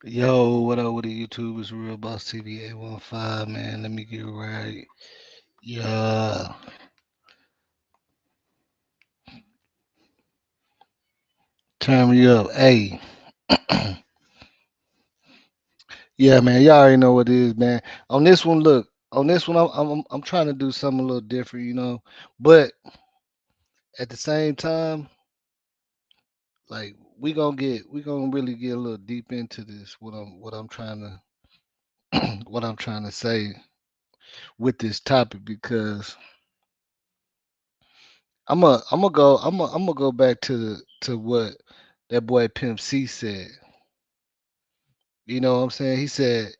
Yo, what up with the YouTube? It's Real Boss TV 815, man. Let me get right. Yeah. Turn me up. Hey. Yeah, man. Y'all already know what it is, man. On this one, look. On this one, I'm trying to do something a little different. But at the same time, like we gonna really get a little deep into this. What I'm trying to what I'm trying to say with this topic because I'm gonna go back to what that boy Pimp C said. You know what I'm saying? He said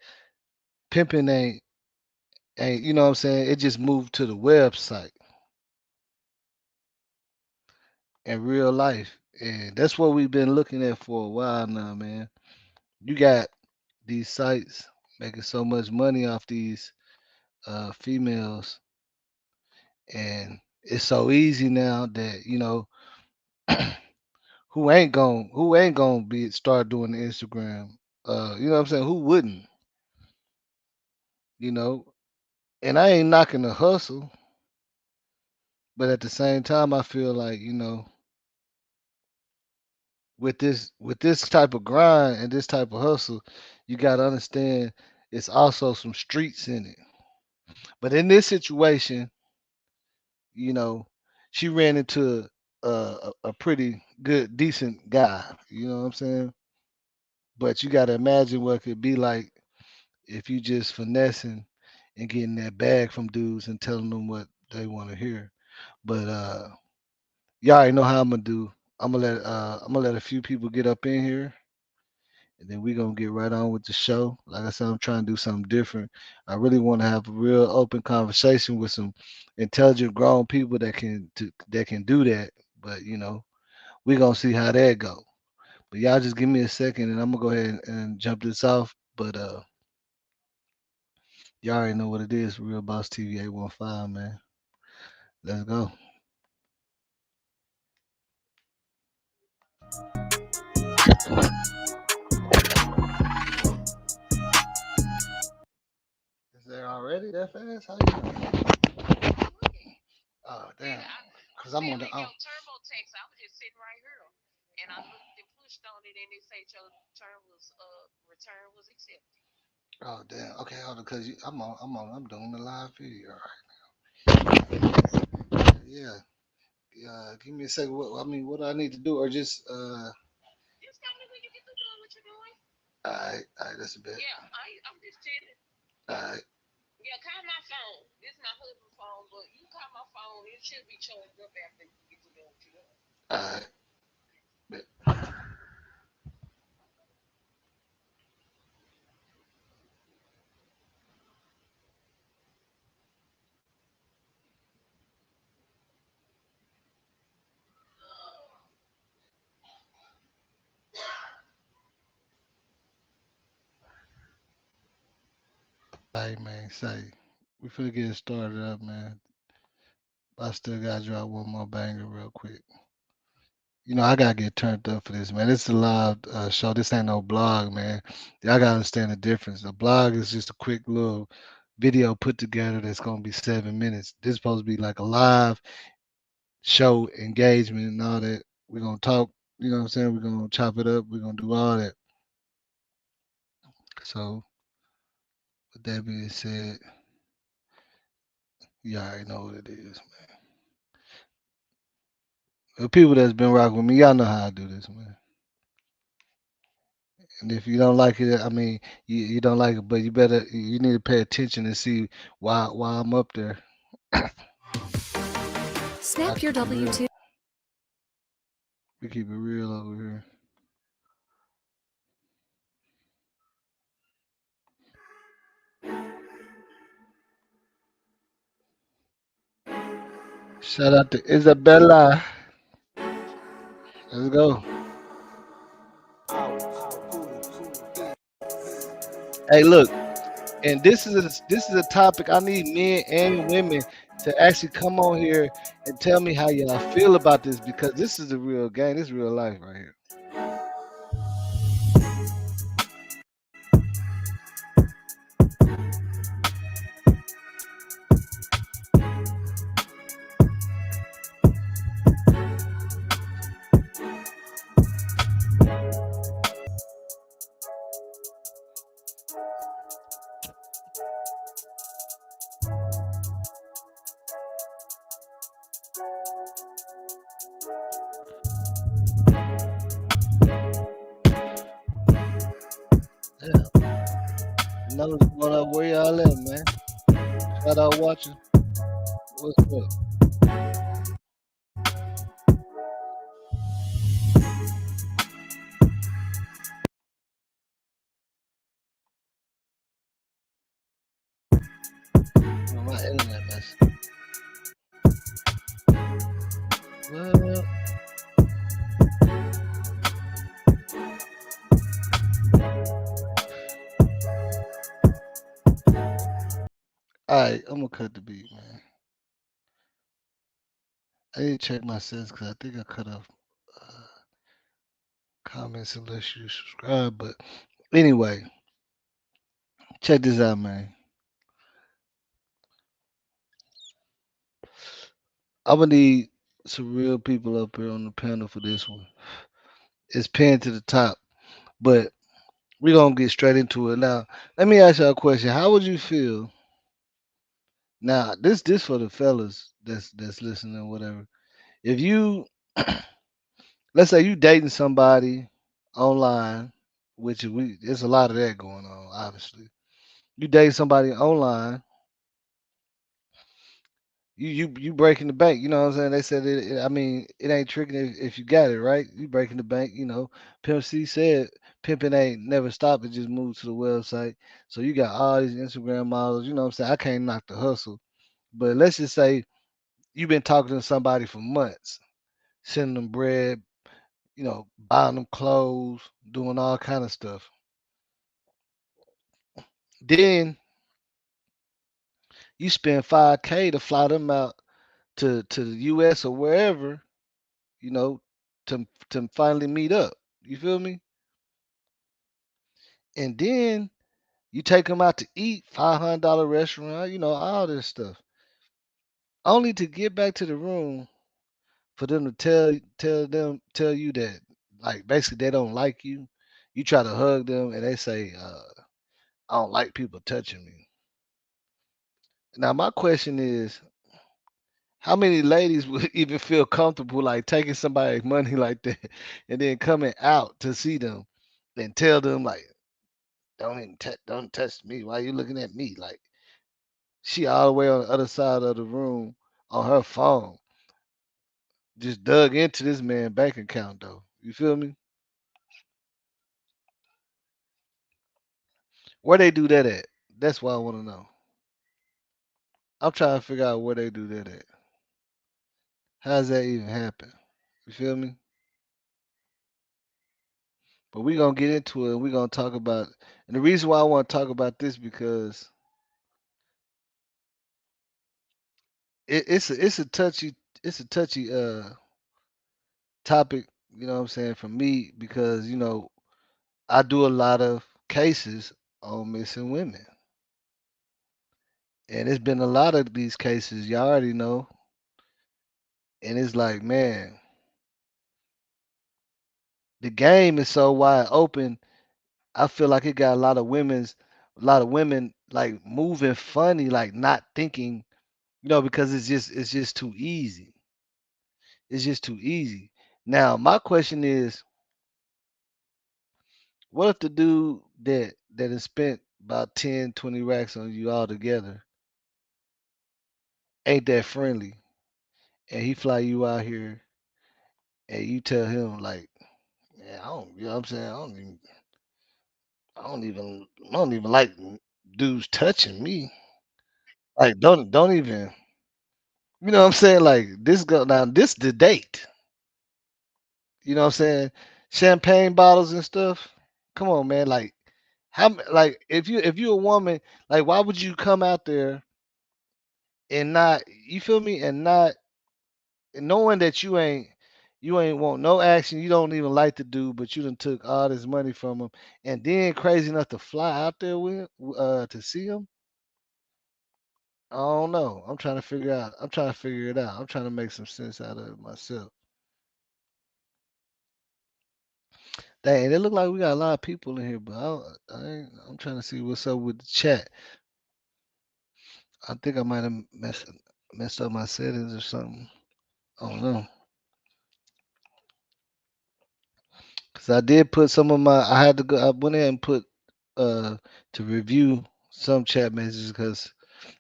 pimping ain't you know what I'm saying? It just moved to the website in real life. And that's what we've been looking at for a while now, man. You got these sites making so much money off these females, and it's so easy now that who ain't gonna be start doing the Instagram. You know what I'm saying? Who wouldn't? You know, and I ain't knocking the hustle, but at the same time, I feel like with this type of grind and this type of hustle, you got to understand it's also some streets in it. But in this situation, you know, she ran into a pretty good, decent guy. You know what I'm saying? But you got to imagine what it could be like if you just finessing and getting that bag from dudes and telling them what they want to hear. But y'all already know how I'm gonna do. I'm gonna let a few people get up in here, and then we're gonna get right on with the show. Like I said, I'm trying to do something different. I really want to have a real open conversation with some intelligent, grown people that can do that. But we're gonna see how that go. But y'all just give me a second, and I'm gonna go ahead and jump this off. But y'all already know what it is. Real Boss TV 815, man. Let's go. Is there already that fast? How you know? Oh damn. Cause I'm on the. Oh damn. Okay, hold on. Cause I'm doing the live video right. Yeah. Give me a second. What do I need to do, or just All right, that's a bit. All right. All right. Bet. Hey man, say we finna get it started up, man. I still gotta drop one more banger real quick. I gotta get turned up for this, man. This is a live show. This ain't no blog, man. Y'all gotta understand the difference. A blog is just a quick little video put together that's gonna be 7 minutes. This is supposed to be like a live show engagement and all that. We're gonna talk, you know what I'm saying? We're gonna chop it up, we're gonna do all that. So with that being said, you already know what it is, man. The people that's been rocking with me, y'all know how I do this, man. And if you don't like it, I mean, you don't like it, but you need to pay attention and see why I'm up there. I Snap your keep it W real. 2. We keep it real over here. Shout out to Isabella. Let's go. Hey, look, and this is a topic I need men and women to actually come on here and tell me how y'all feel about this because this is a real game. This is real life right here. know what's going on. Where y'all at, man? Shout out watching. What's up? My internet mess. Well, alright, I'm gonna cut the beat, man. I need to check my settings because I think I cut off uh, comments unless you subscribe. But anyway, check this out, man. I'm gonna need some real people up here on the panel for this one. It's pinned to the top, but we're gonna get straight into it now. Let me ask you a question. How would you feel now? This for the fellas that's listening, or whatever. If you let's say you dating somebody online, which there's a lot of that going on, obviously. You date somebody online, you breaking the bank, you know what I'm saying? They said I mean, it ain't tricking if you got it, right? You breaking the bank, you know. Pimp C said pimping ain't never stop, it just moved to the website. So you got all these Instagram models, you know what I'm saying? I can't knock the hustle. But let's just say you've been talking to somebody for months, sending them bread, you know, buying them clothes, doing all kind of stuff. Then you spend 5K to fly them out to the US or wherever, you know, to finally meet up. You feel me? And then you take them out to eat, $500 restaurant, you know, all this stuff. Only to get back to the room for them to tell you that like basically they don't like you. You try to hug them and they say, I don't like people touching me. Now my question is, how many ladies would even feel comfortable like taking somebody's money like that and then coming out to see them and tell them like, don't touch me. Why you looking at me? Like she all the way on the other side of the room on her phone, just dug into this man bank account though. You feel me? Where they do that at? That's what I want to know. I'm trying to figure out where they do that at. How does that even happen? You feel me? But we're gonna get into it and we're gonna talk about, and the reason why I want to talk about this because it's a touchy topic, you know what I'm saying, for me because, you know, I do a lot of cases on missing women. And it's been a lot of these cases, y'all already know. And it's like, man, the game is so wide open. I feel like it got a lot of women like moving funny, like not thinking, you know, because it's just too easy. It's just too easy. Now, my question is, what if the dude that has spent about 10, 20 racks on you all together ain't that friendly and he fly you out here and you tell him like, yeah, I don't, you know what I'm saying? I don't even like dudes touching me. Like, don't even, you know what I'm saying? Like, this go now, this the date. You know what I'm saying? Champagne bottles and stuff. Come on, man. Like, like if you a woman, like, why would you come out there and not, you feel me, and not and knowing that you ain't want no action, you don't even like the dude, but you done took all this money from him, and then crazy enough to fly out there with to see him. I don't know. I'm trying to figure out. I'm trying to figure it out. I'm trying to make some sense out of it myself. Dang, it look like we got a lot of people in here, but I'm trying to see what's up with the chat. I think I might have messed up my settings or something. I don't know. Cause I did put some of my. I had to go. I went in and put to review some chat messages because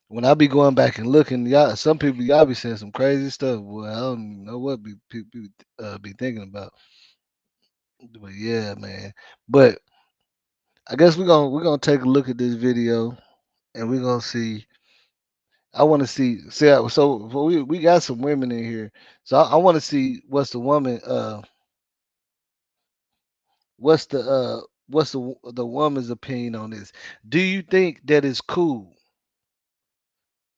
when I be going back and looking, y'all, some people y'all be saying some crazy stuff. Well, I don't even know what people be thinking about. But yeah, man. But I guess we're gonna take a look at this video and we're gonna see. I want to see. So we got some women in here, so I want to see what's the woman. What's the woman's opinion on this? Do you think that it's cool?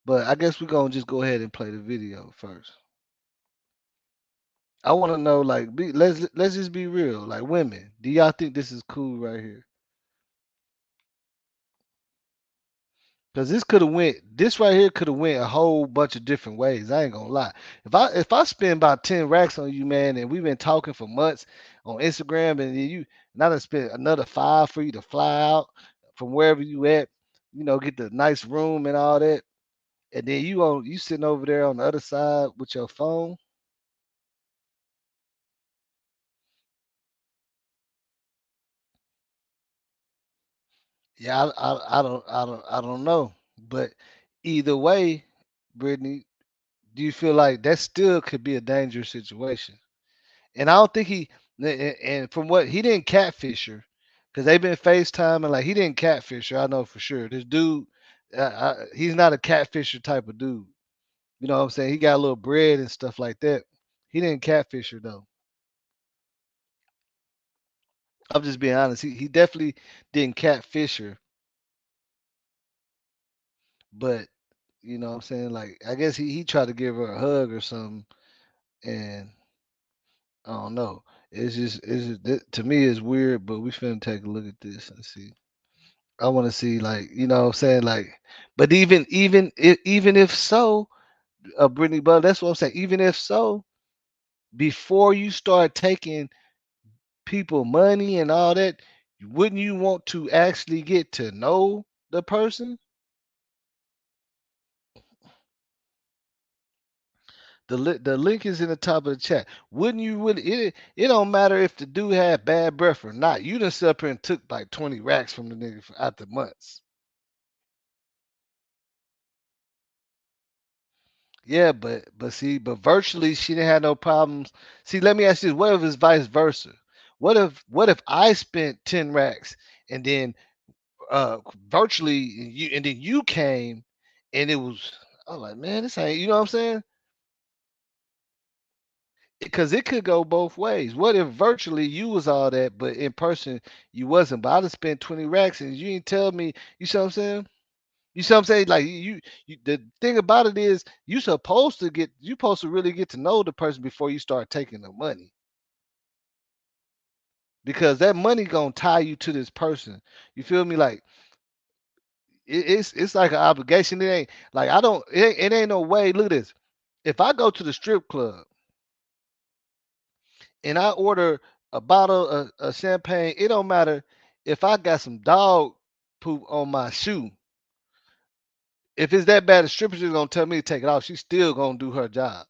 But I guess we're gonna just go ahead and play the video first. I want to know, like, let's just be real. Like, women, do y'all think this is cool right here? Because this right here could have went a whole bunch of different ways. I ain't gonna lie. If I spend about 10 racks on you, man, and we've been talking for months on Instagram, and then you not to spend another five for you to fly out from wherever you at, get the nice room and all that, and then you sitting over there on the other side with your phone. Yeah, I don't know, but either way, Brittany, do you feel like that still could be a dangerous situation? And I don't think and from what he didn't catfish her, because they've been FaceTiming, like he didn't catfish her. I know for sure. This dude, he's not a catfisher type of dude. You know what I'm saying? He got a little bread and stuff like that. He didn't catfish her though. I'm just being honest. He definitely didn't catfish her, but you know what I'm saying? Like I guess he tried to give her a hug or something, and I don't know. To me it's weird, but we finna take a look at this and see. I want to see, like, what I'm saying, like, but even if so, Brittany, but that's what I'm saying. Even if so, before you start taking people money and all that, wouldn't you want to actually get to know the person? The link is in the top of the chat. Wouldn't you really? It don't matter if the dude had bad breath or not. You done sit up here and took like 20 racks from the nigga after months. Yeah, but see, but virtually she didn't have no problems. See, let me ask you this: what if it's vice versa? What if I spent 10 racks and then virtually you came and it was, I'm like, man, this ain't, you know what I'm saying? Because it could go both ways. What if virtually you was all that, but in person you wasn't? But I just spent 20 racks and you didn't tell me. You see what I'm saying? You see what I'm saying? Like the thing about it is you supposed to really get to know the person before you start taking the money, because that money gonna tie you to this person. You feel me? Like it's like an obligation. It ain't like I don't. It ain't no way. Look at this. If I go to the strip club and I order a bottle of champagne, it don't matter if I got some dog poop on my shoe. If it's that bad, the stripper just gonna tell me to take it off. She's still gonna do her job.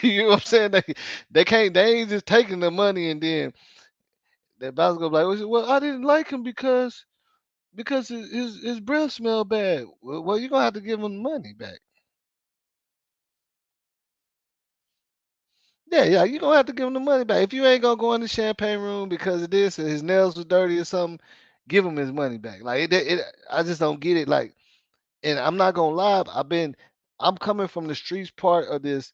You know what I'm saying? They ain't just taking the money and then that bouncer gonna be like, well, I didn't like him because his breath smelled bad. Well, you're gonna have to give him the money back. Yeah, yeah, you're gonna have to give him the money back. If you ain't gonna go in the champagne room because of this and his nails was dirty or something, give him his money back. Like I just don't get it. Like, and I'm not gonna lie, I'm coming from the streets part of this.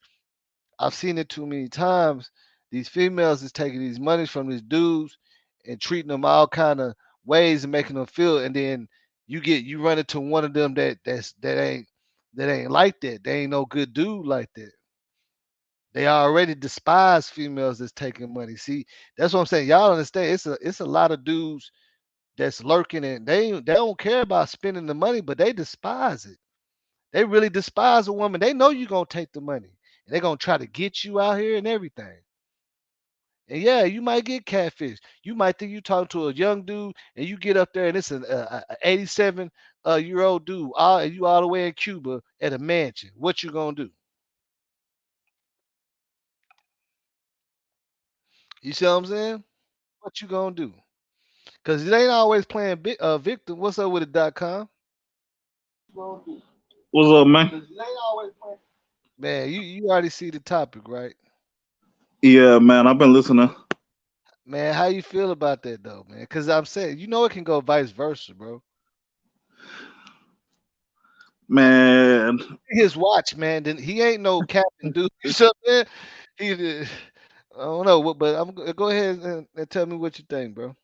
I've seen it too many times. These females is taking these monies from these dudes and treating them all kind of ways and making them feel, and then you run into one of them that ain't like that. They ain't no good dude like that. They already despise females that's taking money. See, that's what I'm saying. Y'all understand? It's a lot of dudes that's lurking and they don't care about spending the money, but they despise it. They really despise a woman. They know you're gonna take the money. And they're gonna try to get you out here and everything. And yeah, you might get catfish. You might think you talking to a young dude, and you get up there and it's an 87 year old dude, and you all the way in Cuba at a mansion. What you gonna do? You see what I'm saying? What you gonna do? Because it ain't always playing victim. What's up with it.com? What's up, man? Man, you already see the topic, right? Yeah, man, I've been listening. Man, how you feel about that though, man? Because I'm saying, it can go vice versa, bro. Man, His watch, man. Then he ain't no captain dude. You know what I'm saying? I don't know, but go ahead and tell me what you think, bro.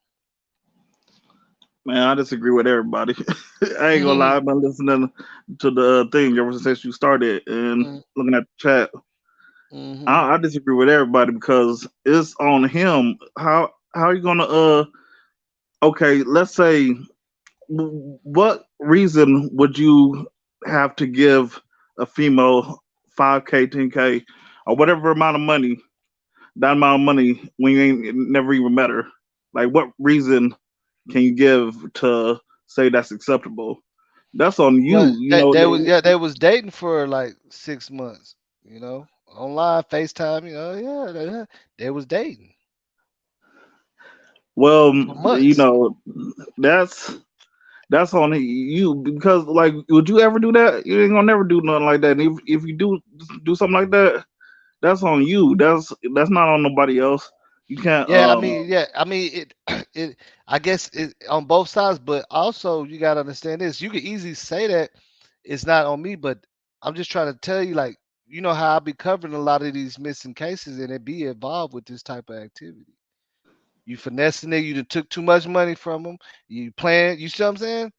man, I disagree with everybody. I ain't gonna lie, Hmm. I've been listening to the thing ever since you started and looking at the chat. Hmm. I disagree with everybody because it's on him. How are you gonna okay, let's say what reason would you have to give a female 5K, 10K, or whatever amount of money, that amount of money when you ain't never even met her? Like, what reason can you give to say that's acceptable? That's on Well, you. You that know, they was yeah they was dating for like 6 months. Online FaceTime. They was dating well, for you months. know, that's that's on you because like, would you ever do that? You ain't gonna never do nothing like that. And if you do something like that, that's on you. That's not on nobody else. You can't. Yeah, I mean it. It. I guess it on both sides, but also you gotta understand this. You could easily say that it's not on me, but I'm just trying to tell you, like, how I be covering a lot of these missing cases, and it be involved with this type of activity. You finessing it, you done took too much money from them. You playing, you see what I'm saying?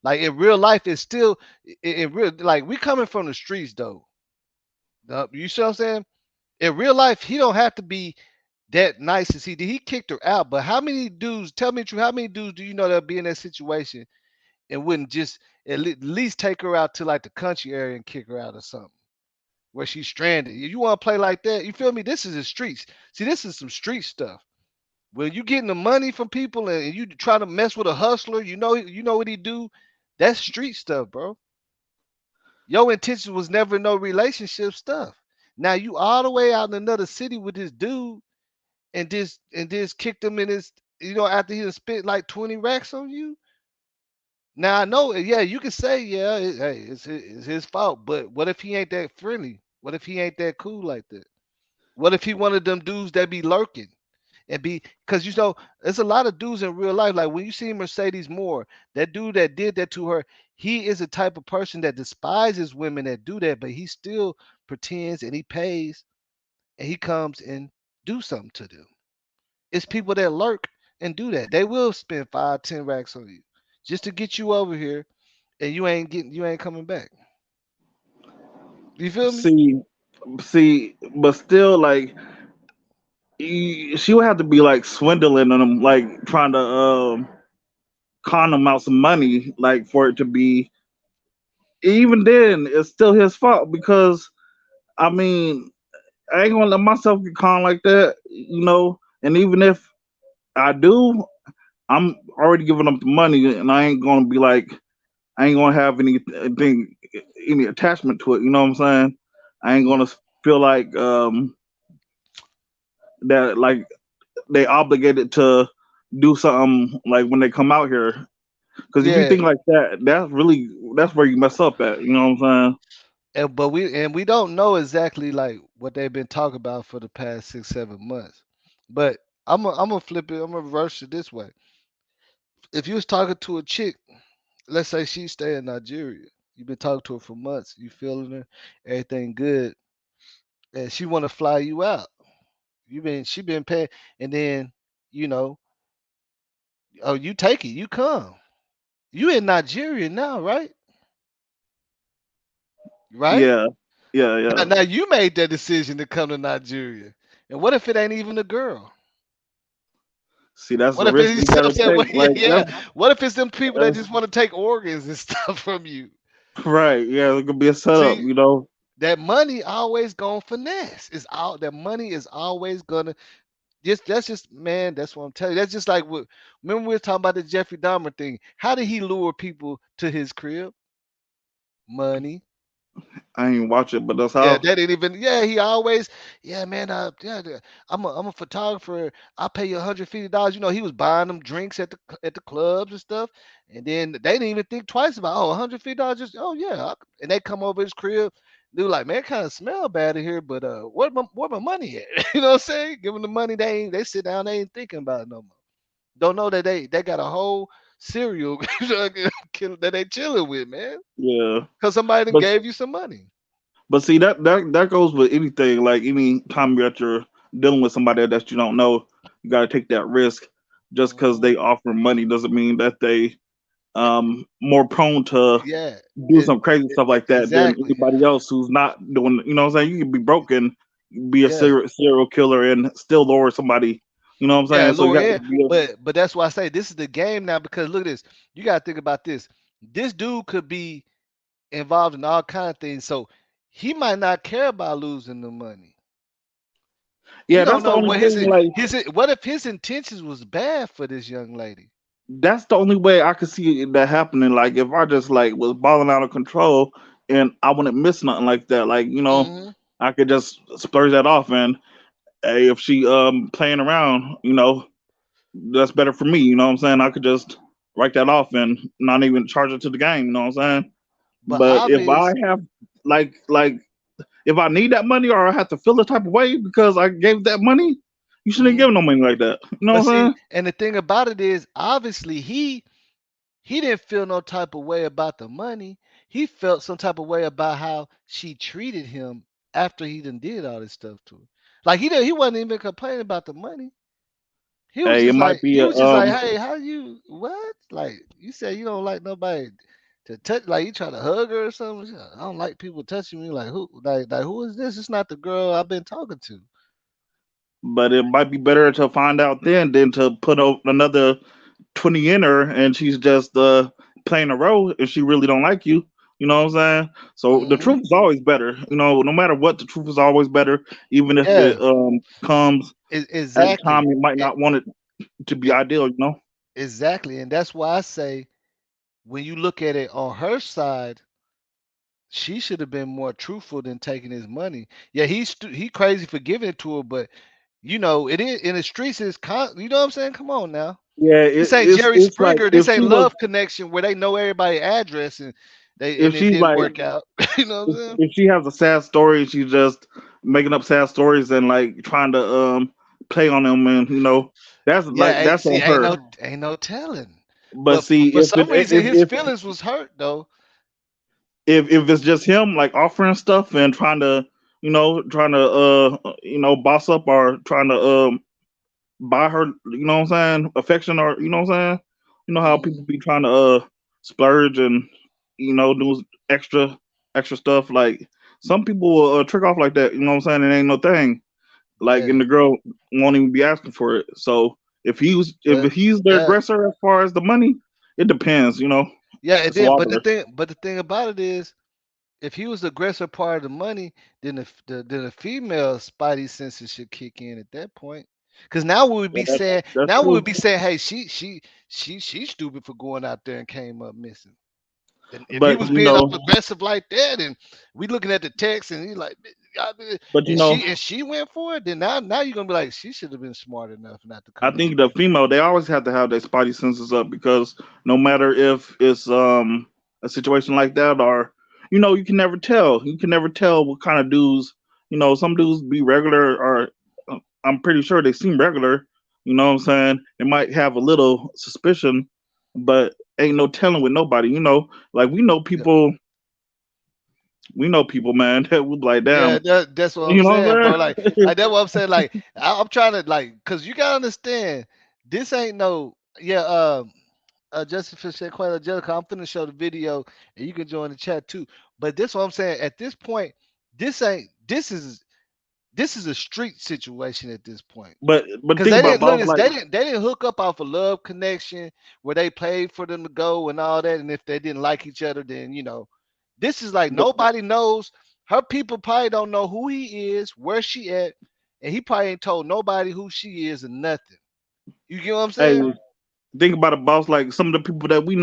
Like in real life, it's still in real. Like we coming from the streets, though. You see what I'm saying? In real life, he don't have to be that nice as he did. He kicked her out, but how many dudes? Tell me the truth. How many dudes do you know that'll be in that situation and wouldn't just at least take her out to like the country area and kick her out or something where she's stranded? You want to play like that? You feel me? This is the streets. See, this is some street stuff. When you getting the money from people and you try to mess with a hustler, you know what he do. That's street stuff, bro. Your intention was never no relationship stuff. Now you all the way out in another city with this dude and just kicked him in his, after he done spent like 20 racks on you. Now I know, yeah, you can say, yeah, hey, it's his fault, but what if he ain't that friendly? What if he ain't that cool like that? What if he one of them dudes that be lurking and be, because there's a lot of dudes in real life. Like when you see Mercedes Moore, that dude that did that to her, he is a type of person that despises women that do that, but he still pretends and he pays and he comes and do something to them. It's people that lurk and do that. They will spend 5, 10 racks on you just to get you over here, and you ain't coming back. You feel me? see, but still, like, she would have to be like swindling them, like trying to con them out some money, like for it to be. Even then, it's still his fault because I mean, I ain't gonna let myself get conned like that, you know. And even if I do, I'm already giving up the money, and I ain't gonna be like, I ain't gonna have anything, any attachment to it. You know what I'm saying? I ain't Mhm. gonna feel like that, like they obligated to do something like when they come out here. Because if you Yeah, think like that, that's where you mess up at. You know what I'm saying? but we don't know exactly like what they've been talking about for the past 6, 7 months. But I'm gonna flip it. I'm gonna reverse it this way. If you was talking to a chick, let's say she stay in Nigeria, you've been talking to her for months, you feeling her, everything good, and she want to fly you out. She been paying, and then you know, oh, you take it, you come. You in Nigeria now, right? Right? Yeah, yeah, Now, yeah. now you made that decision to come to Nigeria. And what if it ain't even a girl? See, that's What the if it, risk you we see what I'm gotta saying? take. What, yeah, Like yeah. What if it's them people that that's just want to take organs and stuff from you? right. Yeah, it could be a setup. See, You know. that money always gonna finesse. It's all that money is always gonna just that's just man, that's what I'm telling you. That's just like what remember we were talking about the Jeffrey Dahmer thing. How did he lure people to his crib? Money. I ain't watch it, but that's Yeah, how. they didn't even. Yeah, he always. Yeah, man. I'm a photographer. I'll pay you $150. You know, he was buying them drinks at the clubs and stuff. And then they didn't even think twice about, oh, $150. Just, oh yeah. And they come over his crib. They were like, man, kind of smell bad in here, but where my money at? You know what I'm saying? Give them the money. They sit down. They ain't thinking about it no more. Don't know that they got a whole serial killer that they chilling with, man. Yeah, Cause somebody done but gave you some money. see that goes with anything. Like any time you're dealing with somebody that you don't know, you got to take that risk. Just because Mhm. they offer money doesn't mean that they more prone to Yeah, do some crazy stuff like that than exactly. anybody else who's not doing. You know what I'm saying? You can be broken, be a Yeah, serial killer, and still lure somebody. You know what I'm yeah, saying? So you lure got to in. be. But that's why I say this is the game now because look at this. You gotta think about this. This dude could be involved in all kind of things, so he might not care about losing the money. He Yeah, don't that's the know only what thing. Like what if his intentions was bad for this young lady. that's the only way I could see that happening. Like if I just like was balling out of control and I wouldn't miss nothing like that. Like Hmm. I could just splurge that off. And hey, if she playing around, that's better for me. You know what I'm saying? I could just write that off and not even charge it to the game. You know what I'm saying? But But if I obvious, have like if I need that money or I have to feel the type of way because I gave that money, you shouldn't mhm. give no money like that. You know But what I'm see, saying? and the thing about it is, obviously, he didn't feel no type of way about the money. He felt some type of way about how she treated him after he done did all this stuff to her. Like he wasn't even complaining about the money. He was Hey, it just like might be he a was just like, hey, how you what? Like you said you don't like nobody to touch, like you try to hug her or something. She's like, I don't like people touching me. Like who is this? It's not the girl I've been talking to. but it might be better to find out then than to put another 20 in her and she's just playing a role if she really don't like you. You know what I'm saying? So the Hmm. truth is always better. No matter what, the truth is always better, even if Yeah, it comes at a time exactly. you might E- not want it to be e- ideal. exactly. And that's why I say when you look at it on her side, she should have been more truthful than taking his money. Yeah, he crazy for giving it to her, but it is in the streets is you know what I'm saying? Come on now. Yeah, This ain't Jerry it's like Springer. This ain't Love Connection where they know everybody's address and if it she's didn't like work out. You know what I'm saying? if she has a sad story, she's just making up sad stories and like trying to play on them, and that's like Yeah, that's see, on her. ain't no telling. But But see, for some reason, his feelings was hurt though. if it's just him like offering stuff and trying to boss up or trying to buy her, what I'm saying, affection, or what I'm saying, how Hmm. people be trying to splurge and do extra stuff. Like some people will trick off like that, you know what I'm saying, it ain't no thing. Like, Yeah, and the girl won't even be asking for it. So but if he's the yeah, aggressor as far as the money, it depends. yeah. And It's a then, but the wobbler. thing about it is, if he was the aggressor part of the money, then the female spidey senses should kick in at that point. Because now we would Yeah, be saying, that's true. hey, she's stupid for going out there and came up missing. And if he But was being all aggressive like that, and we looking at the text, and he like, but and she went for it, then now you're gonna be like, she should have been smart enough not to I come think in the there. female they always have to have their spidey senses up because no matter if it's a situation like that or you can never tell. You can never tell what kind of dudes. Some dudes be regular or I'm pretty sure they seem regular. You know what I'm saying? They might have a little suspicion, but ain't no telling with nobody. Like Yeah, we know people, man, that would be like, yeah, damn. that's what I'm You know what saying, bro. I'm Like that's what I'm saying. Like I'm trying to cause you gotta understand, this ain't no yeah. Justin Fisher, Quite Angelica, I'm finna show the video, and you can join the chat too. But this what I'm saying. At this point, this ain't this is a street situation at this point. but Cause think they about didn't look boss this. like They didn't hook up off a love connection where they paid for them to go and all that. And if they didn't like each other, then this is like but nobody knows. Her people probably don't know who he is, where she at, and he probably ain't told nobody who she is or nothing. You get what I'm hey, saying? think about a boss like some of the people that we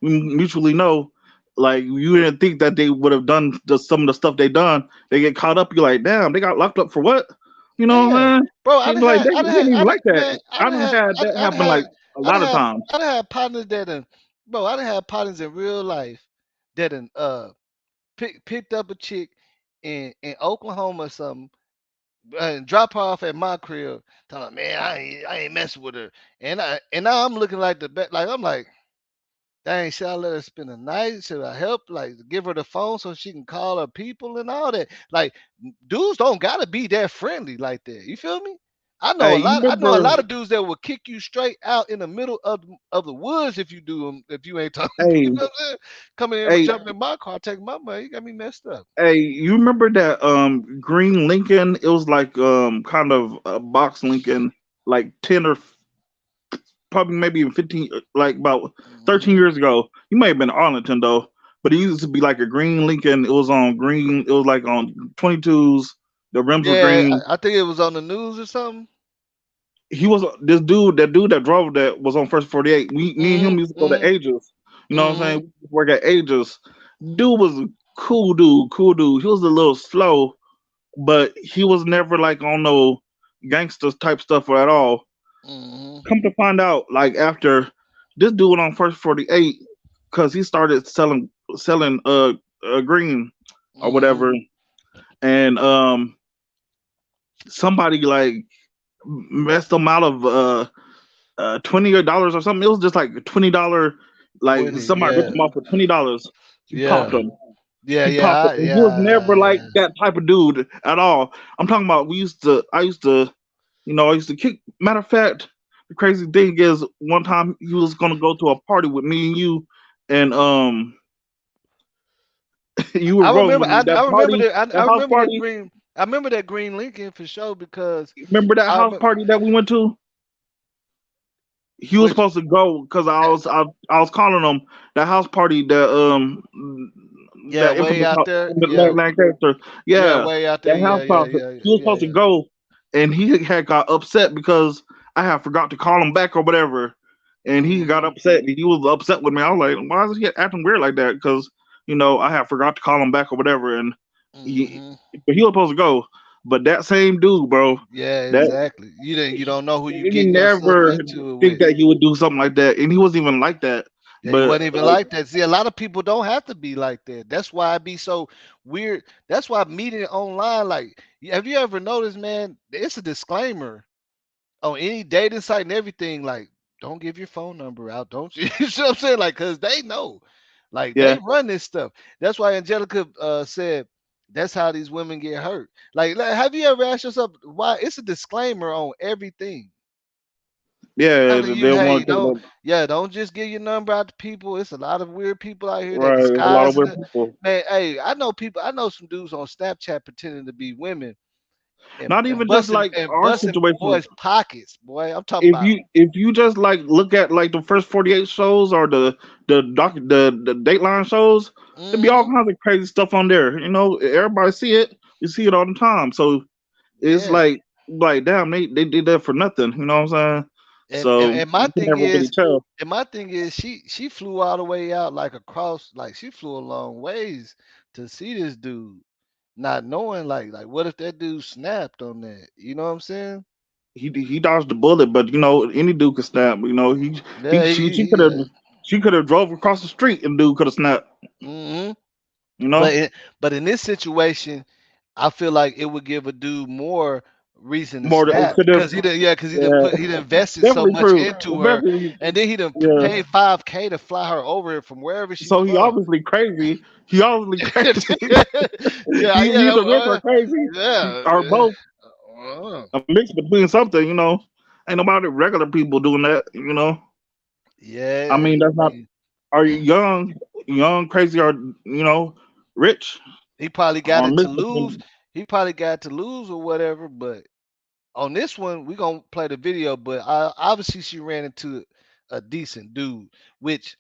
mutually know. Like you didn't think that they would have done some of the stuff they done. They get caught up. You're like, damn, they got locked up for what? You know what Yeah, I'm saying? bro. He's like, they didn't even like that. Man, I done had that happen like a lot of times. I done had partners that, bro. I done had partners in real life that, picked up a chick in Oklahoma or something, and drop her off at my crib. Telling me, man, I ain't messing with her, and now I'm looking like like I'm like, dang, should I let her spend the night? Should I help, like, give her the phone so she can call her people and all that? Like, dudes don't gotta be that friendly like that. You feel me? Hey, you I know a remember? lot of dudes that will kick you straight out in the middle of the woods if you do them, if you ain't talking. You Hey, know what I'm saying? Coming in, hey, jumping in my car, taking my money. You got me messed up. hey, you remember that green Lincoln? It was like kind of a box Lincoln, like 10 or probably maybe even 15, like about 13 Hmm. years ago. You may have been in Arlington though, but it used to be like a green Lincoln. It was on green. It was like on 22s. The rims were Yeah, green. I think it was on the news or something. He was this dude. That dude that drove that was on First 48. Me and Hmm. him used to go to Hmm. Ages. You know what I'm saying? Hmm. We used to work at Ages. Dude was a cool dude. Cool dude. He was a little slow, but he was never like on no gangsters type stuff at all. Hmm. Come to find out, like after this dude went on First 48, because he started selling green or Hmm. whatever, and somebody like messed him out of $20 or something. It was just like $20. Like 20. somebody ripped Yeah. him off for $20. He popped Yeah. him. Yeah. He popped up. And he was never like Yeah. that type of dude at all. I'm talking about I used to, I used to kick. Matter of fact, the crazy thing is, one time he was gonna go to a party with me and you, and you were rolling with me. That party, that I house remember that party. green. I remember that green Lincoln for sure because Remember that I house remember party that we went to? He was which supposed to go because that, I was calling him that house party yeah, that way infamous out house there. in the Yeah. Lancaster. Yeah, Yeah, way out there. that Yeah, house yeah, party. yeah, He was supposed to yeah. go, and he had got upset because I had forgot to call him back or whatever, and he got Mhm. upset. He was upset with me. I was like, why is he acting weird like that? Because I had forgot to call him back or whatever, and he Mhm. but he was supposed to go. But that same dude, bro, Yeah, that exactly. You don't know who you you getting yourself never into it think with. that he would do something like that, and he wasn't even like that. Yeah, he But wasn't even like, like that. See, a lot of people don't have to be like that. That's why it be so weird. That's why meeting online, like, have you ever noticed, man? It's a disclaimer on any dating site and everything. Like, don't give your phone number out. Don't you? You see what I'm saying? Like, cause they know, like, they yeah, run this stuff. That's why Angelica said that's how these women get hurt. Like, have you ever asked yourself why? It's a disclaimer on everything yeah, telling you, they hey, want don't, to, yeah, don't just give your number out to people. It's a lot of weird people out here that right, a lot of disguising weird it. people. Man, hey, I know people. I know some dudes on Snapchat pretending to be women Not even just like and our busting situation. boys' pockets. Boy, I'm talking about. If you just like look at like the first 48 shows or the Dateline shows, there be all Hmm. kinds of crazy stuff on there. Everybody see it. You see it all the time. So it's Yeah, like damn, they did that for nothing. You know what I'm saying? So and my you can thing never really is, tell. she flew all the way out like across, like she flew a long ways to see this dude, not knowing like what if that dude snapped on that? You know what I'm saying? He dodged the bullet, but any dude could snap. Yeah, She could have drove across the street and dude could have snapped. hmm You But know, in this situation, I feel like it would give a dude more reason to more it snap could have, because he done yeah, he done invested so definitely much true, into her, definitely, and then he done yeah. paid 5K to fly her over here from wherever she So he from. obviously crazy. He obviously crazy. Yeah, He yeah, either rich or crazy, or yeah. both. Uh, A mix between something. Ain't nobody regular people doing that. I yeah, mean, that's not. Are you young, crazy, or rich? he probably got Or a it to mix lose. between. He probably got to lose or whatever, but on this one, we gonna play the video, but obviously she ran into a decent dude. Which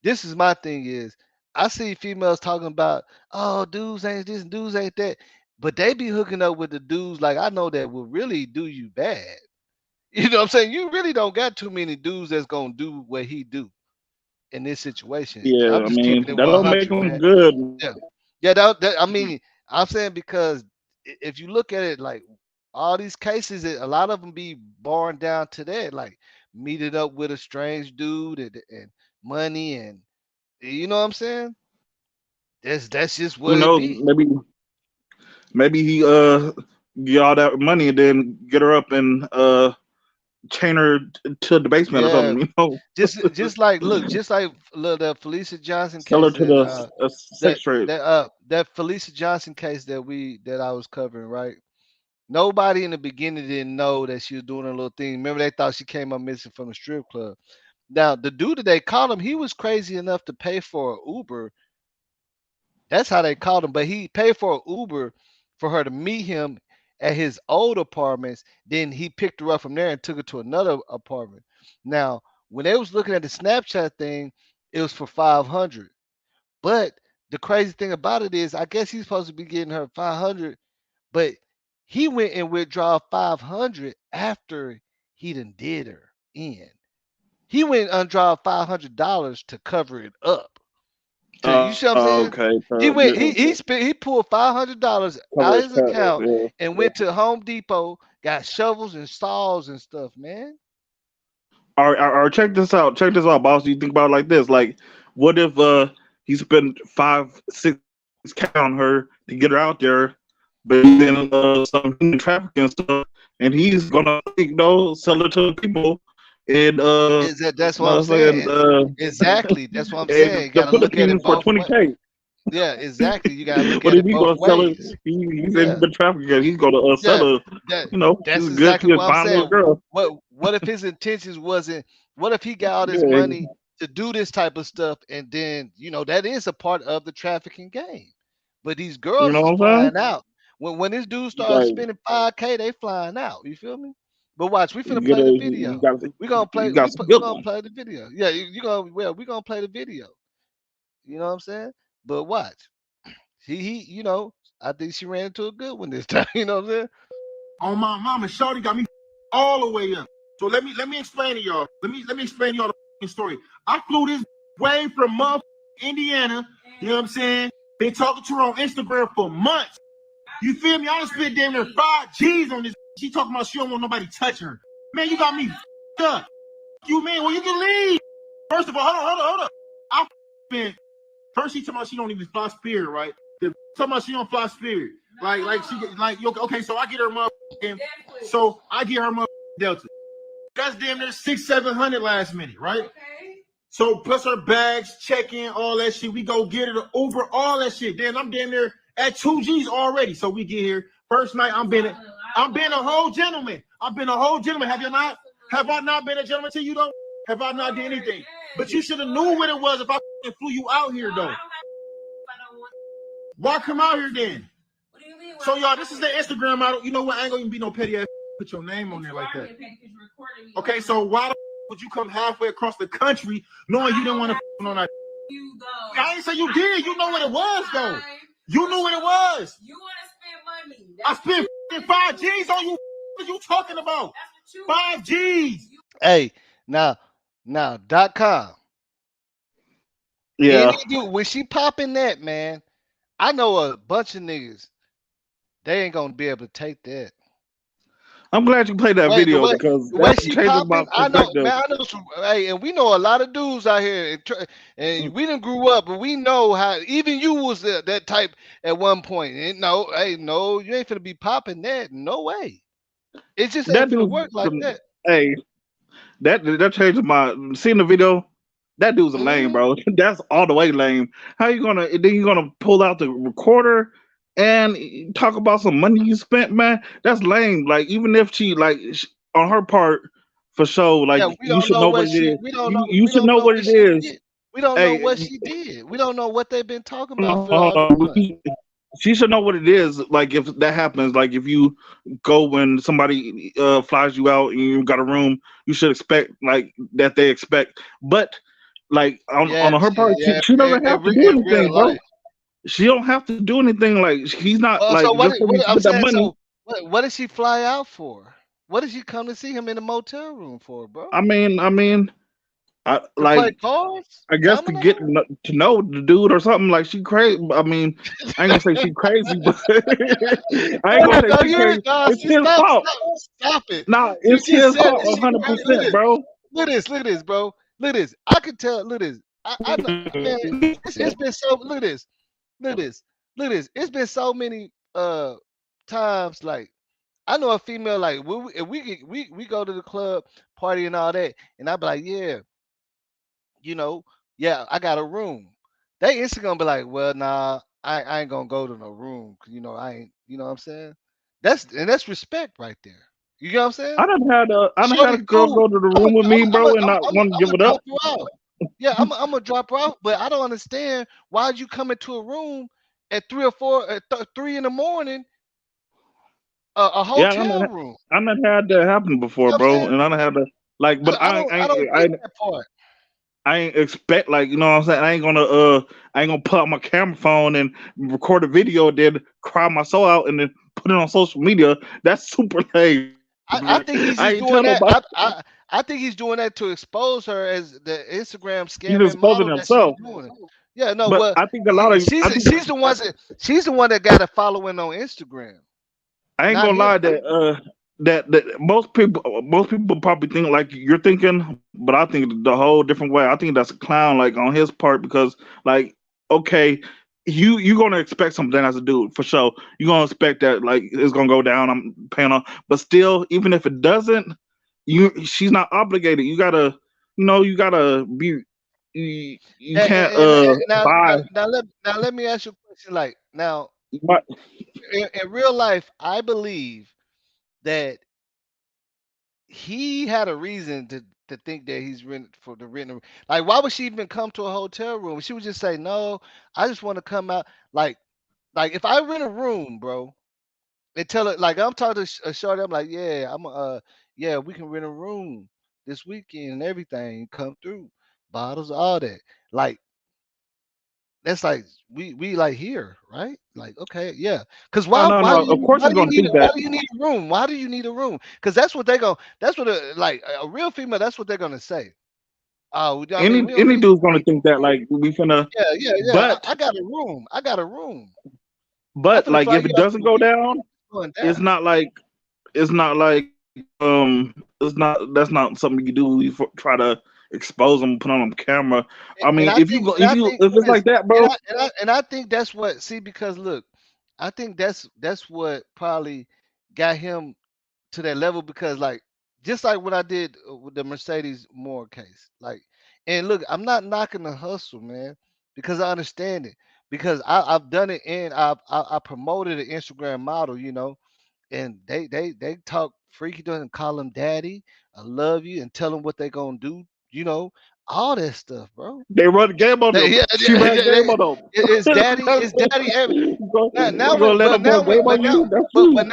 this is my thing is, I see females talking about, oh, dudes ain't this, dudes ain't that, but they be hooking up with the dudes like I know that will really do you bad. You know what I'm saying? You really don't got too many dudes that's gonna do what he do. in this situation. I'm Yeah, I just keeping mean it that don't make 100, them man. good. Yeah, yeah. I mean, I'm saying because if you look at it, like all these cases, a lot of them be born down to that, like meeting up with a strange dude and money, and you know what I'm saying. That's just Who what it knows? be. Maybe he get all that money and then get her up and chain her to the basement or Yeah, something. You know, just like look, just like look, the Felicia Johnson sell her case to the that sex trade. that Felicia Johnson case that I was covering, right? Nobody in the beginning didn't know that she was doing a little thing. Remember, they thought she came up missing from the strip club. Now, the dude that they caught him, he was crazy enough to pay for an Uber. That's how they caught him. But he paid for an Uber for her to meet him at his old apartments. Then he picked her up from there and took her to another apartment. Now, when they was looking at the Snapchat thing, it was for 500. But the crazy thing about it is, I guess he's supposed to be getting her 500, but he went and withdraw 500 after he done did her in. He went and undraw $500 to cover it up. To you see what I'm saying? Okay, He so went he spent he pulled $500 out cover of his cut. account Yeah. and went to Home Depot, got shovels and saws and stuff, man. All right, check this out. Check this out, boss. You think about it like this: like, what if he spent 5, 6K on her to get her out there, but he's in some human trafficking stuff, and he's gonna sell her to the people, and Is that's what I'm motherfucking saying. Exactly. That's what I'm and saying. You the gotta look at it Philippines for both twenty ways. k. Yeah, exactly. You gotta look But at if it he's both gonna sell her, ways. he's in Yeah. human trafficking. He's gonna sell Yeah, her. that She's that's a good, exactly she's a what I'm fine little saying. girl. What if his intentions wasn't? What if he got all this Yeah, money to do this type of stuff, and then that is a part of the trafficking game. But these you girls know is what I'm saying? flying out. When this dude starts Like, spending 5K, they flying out. You feel me? But watch, we finna you get play a, the you video. got, We gonna play. you got some We good gonna ones. play the video. Yeah, you gonna well. We gonna play the video. You know what I'm saying? But watch. He I think she ran into a good one this time. You know what I'm saying? On my mama, Shorty got me all the way up. So let me explain to y'all. Let me explain to y'all the story. I flew this way from Indiana. You know what I'm saying? Been talking to her on Instagram for months. You feel me? I done spent damn near 5 G's on this. She talking about she don't want nobody touching her. Man, you got me up. You mean? Well, you can leave. First of all, hold on. I spent first she talking about she don't even fly Spirit, right? The talking about she don't fly Spirit. Like she okay, so I get her motherfucking so I get her motherfucking Delta. That's damn near 600-700 last minute, right? Okay. So plus her bags, check-in, all that shit. We go get her the Uber, all that shit. Then I'm damn near at 2 G's already. So we get here. First night I'm being a whole gentleman. I've been a whole gentleman. Have you not? Have I not been a gentleman to you though? Have I not done anything? But you should have knew what it was if I flew you out here though. Why come out here then? What do you mean? So y'all, this is the Instagram model. You know what? I ain't gonna even be no petty ass. Put your name on there like that. Okay, so why would you come halfway across the country knowing you didn't want to on that? You though. I ain't say you did. You know what it was though. You knew what it was. You want to spend money. I spent 5 G's on you. What are you talking about? 5 G's. Hey, now, .com. Yeah, Any dude when she popping that, man, I know a bunch of niggas. They ain't gonna be able to take that. I'm glad you played that Wait, video because the way that she changes my popping, I know, perspective. man. I know some. Hey, and we know a lot of dudes out here, and we didn't grew up, but we know how. Even you was that type at one point. And no, hey, no, you ain't finna be popping that. No way. It just That ain't finna dude, work like that. hey, that changes my seeing the video. That dude's a lame, Hmm. bro. That's all the way lame. How you gonna then you gonna pull out the recorder and talk about some money you spent, man? That's lame. Like even if she on her part for sure, like Yeah, we you don't should know know what what it is. she. We don't know. You We should don't know know what what it she is. did. We don't know Hey, what she did. We don't know what they've been talking about for all this no, time. she should know what it is. Like if that happens, like if you go when somebody flies you out and you got a room, you should expect like that they expect. But like on Yeah, her part, yeah. she doesn't have to do In real anything, bro. life. She don't have to do anything. Like he's not Well, like so just because he I'm spent that saying, money. so what did she fly out for? What did she come to see him in the motel room for, bro? I mean, To play like cards, I guess to domino. get to know the dude or something. Like she crazy. I mean, I ain't gonna say she crazy, but I ain't gonna say No, she you crazy. no, It's see, his fault. stop it. Nah, You it's just his said fault that she crazy. 100%, bro. Look at this, bro. Look at this. I can tell. Look at this. I know, man. It's been so. Look at this. Look at this. Look at this. It's been so many times. Like I know a female. Like if we go to the club party and all that, and I be like, yeah, you know, yeah, I got a room. They Instagram be like, well, nah, I ain't gonna go to no room, 'cause, I ain't, you know what I'm saying? That's respect right there. You know what I'm saying? I done had Shorty, a girl cool. go to the I'm room with me, bro, and not want to give gonna it up. drop her off. Yeah, I'm gonna drop her off, but I don't understand why you come into a room at 3 or 4, at 3 in the morning, a Yeah, hotel room. I done had that happen before, You know what I'm bro, saying? and I done had to like, but I don't get that part. I ain't expect like you know what I'm saying. I ain't gonna pull out my camera phone and record a video, then cry my soul out, and then put it on social media. That's super lame. I I ain't think tell he's just nobody. doing that. I think he's doing that to expose her as the Instagram He's just scamming exposing model that she's himself. doing. Yeah, no, But well, I think a lot of I think she's the one that got a following on Instagram, I ain't not gonna him. lie that most people probably think like you're thinking, but I think the whole different way. I think that's a clown like on his part because like okay, you gonna expect something as a dude for sure. You're gonna expect that like it's gonna go down. I'm paying on, but still, even if it doesn't, she's not obligated. You gotta be. You can't And buy. now let me ask you a question. Like now, But in real life, I believe that he had a reason to think that he's rented for the renting. Like, why would she even come to a hotel room? She would just say, "No, I just want to come out." Like if I rent a room, bro, and tell it like I'm talking to a shorty, I'm like, "Yeah, yeah, we can rent a room this weekend and everything. Come through, bottles, all that." Like that's like we like here, right? Like okay, yeah. Cause no, no, no. Of course, you're gonna think why that. do you need a room? Why do you need a room? Cause that's what they go. That's what like a real female. That's what they're gonna say. Oh, I mean, we don't Any need. dude's gonna think that like we finna. Yeah, yeah, yeah. But I got a room. I got a room. I but finna like fly if you it out to doesn't the go weekend. down, It's going it's down. not like it's not that's not something you do. Try to expose them, put on camera. I And mean, I think, and I think, if it's like that, bro, and I think that's what. See, because look, I think that's what probably got him to that level because like just like what I did with the Mercedes Moore case. Like and look, I'm not knocking the hustle, man, because I understand it. Because I've done it and I promoted an Instagram model, and they talk freaky to him and call him daddy, I love you, and tell him what they gonna do, all that stuff, bro. they run the game on them. Yeah, She ran game on them. it's daddy every You gonna let them run game on you? That's you.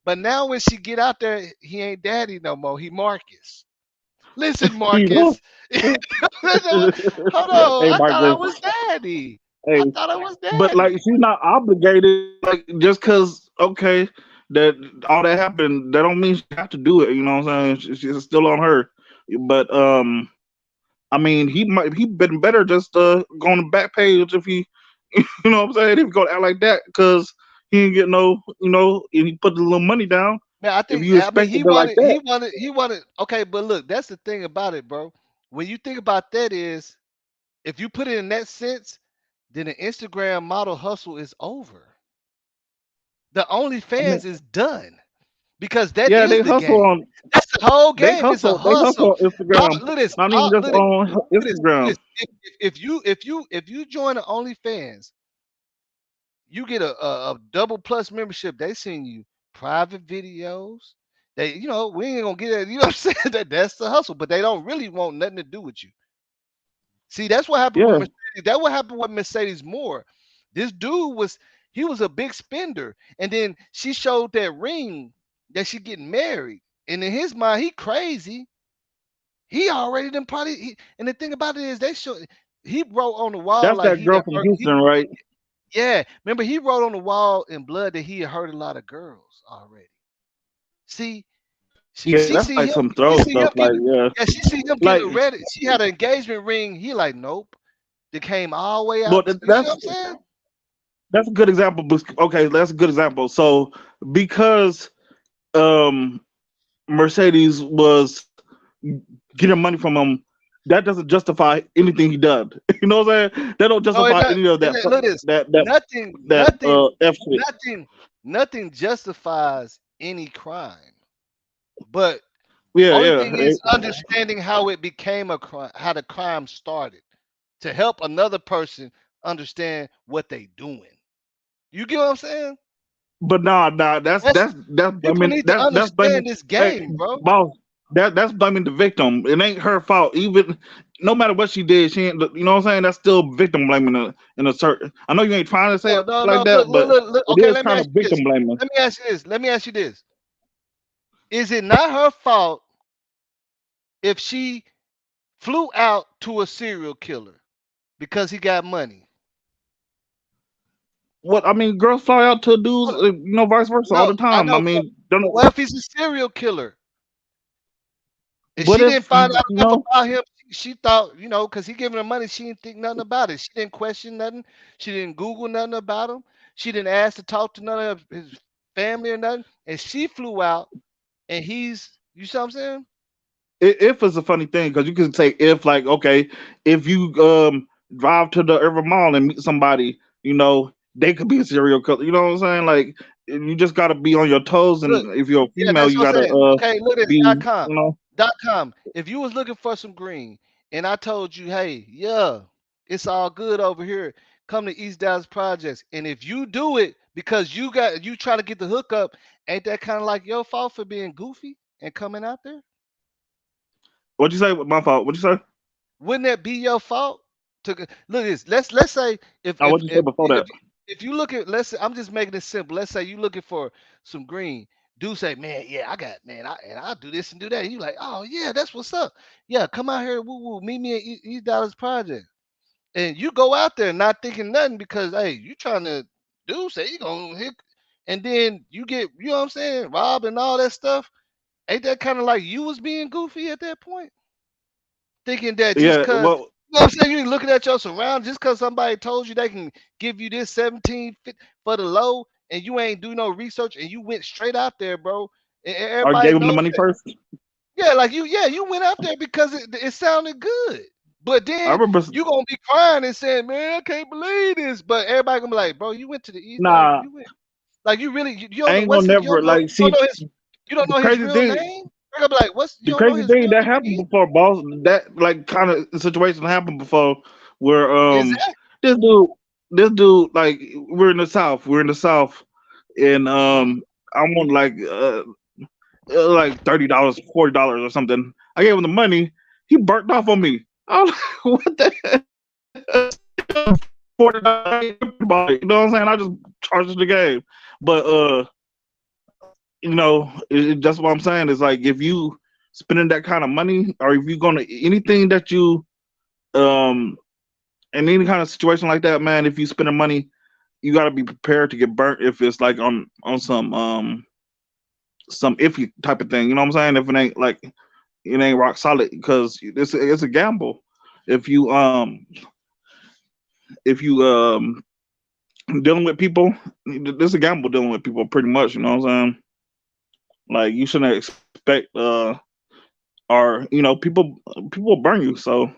but now when she get out there, he ain't daddy no more. He Marcus. Listen, You know? Marcus. Hold on. Hey, I thought I Marcus. was daddy. Hey, I thought I was but like daddy. she's not obligated. Like just cause okay that all that happened, that don't mean she have to do it. You know what I'm saying? She's still on her. But I mean, he been better just go on the back page if he, you know what I'm saying? If he gonna act like that, cause he ain't get no, and he put the little money down. Man, If you I mean expect to be like that, he wanted okay, but look, that's the thing about it, bro. When you think about that is if you put it in that sense, then the Instagram model hustle is over. The I mean, OnlyFans is done because that yeah, is the game. That's the whole game. It's a they hustle hustle. on Instagram, Look at this. not even just on Look at this. Look Instagram. at this. If you join the OnlyFans, you get a double plus membership. They send you private videos. They, we ain't gonna get it. You know what I'm saying? That's the hustle, but they don't really want nothing to do with you. See, that's what happened with Yeah, Mercedes. That what happened with Mercedes Moore. This dude he was a big spender, and then she showed that ring that she getting married, and in his mind, he crazy. He already done probably. And the thing about it is, he wrote on the wall that's like that girl from he, Houston, right? yeah. Remember, he wrote on the wall in blood that he had hurt a lot of girls already. See, Yeah, She that's see like him. some She throw see him stuff. Like, getting. yeah, Yeah, she see him like, getting ready. She had an engagement ring. He like, nope. They came all the way but out. You see what that's I'm saying? that's a good example. Okay, that's a good example. So because um Mercedes was getting money from him, that doesn't justify anything he done. You know what I'm saying? That don't No, it justify not. any of that Look at this. that that Nothing. that Nothing. F shit. Nothing justifies any crime. But Yeah, only yeah. thing is understanding how it became a crime, how the crime started, to help another person understand what they doing. You get what I'm saying? But nah, That's that's people blaming need to that's blaming. understand this Hey, game, bro. boss, that's blaming the victim. It ain't her fault. Even no matter what she did, she ain't. You know what I'm saying? That's still victim blaming in a certain. I know you ain't trying to say No, it no, like no. that, but Look. it Okay, is let me kind ask of you this. victim blaming. Let me ask you this. Let me ask you this. Is it not her fault if she flew out to a serial killer because he got money? What I mean, girls fly out to dudes, Hold vice versa all No, the I time. I know, but mean, don't know. what if he's a serial killer? And What she if didn't find out enough know? about him. She thought, because he giving her money, she didn't think nothing about it. She didn't question nothing. She didn't Google nothing about him. She didn't ask to talk to none of his family or nothing. And she flew out, and you see what I'm saying? If it's a funny thing because you can say if like okay, if you drive to the urban mall and meet somebody, they could be a serial killer. You know what I'm saying? Like you just gotta be on your toes, Look, and if you're a yeah, female, that's you what I'm gotta saying. Okay, look at be this. Dot com. you know. Dot com. If you was looking for some green and I told you, hey, yeah, it's all good over here. Come to East Dallas Projects. And if you do it because you try to get the hookup, ain't that kind of like your fault for being goofy and coming out there? What'd you say? My fault. What'd you say? Wouldn't that be your fault? Look at this. Let's say if Oh, if what'd you say if before if that? if you look at let's say I'm just making it simple. Let's say you looking for some green. Do say, man, yeah, I got man, I'll do this and do that. You like, oh yeah, that's what's up. Yeah, come out here, woo woo, meet me at East Dallas Project. And you go out there not thinking nothing because hey, you trying to do say you gonna hit and then you get, you know what I'm saying, robbed and all that stuff. Ain't that kind of like you was being goofy at that point? Thinking that just Yeah. cause Well, you know what I'm saying, you ain't looking at your surroundings just cause somebody told you they can give you this 17 for the low and you ain't do no research and you went straight out there, bro. And or everybody gave him the knows money that. first. Yeah, like you went out there because it sounded good. But I then remember. you gonna be crying and saying, "Man, I can't believe this." But everybody gonna be like, "Bro, you went to the East. Nah, You went like you really you I don't know ain't gonna what's his you never like see don't the know his crazy real thing. name." They're gonna be like, "What's you The don't know crazy his thing real that happened name?" before, boss. That like kind of situation happened before, where Exactly. this dude, like we're in the south, and Hmm. I want like $30, $40 or something. I gave him the money. He burnt off on me. I was like, what the $40? You know what I'm saying? I just charged the game, but that's what I'm saying is like if you spending that kind of money or if you're gonna anything that you um in any kind of situation like that, man, if you spending money, you got to be prepared to get burnt if it's like on some iffy type of thing. You know what I'm saying? If it ain't like it ain't rock solid because it's a gamble. If you if you dealing with people, this a gamble dealing with people pretty much. You know what I'm saying? Like you shouldn't expect or people will burn you. So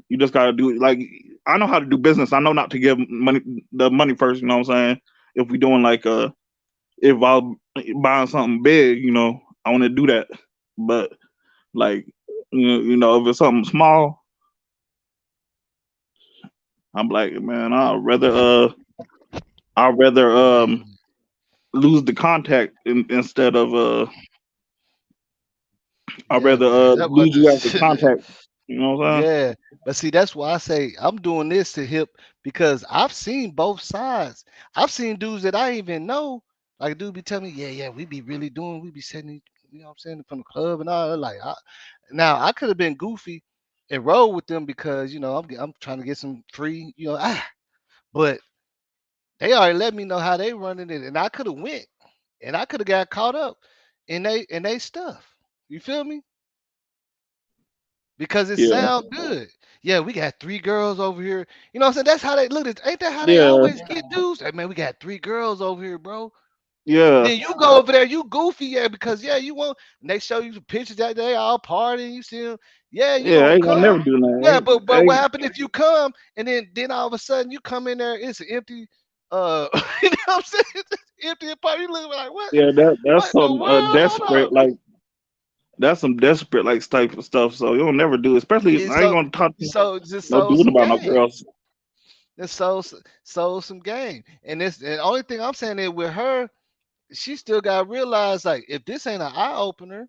you just gotta do it. Like I know how to do business. I know not to give the money first. You know what I'm saying? If we doing like if I'm buying something big, I want to do that. But like if it's something small, I'm like, man, I'd rather Man, lose the contact instead of I'd yeah, rather man. That was lose you as the just contact. You know what I'm saying? yeah. But see, that's why I say I'm doing this to hip because I've seen both sides. I've seen dudes that I even know. Like a dude be telling me, yeah, yeah, we be really doing, we be setting, you know what I'm saying, from the club and all that. Now I could have been goofy and roll with them because I'm trying to get some free, but they already let me know how they running it, and I could have went and I could have got caught up. in they stuff. You feel me? Because it Yeah, sound good. Yeah, we got three girls over here. You know what I'm saying? That's how they look. Ain't that how they yeah, always get dudes? Hey man, we got three girls over here, bro. yeah, Then you go over there, you goofy, yeah, because yeah, you want. And they show you the pictures that they all partying. You see them, yeah, you yeah. I gonna ain't gonna come. never do that. Yeah, but what Ain't, happened if you come and then all of a sudden you come in there, it's an empty, you know what I'm saying? It's empty party. You look like what? yeah, that's What in the some world? Hold desperate on. like that's some desperate like type of stuff. So you'll never do. Especially And I ain't so gonna talk to so just no sold dude some about no game. girls. Just sold some game. And this and the only thing I'm saying is with her, she still gotta realize like if this ain't an eye opener,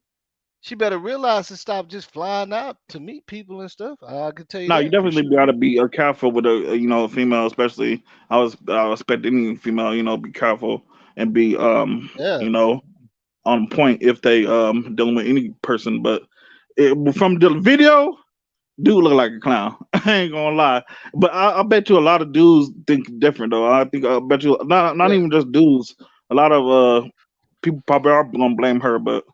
she better realize to stop just flying out to meet people and stuff. I can tell you No, you that for definitely sure. gotta be careful with a female, especially. I expect any female, be careful and be Yeah. on point if they dealing with any person. But from the video, dude look like a clown. I ain't gonna lie. But I bet you a lot of dudes think different though. I bet you not Yeah. even just dudes. A lot of people probably are gonna blame her, but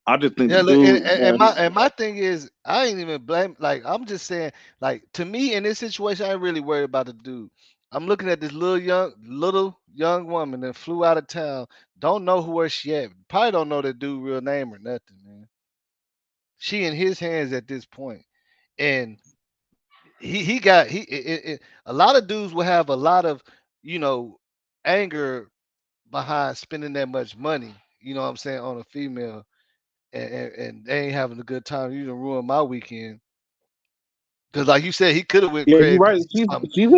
I just think the Yeah, look, dude. and my thing is, I ain't even blame. Like, I'm just saying, like, to me in this situation, I ain't really worried about the dude. I'm looking at this little young woman that flew out of town. Don't know where she at. Probably don't know the dude real name or nothing, man. She in his hands at this point, and he got a lot of dudes will have a lot of you know anger behind spending that much money. You know what I'm saying on a female and they ain't having a good time. You done ruin my weekend. Cause like you said, he could have went Yeah, you're crazy. right.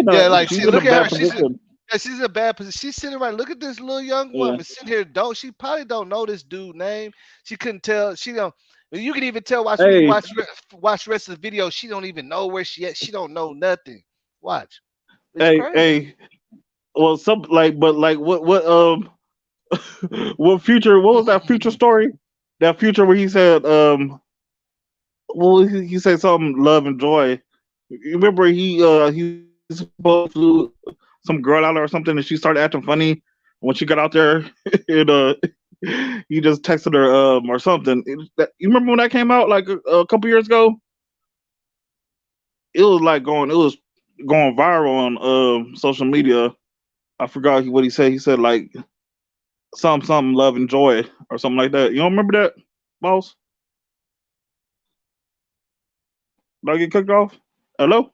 Yeah, like She's see, in a look at her. bad position. She's in a bad position. She's sitting right. Look at this little young Yeah. woman sitting here. Don't she probably don't know this dude name? She couldn't tell. She don't. You can even tell. Watch when you Hey, watch the rest of the video. She don't even know where she at. She don't know nothing. Watch. It's hey, crazy. hey. Well, some like, but like, what future? What was that future story? That future where he said, well, he said something, love and joy. You remember he supposed to some girl out or something, and she started acting funny when she got out there, and he just texted her or something. You remember when that came out like a couple years ago? It was going viral on social media. I forgot what he said. He said like something love and joy or something like that. You don't remember that, boss? Did I get kicked off? Hello?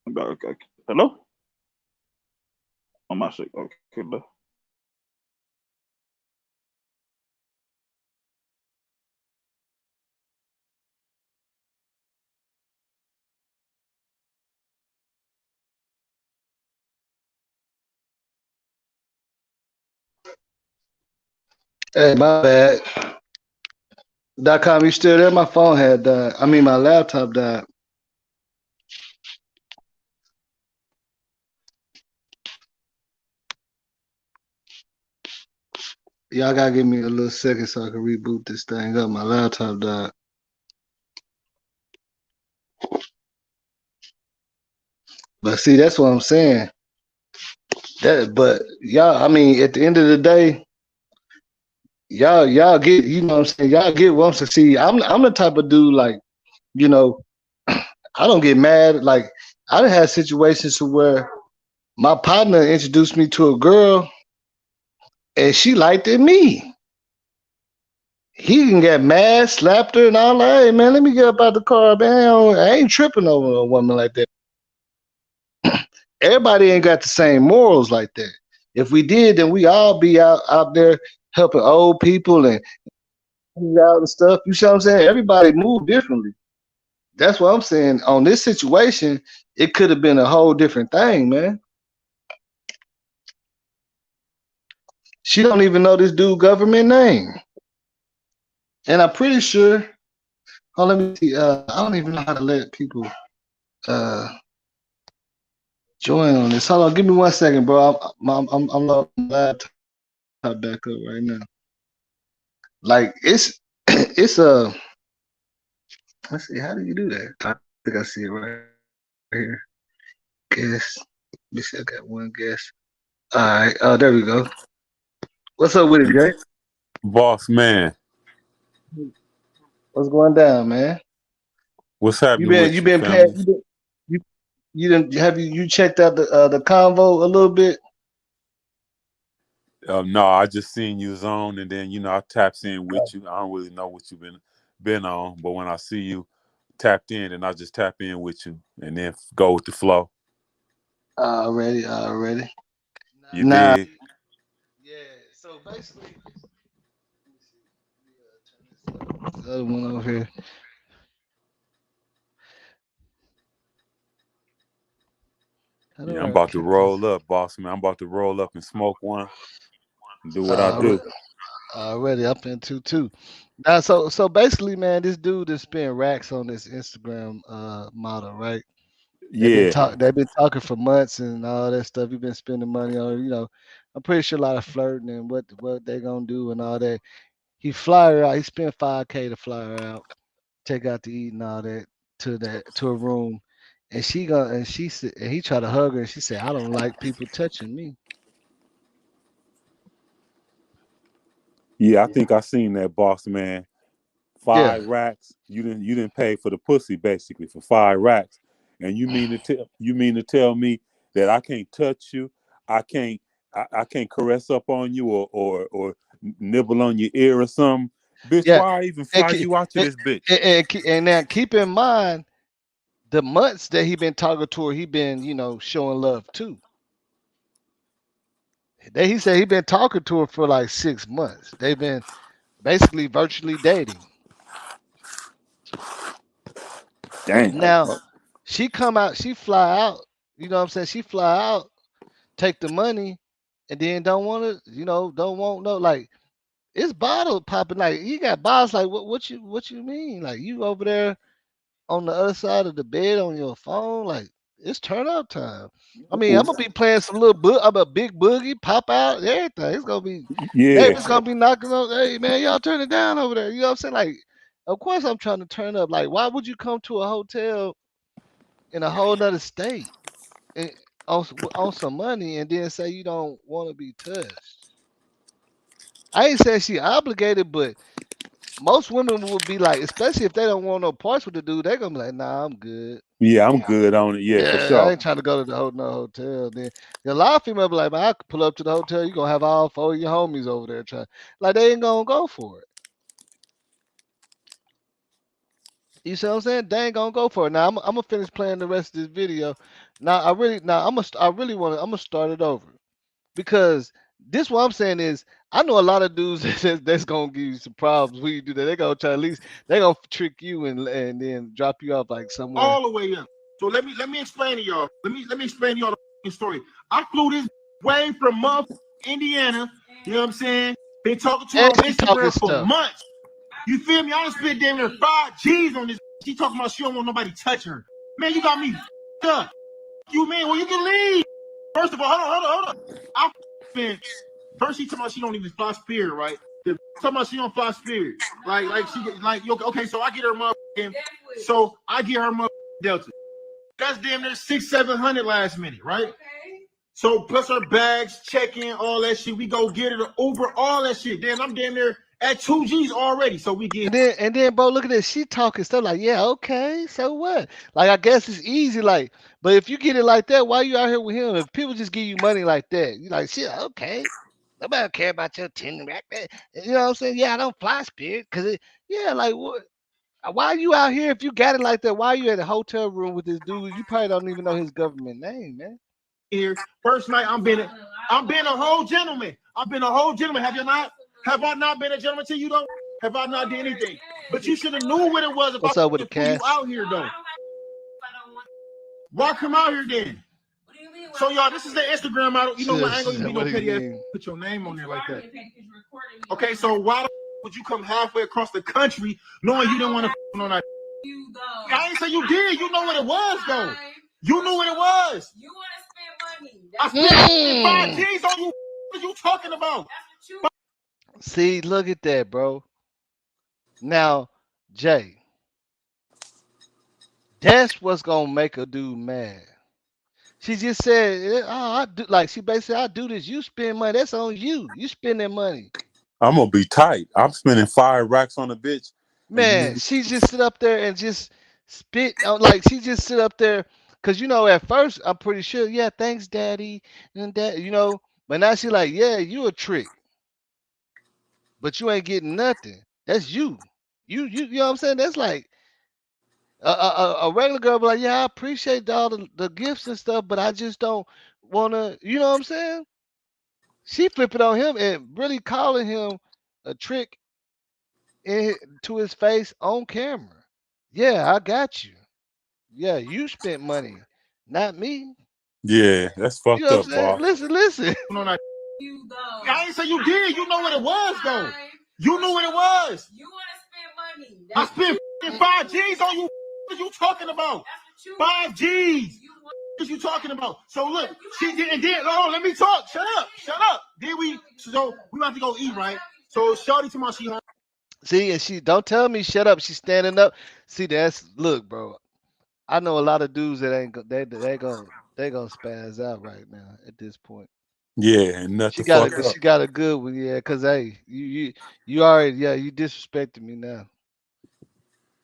Okay. Hello? I'm not sick. Okay. Hey, my bad. .com, you still there? My phone had died. I mean, my laptop died. Y'all gotta give me a little second so I can reboot this thing up. My laptop died. But see, that's what I'm saying. But y'all, I mean, at the end of the day, y'all get, you know what I'm saying? Y'all get what I'm saying. See, I'm the type of dude like, you know, I don't get mad. Like, I done had situations to where my partner introduced me to a girl and she liked it me. He can get mad, slapped her, and all like, hey man, let me get up out the car, man. I ain't tripping over a woman like that. Everybody ain't got the same morals like that. If we did, then we all be out there helping old people and out and stuff. You see what I'm saying? Everybody move differently. That's what I'm saying. On this situation, it could have been a whole different thing, man. She don't even know this dude government name. And I'm pretty sure, oh, let me see. I don't even know how to let people uh join on this. Hold on, give me 1 second, bro. I'm loading my laptop back up right now. Like it's a let's see, how do you do that? I think I see it right here. Guess. Let me see, I got one guess. All right, there we go. What's up with it, Jay? Boss man, What's going down, man? what's You happening been with you you, been paying family? you didn't have you checked out the convo a little bit? No, I just seen you zone, and then I tapped in with you. I don't really know what you've been on, but when I see you tapped in, then I just tap in with you, and then go with the flow. Already. You Nah, dig? yeah. So basically, let me see. Turn this up. The other one over here. How Yeah, do I'm I about to kick this? roll up, boss man. I'm about to roll up and smoke one and do what I Uh, do. Already up into two. Now, so basically, man, this dude is spending racks on this Instagram model, right? Yeah, They've been talking for months and all that stuff. He's been spending money on, I'm pretty sure a lot of flirting and what they gonna do and all that. He fly her out. He spent 5K to fly her out, take out to eat and all that to a room, and she said, and he tried to hug her and she said, I don't like people touching me. yeah. I think I seen that, boss man. Yeah, 5 racks. You didn't pay for the pussy basically for 5 racks, and you mean to tell me that I can't touch you, I can't I can't caress up on you or nibble on your ear or something, bitch? yeah. Why I even And, fly you out to and, this bitch? and now keep in mind the months that he been talking to her, he been, showing love too. He said he been talking to her for like 6 months. They've been basically virtually dating. Dang. Now, she come out, she fly out, you know what I'm saying? She fly out, take the money, and then don't want to, don't want no like it's bottle popping. Like he got bottles like what you mean? Like you over there on the other side of the bed on your phone, like it's turn up time. I mean, I'm gonna be playing some little I'm a big boogie, pop out, everything. It's gonna be Yeah, David's gonna be knocking on, hey man, y'all turn it down over there. You know what I'm saying? Like, of course I'm trying to turn up. Like, why would you come to a hotel in a whole nother state and, on some money and then say you don't want to be touched? I ain't saying she obligated, but most women would be like, especially if they don't want no parts with the dude, they're gonna be like, nah, I'm good. yeah, I'm good on it. Yeah, for Yeah, I sure. ain't trying to go to the no hotel. Then a lot of females be like, man, I could pull up to the hotel. You gonna have all 4 of your homies over there trying. Like they ain't gonna go for it. You see what I'm saying? They ain't gonna go for it. Now I'm gonna finish playing the rest of this video. I really want to. I'm gonna start it over because this what I'm saying is I know a lot of dudes that's gonna give you some problems when you do that. They gonna try at least they gonna trick you and then drop you off like somewhere. All the way up. So let me explain to y'all. Let me explain to y'all the story. I flew this way from Indiana. You know what I'm saying? Been talking to her And on she talking Instagram for stuff. months. You feel me? I done spent damn near 5 G's on this. She talking about she don't want nobody touching her. Man, you got me up. You mean? Well, you can leave. First of all, hold on. I spent first she talking about she don't even fly Spirit, right? Talking about she don't fly Spirit. Like she like okay, so I get her motherfucking so I get her motherfucking Delta. That's damn near 600-700 last minute, right? Okay. So plus her bags, check-in, all that shit. We go get her the Uber, all that shit. Damn, I'm damn near at 2 G's already. So we get And then, bro, look at this. She talking stuff like, yeah, okay, so what? Like, I guess it's easy. Like, but if you get it like that, why you out here with him? If people just give you money like that, you like, shit, okay. Nobody care about your 10 rack. You know what I'm saying? Yeah, I don't fly Spirit because yeah, like what? Why are you out here if you got it like that? Why are you at a hotel room with this dude? You probably don't even know his government name, man. here. First night, I'm being a whole gentleman. I've been a whole gentleman. Have you not? Have I not been a gentleman to you though? Have I not done anything? But you should have knew what it was if What's I up with the flew you cash? out here though. Why come out here then? So y'all, this is the Instagram model. You know what? I ain't gonna be no petty ass. Put your name on there like that. Okay, so why would you come halfway across the country knowing you didn't want to on that? I ain't say you did. You know what it was though. You knew what it was. You want to spend money. I spent 5 G's on you. What are you talking about? See, look at that, bro. Now, Jay, that's what's gonna make a dude mad. She just said, "Oh, I do." Like she basically, "I do this. You spend money. That's on you. You spend that money." I'm gonna be tight. I'm spending 5 racks on a bitch, and Man, you. she just sit up there and just spit like she just sit up there because at first I'm pretty sure, yeah, thanks, daddy, and that. But now she like, yeah, you a trick, but you ain't getting nothing. That's you. You know what I'm saying? That's like a regular girl be like, yeah, I appreciate all the gifts and stuff, but I just don't wanna, you know what I'm saying? She flip it on him and really calling him a trick to his face on camera. Yeah, I got you. Yeah, you spent money, not me. Yeah, that's You fucked know what up, I'm saying? boss. Listen. No, not I ain't say you did. You know what it was though. You knew what it was. You want to spend money. I spent 5 G's on you. What are you talking about? 5 G's. What you talking about? So look, she did and then. Oh, let me talk. Shut up. Then we have to go eat, right? So Shorty tomorrow she home. See, and she don't tell me shut up. She's standing up. See, look, bro. I know a lot of dudes that ain't they gonna spaz out right now at this point. Yeah, and She nothing got fucked up. she got a good one, yeah. Cause hey, you already you disrespected me now.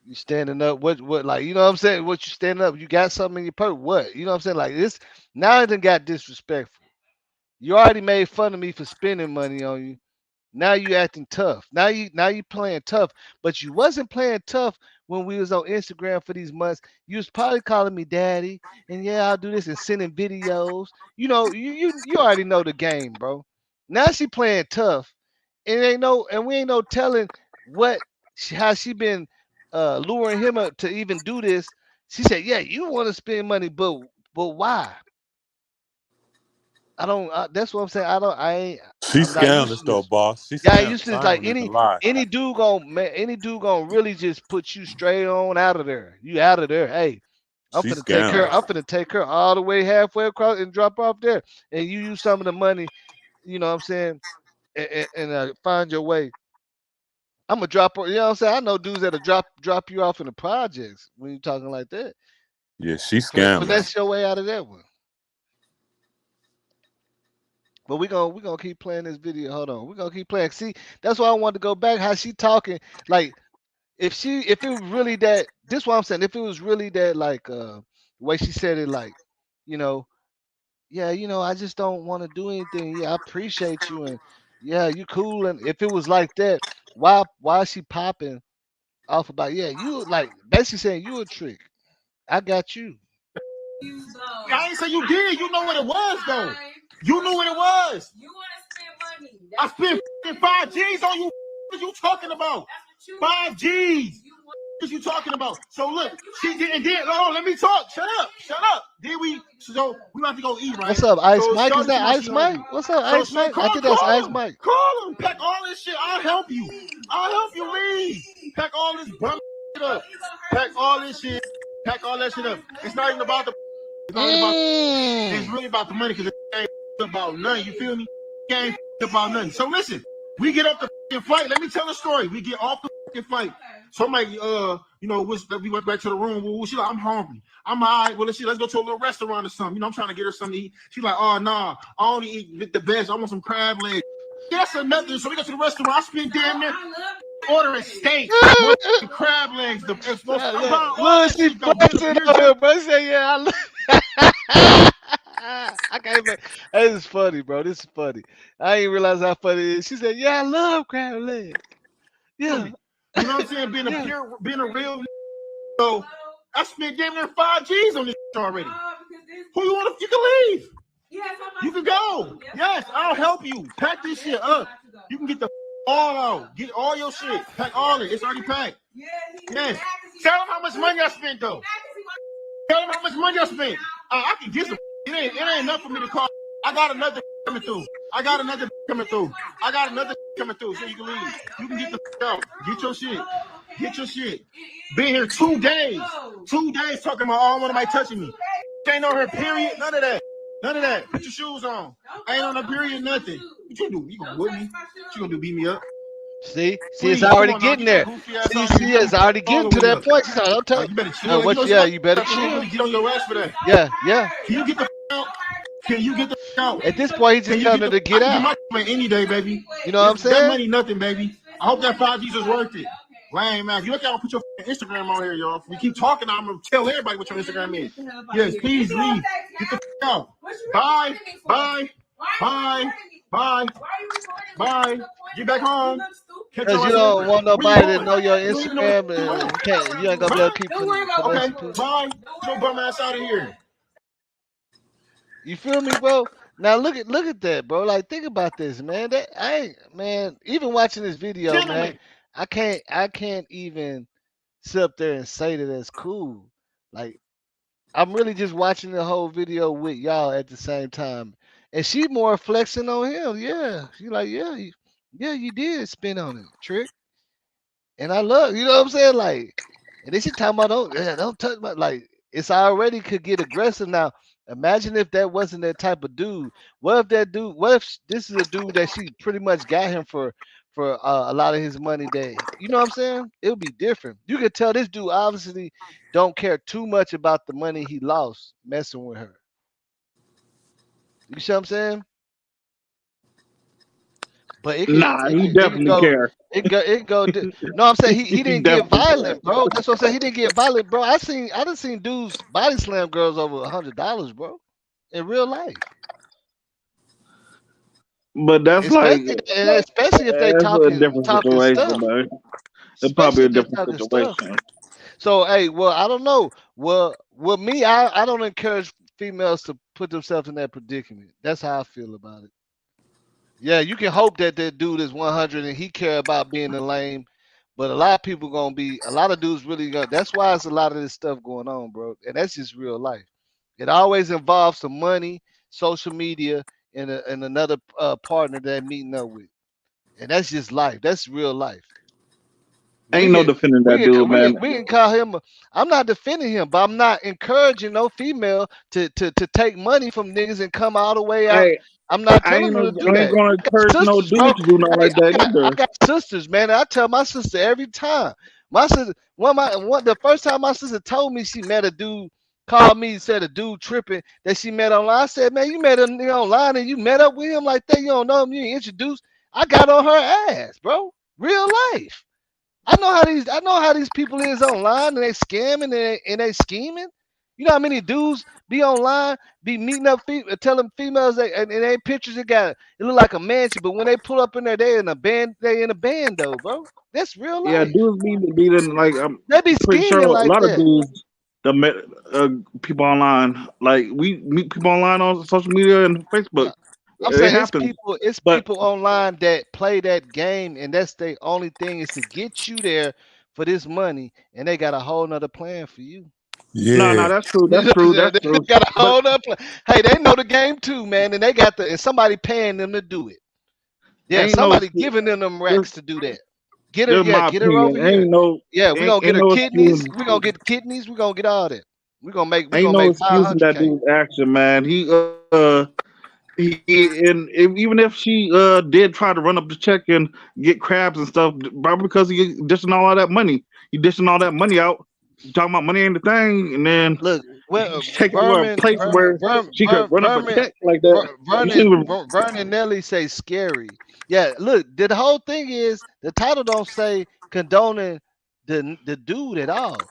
You standing up, what like you know what I'm saying? What you standing up? You got something in your purse? What you know what I'm saying? Like this now it done got disrespectful. You already made fun of me for spending money on you. Now you acting tough. Now you playing tough, but you wasn't playing tough when we was on Instagram for these months. You was probably calling me daddy, and yeah, I'll do this and sending videos. You already know the game, bro. Now she playing tough, and we ain't no telling how she been luring him up to even do this. She said, yeah, you want to spend money, but why? I don't. That's what I'm saying. She's I'm not used scandalous to though, this. boss. She's Yeah, scandalous. used to I this. ain't Like gonna even lie. any dude gonna really just put you straight on out of there. You out of there. Hey, I'm She's finna take her. I'm scandalous. finna take her all the way halfway across and drop off there. And you use some of the money. You know what I'm saying? And find your way. I'm gonna drop her. You know what I'm saying? I know dudes that'll drop you off in the projects when you talking like that. Yeah, she's Finesse scandalous. your way out of that one. But we gonna keep playing this video. Hold on, we're gonna keep playing. See, that's why I wanted to go back. How she talking? Like if it was really that. This what I'm saying. If it was really that, like the way she said it, like you know, yeah, I just don't want to do anything. Yeah, I appreciate you, and yeah, you cool. And if it was like that, why is she popping off about? Yeah, you like basically saying you a trick. I got you. I ain't say you did. You know what it was though. You knew what it was. You want to spend money. I spent 5 G's on you. What are you talking about? 5 G's. What you talking about? So look, she did and then. Oh, let me talk. Shut up. Then we have to go eat, right? What's up, Ice So Mike? Is Shorty that tomorrow Ice she Mike? hungry. What's up, So Ice Mike? I think that's call Ice him. Mike. Call him. Pack all this shit. I'll help you. I'll help you leave. Pack all this bum shit up. Pack all this shit. Pack all that shit up. It's not even about the. It's not even about. It's really about the money because it ain't about nothing. You feel me? It ain't about nothing. So listen, we get off the flight. Let me tell a story. We get off the flight. So I'm like, we went back to the room. She's like, I'm hungry. I'm all right. Well, let's go to a little restaurant or something. I'm trying to get her something to eat. She's like, oh, nah, I only eat the best. I want some crab legs. That's another. So we go to the restaurant. I spent damn near ordering steak, crab legs. Look, she flexing on her, bro. She said, yeah, I can't even. This is funny, bro. This is funny. I didn't realize how funny it is. She said, yeah, I love crab legs. Yeah. You know what I'm saying? Being a real. So I spent damn near 5 G's on this already. Who you want to? You can leave. You can go. Yes, I'll help you. Pack this shit up. You can get the all out. Get all your shit. Pack all it. It's already packed. Yes. Tell them how much money I spent though. Tell them how much money I spent. I can get some. It ain't enough for me to call. I got another coming through. So you can leave. You can get the out. Get your shit. Been here 2 days. 2 days talking about all one of my touching me. Ain't on her period. None of that. Put your shoes on. Ain't on her period. Nothing. What you do? You gonna whip me? What you gonna do? Beat me up? See, it's already getting there. See, it's already getting to that point. She's like, don't tell. You better chill. You better chill. Get on your ass for that. Yeah. Can you get the Can you get the out? At this point, he's Can just you coming to I get can get my out. any day, baby. You know what I'm That saying? money, nothing, baby. I hope that 5G's is worth it. Lame, man. You look out, put your Instagram on here, y'all. If we keep talking, I'm gonna tell everybody what your Instagram is. Yes, please leave. Get the out. Bye. Bye. Bye. Bye. Bye. Get back home. Because you don't want nobody to know your You don't even know what Instagram, you're doing. and you ain't gonna be able to keep Okay, finessing people. bye. Get your bum ass out of here. You feel me, bro? Now look at that, bro. Like think about this, man. That I ain't, man. Even watching this video, man, Gentlemen. I can't even sit up there and say that that's cool. Like I'm really just watching the whole video with y'all at the same time, and she more flexing on him. Yeah, she like, yeah, you did spin on it, trick. And I love, you know what I'm saying? Like, and then she talking about don't touch my like it's already could get aggressive now. Imagine if that wasn't that type of dude. What if that dude? What if this is a dude that she pretty much got him for a lot of his money that you know what I'm saying? It would be different. You could tell this dude obviously don't care too much about the money he lost messing with her. You see what I'm saying? But Nah, he it could definitely go care. no, I'm saying he He didn't get definitely care. violent, bro. That's what I'm saying. He didn't get violent, bro. I done seen dudes body slam girls over $100, bro, in real life. But that's like Especially if they that's a different talking situation, stuff. man. It's probably Especially a if they different talking stuff. situation. So hey, well, I don't know. Well, with me, I don't encourage females to put themselves in that predicament. That's how I feel about it. Yeah, you can hope that that dude is 100 and he care about being the lame, but a lot of people gonna be a lot of dudes really gonna. That's why it's a lot of this stuff going on, bro. And that's just real life. It always involves some money, social media, and another partner that meeting up with, and that's just life. That's real life. We Ain't no can defending that dude, man. we can call him. I'm not defending him, but I'm not encouraging no female to take money from niggas and come all the way out. Hey, I'm not I telling ain't her no, to do I ain't that. gonna I got encourage no sisters, bro. dude to do nothing Hey, like that I either. got sisters, man. I tell my sister every time. My sister, the first time my sister told me she met a dude, called me and said a dude tripping that she met online. I said, man, you met a nigga online and you met up with him like that. You don't know him. You ain't introduced. I got on her ass, bro. Real life. I know how these people is online and they scamming and they scheming. You know how many dudes be online, be meeting up, telling females and they pictures it look like a mansion, but when they pull up in there, they in a band though, bro. That's real Yeah, life. dudes be like I'm They be pretty sure scheming a like lot of that. dudes that met people online. Like we meet people online on social media and No, Facebook. I'm It saying happens. it's But people online that play that game, and that's their only thing is to get you there for this money, and they got a whole nother plan for you. no, Yeah. that's true. You That's know what I'm true. saying? That's They true. got a But whole up. Hey, they know the game too, man, and they got and somebody paying them to do it. Yeah, ain't no somebody giving them just racks to do that. Get her, just yeah, my get her over opinion. here. Yeah, we gonna get Ain't her no kidneys. excuse. We gonna get kidneys. We gonna get all that. We Ain't gonna no make excusing that 500K. dude's action, man. Even if she did try to run up the check and get crabs and stuff, probably because he dishing all that money. He dishing all that money out. Talking about money ain't the thing, and then Look, well, he's taking her a place where she could run up a check like that. You shouldn't even. Vernon Nelly say scary. Yeah, look, the whole thing is the title don't say condoning the dude at all.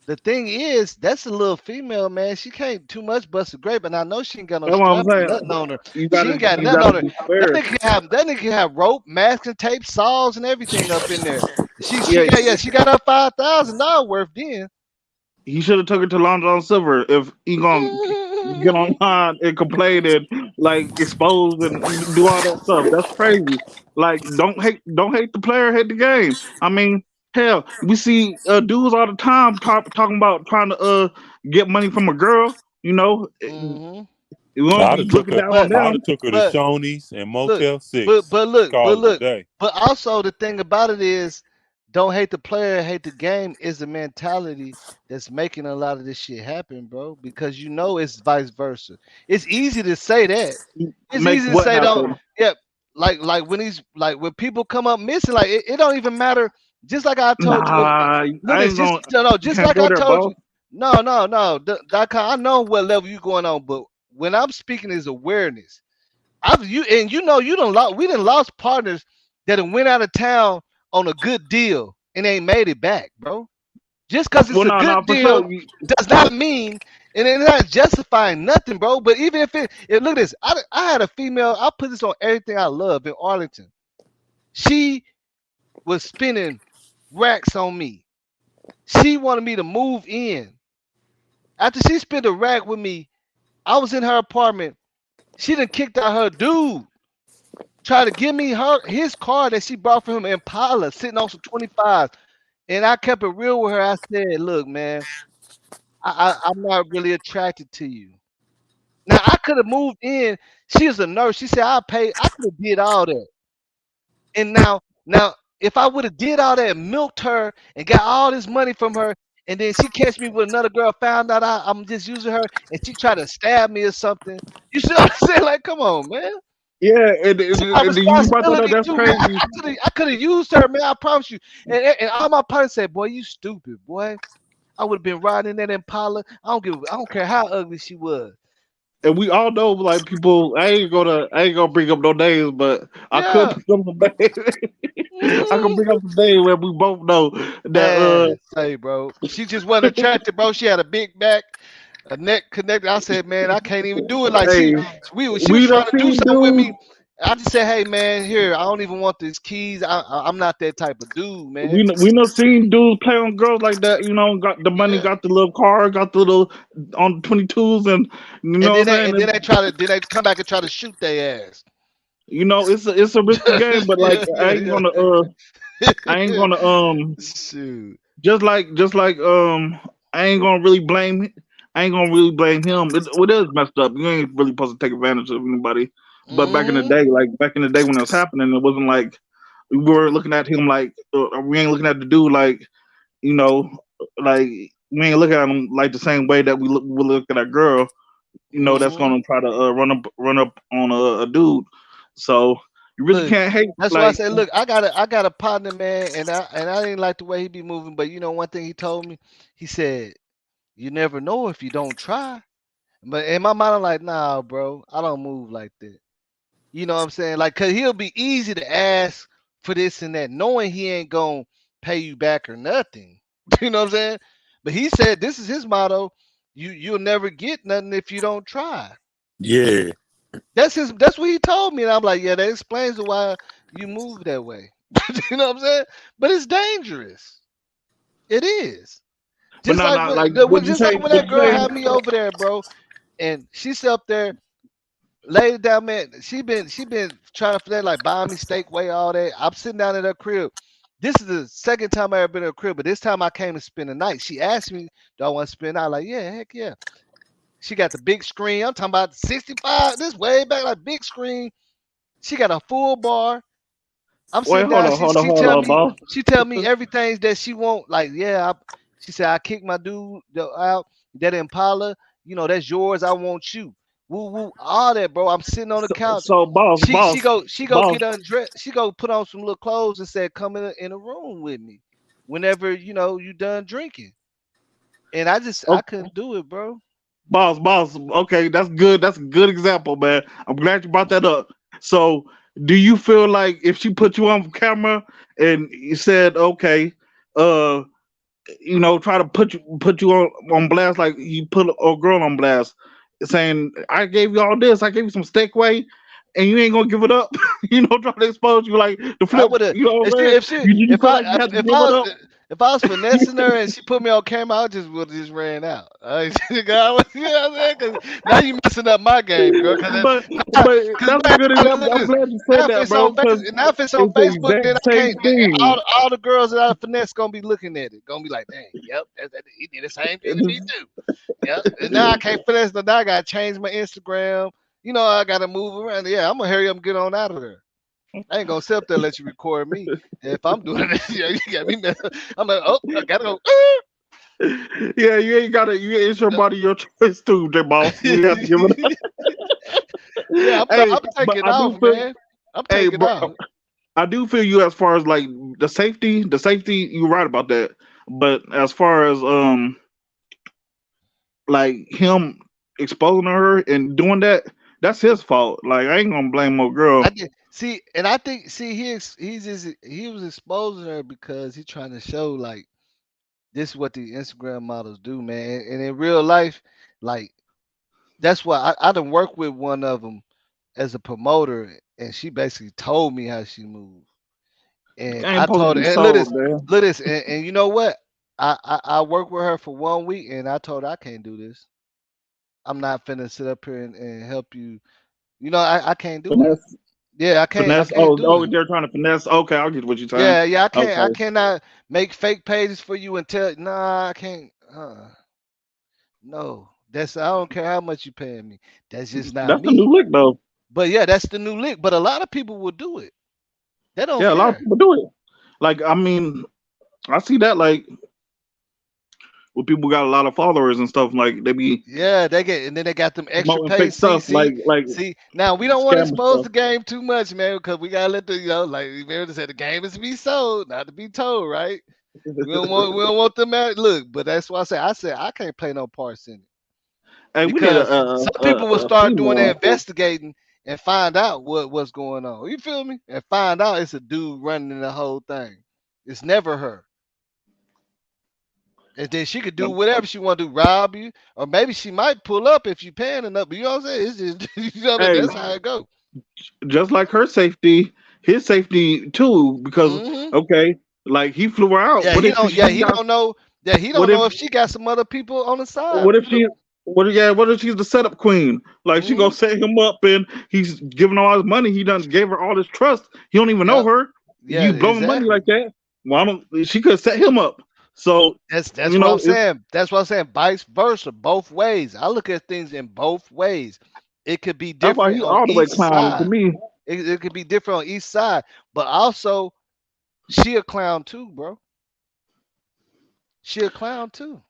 The thing is, that's a little female, man. She can't too much bust a grape, and I know she ain't got no That's what I'm strap or saying. nothing on her. You She gotta ain't got you nothing gotta on her. be fair. That nigga can have rope, masking tape, saws, and everything up in there. Yeah, She got her $5,000 worth then. he should have took it to Long John Silver if he gonna get online and complain and like expose and do all that stuff. That's crazy. Like don't hate the player, hate the game. I mean, hell, we see dudes all the time talking about trying to get money from a girl. You know, hmm you won't I'd be have took looking her. down on But I'd have them. took her to but Shoney's and look, Motel 6. but Call it a look, day. but also the thing about it is, don't hate the player, hate the game is the mentality that's making a lot of this shit happen, bro. Because you know it's vice versa. It's easy to say that. It's Make easy to what say don't. happen? Yeah, when people come up missing, like it don't even matter. Just like I told you, Nah, look, I it's ain't just gonna. no, You just can't like go I there, told boss. you. No, I know what level you going on, but when I'm speaking is awareness. We done lost partners that have went out of town on a good deal and ain't made it back, bro. Just because it's Well, a no, good no, for sure. deal does not mean, and it's not justifying nothing, bro. But even if look at this, I had a female. I put this on everything I love in Arlington. She was spending racks on me. She wanted me to move in. After she spent a rack with me, I was in her apartment. She done kicked out her dude. Tried to give me his car that she bought for him, Impala, sitting on some 25. And I kept it real with her. I said, look, man, I'm not really attracted to you. Now I could have moved in. She is a nurse. She said I could have did all that. And now if I would have did all that, milked her and got all this money from her, and then she catch me with another girl, found out I'm just using her, and she tried to stab me or something. You see what I'm saying? Like, come on, man. Yeah, It's my and you brought that up. responsibility That's too, man. crazy. I could have used her, man. I promise you. And all my partners said, "Boy, you stupid, boy." I would have been riding that Impala. I don't care how ugly she was. And we all know, like people. I ain't gonna bring up no names, but I could Yeah. bring up some names. I can Mhm. bring up some names where we both know that. Man, say, bro, she just wasn't attractive, bro. She had a big back, a neck connected. I said, man, I can't even do it. Like Hey, she was we done trying to do seen something with me. dudes. I just said, hey, man, here, I don't even want these keys. I'm not that type of dude, man. We done seen dudes play on girls like that. You know, got the money, Yeah. got the little car, got the little on 22s, and you know what I'm saying. And then they come back and try to shoot their ass. You know, it's a risky game, but like I ain't gonna Shoot. I ain't gonna really blame I ain't gonna really blame him. It is messed up. You ain't really supposed to take advantage of anybody. But back in the Hmm. day, when it was happening, it wasn't like we were looking at him like we ain't looking at the dude like you know like we ain't looking at him like the same way that we look at a girl. You know that's Hmm. gonna try to run up on a dude. So you really Look, can't hate that's why I like. said, look, I got a partner, man, and I didn't like the way he be moving. But you know, one thing he told me, he said, "You never know if you don't try." But in my mind, I'm like, nah, bro, I don't move like that. You know what I'm saying? Like, cause he'll be easy to ask for this and that, knowing he ain't gonna pay you back or nothing. You know what I'm saying? But he said this is his motto: you'll never get nothing if you don't try. Yeah. That's what he told me, and I'm like, yeah, that explains why you move that way. You know what I'm saying? But it's dangerous. It is. But Just like not like what you just like say. when What that you girl say? had me over there, bro, and she's up there laid down, man. She been trying to finesse, like buy me steak, way all that. I'm sitting down at her crib. This is the second time I ever been to her crib, but this time I came to spend the night. She asked me, "Do I want to spend the night?" Like, yeah, heck yeah. She got the big screen. I'm talking about 65. This way back, like big screen. She got a full bar. I'm Wait, sitting down. hold on, boss. She tell me everything that she want. Like, yeah, she said I kicked my dude out. That Impala, that's yours. I want you. Woo woo, all that, bro. I'm sitting on the couch. So She go boss. get undressed. She go put on some little clothes and said, "Come in a room with me, whenever you done drinking." And I couldn't do it, bro. Boss. Okay, that's good. That's a good example, man. I'm glad you brought that up. So, do you feel like if she put you on camera and you said, okay, uh, try to put you on blast, like you put a girl on blast, saying, I gave you all this, I gave you some steak way, and you ain't gonna give it up, try to expose you like the I flip, would have you know what if I'm she saying? if she You if feel I like you had to if give I it was up? if I was finessing her and she put me on camera, I just would have just ran out. God, you know what I'm saying? 'Cause now you messing up my game, girl. but Now, but cause that's a now, good look example. at I'm this. glad you Now said if that, it's bro, on because now if it's on it's the Facebook, then exact I same can't. thing. All the girls that I finesse gonna be looking at it, gonna be like, dang, yep, he did the same thing to me too. Yep. And now I can't finesse. Now I gotta change my Instagram. I gotta move around. Yeah, I'm gonna hurry up and get on out of there. I ain't gonna sit up there and let you record me. And if I'm doing it, yeah, you got me messed up. I'm like, oh, I gotta go. Yeah, it's your body, your choice too, J boss. You have to give it Yeah, up. Hey, I'm but taking I do off, feel man. I'm hey taking bro, off. I do feel you as far as like the safety, you're right about that. But as far as like him exposing her and doing that, that's his fault. Like I ain't gonna blame no girl. I did see, and I think he was exposing her because he's trying to show like this is what the Instagram models do, man. And in real life, like that's why I done work with one of them as a promoter, and she basically told me how she moved. And I ain't I supposed to told be her, and sold, man. look this, and you know what? I worked with her for 1 week, and I told her I can't do this. I'm not finna sit up here and help you. You know, I can't do it. Finesse, Yeah, I finesse. can't Oh, do oh, it. they're trying to finesse. Okay, I'll get what you're saying. Yeah, I Okay, cannot make fake pages for you and tell. Nah, I can't. No, that's I don't care how much you paying me. That's just not that's the new me. lick though. But yeah, that's the new lick. But a lot of people will do it. They don't Yeah, a lot of care. people do it. Like I mean, I see that like when people got a lot of followers and stuff. Like they be Yeah, they get, and then they got them extra promoting pay. fake stuff, like See. Now we don't want to scammer expose stuff. the game too much, man, because we gotta let the like Meredith said, the game is to be sold, not to be told, right? We don't want them out. Look, but that's why I said I can't play no parts in it Hey, we need because some people will a start doing their female. investigating and find out what's going on. You feel me? And find out it's a dude running the whole thing. It's never her. And then she could do whatever she want to do, rob you, or maybe she might pull up if you paying enough. But you know what I'm saying? It's just you know Hey, that's how it go. just like her safety, his safety too. Because Hmm. okay, like he flew her out. Yeah, What he if don't. she Yeah, he got? don't know. Yeah, he What don't if? know if she got some other people on the side. What if she? What? Yeah. What if she's the setup queen? Like she Mm-hmm. gonna set him up and he's giving her all his money. He done gave her all this trust. He don't even know Yep. her. Yeah, You blowing money exactly. like that? Well, I don't. She could set him up. So That's you what I'm know, it's saying. That's what I'm saying. Vice versa, both ways. I look at things in both ways. It could be that's why different he on all the way each clowning to side. me. It could be different on each side. But also, she a clown too, bro. She a clown too.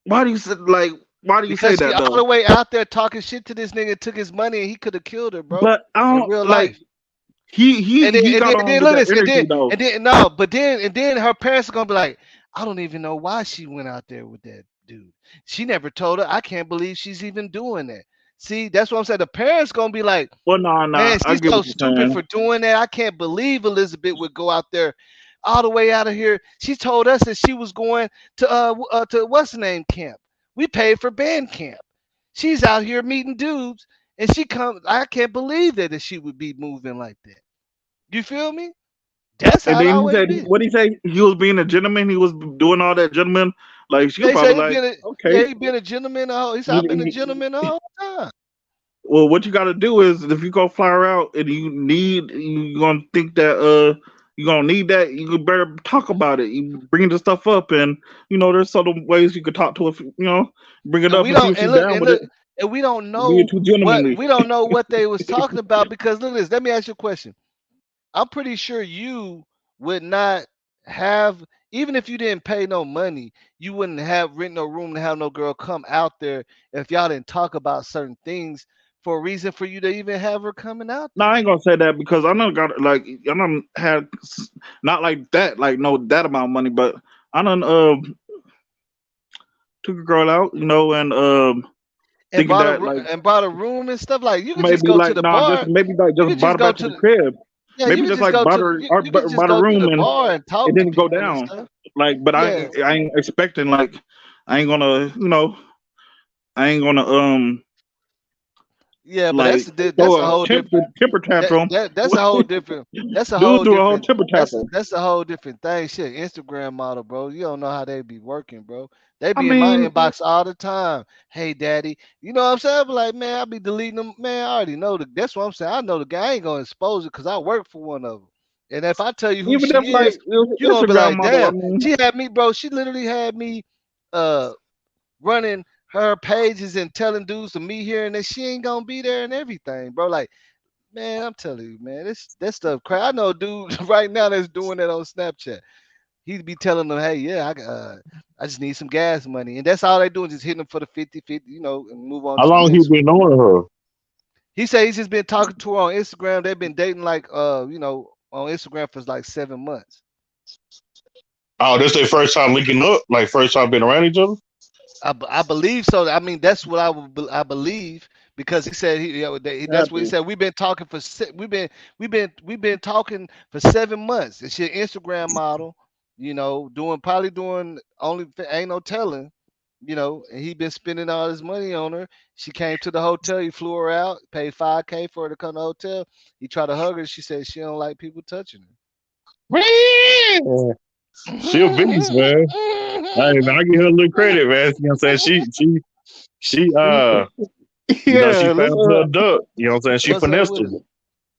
Why do you say like? Why do you say Because she that all the though? way out there talking shit to this nigga, took his money, and he could have killed her, bro, But I in don't real like. life. He got And on then with look at that this, energy though. and then no, but then and then her parents are gonna be like, I don't even know why she went out there with that dude. She never told her. I can't believe she's even doing that. See, that's what I'm saying. The parents gonna be like, Well, nah, man, nah. I she's get so what you're stupid saying. for doing that. I can't believe Elizabeth would go out there all the way out of here. She told us that she was going to what's the name camp. We paid for band camp. She's out here meeting dudes, and she comes. I can't believe that she would be moving like that. You feel me? That's And how it then he always said, be. what he say? He was being a gentleman. He was doing all that gentleman. Like she Yeah, was he said probably he like, been a okay. yeah, he been a gentleman the whole. He said He- I've been a he- gentleman the whole time. well, what you got to do is if you go fly her out and you gonna think that you gonna need that, you better talk about it. You bring the stuff up, and there's certain ways you could talk to her. Bring it And up we and see don't if she's and look down and with it. look and we don't Being know too gentlemanly. what they was talking about because look at this. Let me ask you a question. I'm pretty sure you would not have, even if you didn't pay no money, you wouldn't have rent no room to have no girl come out there if y'all didn't talk about certain things for a reason for you to even have her coming out No, I there. ain't gonna say that because I done got like I done had not like that, like no that amount of money, but I done took a girl out, and And thinking that like bought a room and stuff. Like you could just maybe go to like the nah, just bar. maybe like You just could bought just her go back to to the the crib. yeah, Maybe just like bought her or you could just bought a go to room the and bar and it talk to didn't go people and down. stuff. Like, but Yeah. I ain't expecting like I ain't gonna I ain't gonna Yeah, but like that's throw a a whole different temper tantrum. that's a whole different that's a Dude whole do a whole different temper tantrum. that's a whole different thing. Shit, Instagram model, bro. You don't know how they be working, bro. They I be in my mean, inbox all the time. Hey, daddy, you know what I'm saying? I be like, man, I be deleting them. Man, I already know that's what I'm saying. I know the guy I ain't gonna expose it because I work for one of them. And if I tell you who even she if like is, it was you're an gonna be Instagram like, model, I damn, mean, she had me, bro. She literally had me uh running her pages and telling dudes to meet here and that she ain't gonna be there and everything, bro. Like, man, I'm telling you, man, this that stuff crazy. I know a dude right now that's doing that on Snapchat. He'd be telling them, hey, yeah, I just need some gas money. And that's all they doing, just hitting them for the 50-50, and move on How to the long he next one. been knowing her? He said he's just been talking to her on Instagram. They've been dating like on Instagram for like 7 months. Oh, this their first time linking up, like first time being around each other. I believe so. I mean, that's what I believe because he said that's what he Happy. said. We've been talking for 7 months. And she an Instagram model, probably doing only ain't no telling, and he been spending all his money on her. She came to the hotel. He flew her out, paid 5K for her to come to the hotel. He tried to hug her. She said she don't like people touching Man, she a beast, man. I give her a little credit, man. You know what I'm saying? She she Yeah, let's found her duck. You know what I'm saying? She What's up finessed with it? him.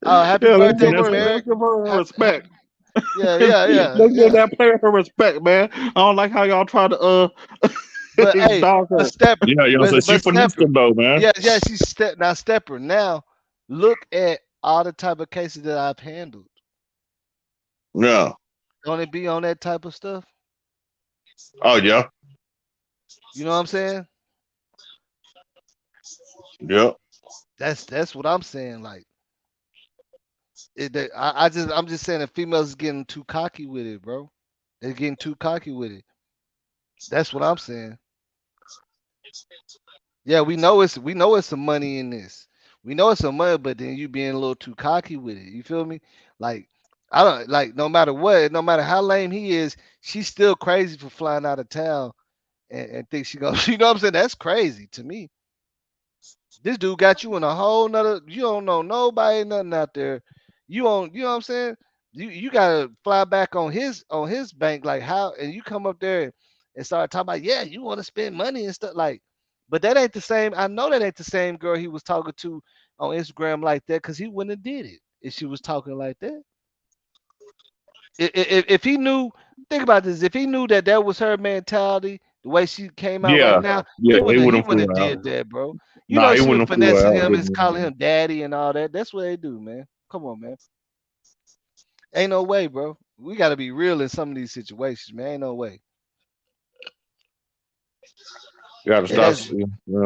Oh, happy yeah, let's birthday, give Finessed her him. let's Demaric. give her her Ha- respect. Yeah, yeah, yeah, Let's give yeah. that player her respect, man. I don't like how y'all try to But hey, dog but her. Stepper, Yeah, you know what I'm saying? She but finessed Stepper, him though, man. yeah, she's Stepper. Now, look at all the type of cases that I've handled. Yeah. Don't it be on that type of stuff? Oh yeah. You know what I'm saying? Yeah. That's what I'm saying. Like, I'm just saying that females is getting too cocky with it, bro. They're getting too cocky with it. That's what I'm saying. Yeah, we know it's some money in this. We know it's some money, but then you being a little too cocky with it. You feel me? Like I don't like no matter what, no matter how lame he is, she's still crazy for flying out of town and think she goes. You know what I'm saying? That's crazy to me. This dude got you in a whole nother. You don't know nobody, nothing out there. You know what I'm saying? You gotta fly back on his bank like how, and you come up there and start talking about yeah, you want to spend money and stuff like, but that ain't the same. I know that ain't the same girl he was talking to on Instagram like that because he wouldn't have did it if she was talking like that. If he knew, think about this. If he knew that that was her mentality, the way she came out right Yeah. now, Yeah. He he wouldn't wouldn't flew have her out. did that, bro. You Nah, know he she was wouldn't have flew her finessing out. him and calling Didn't him daddy and all that. That's what they do, man. Come on, man. Ain't no way, bro. We got to be real in some of these situations, man. Ain't no way. you gotta And stop that's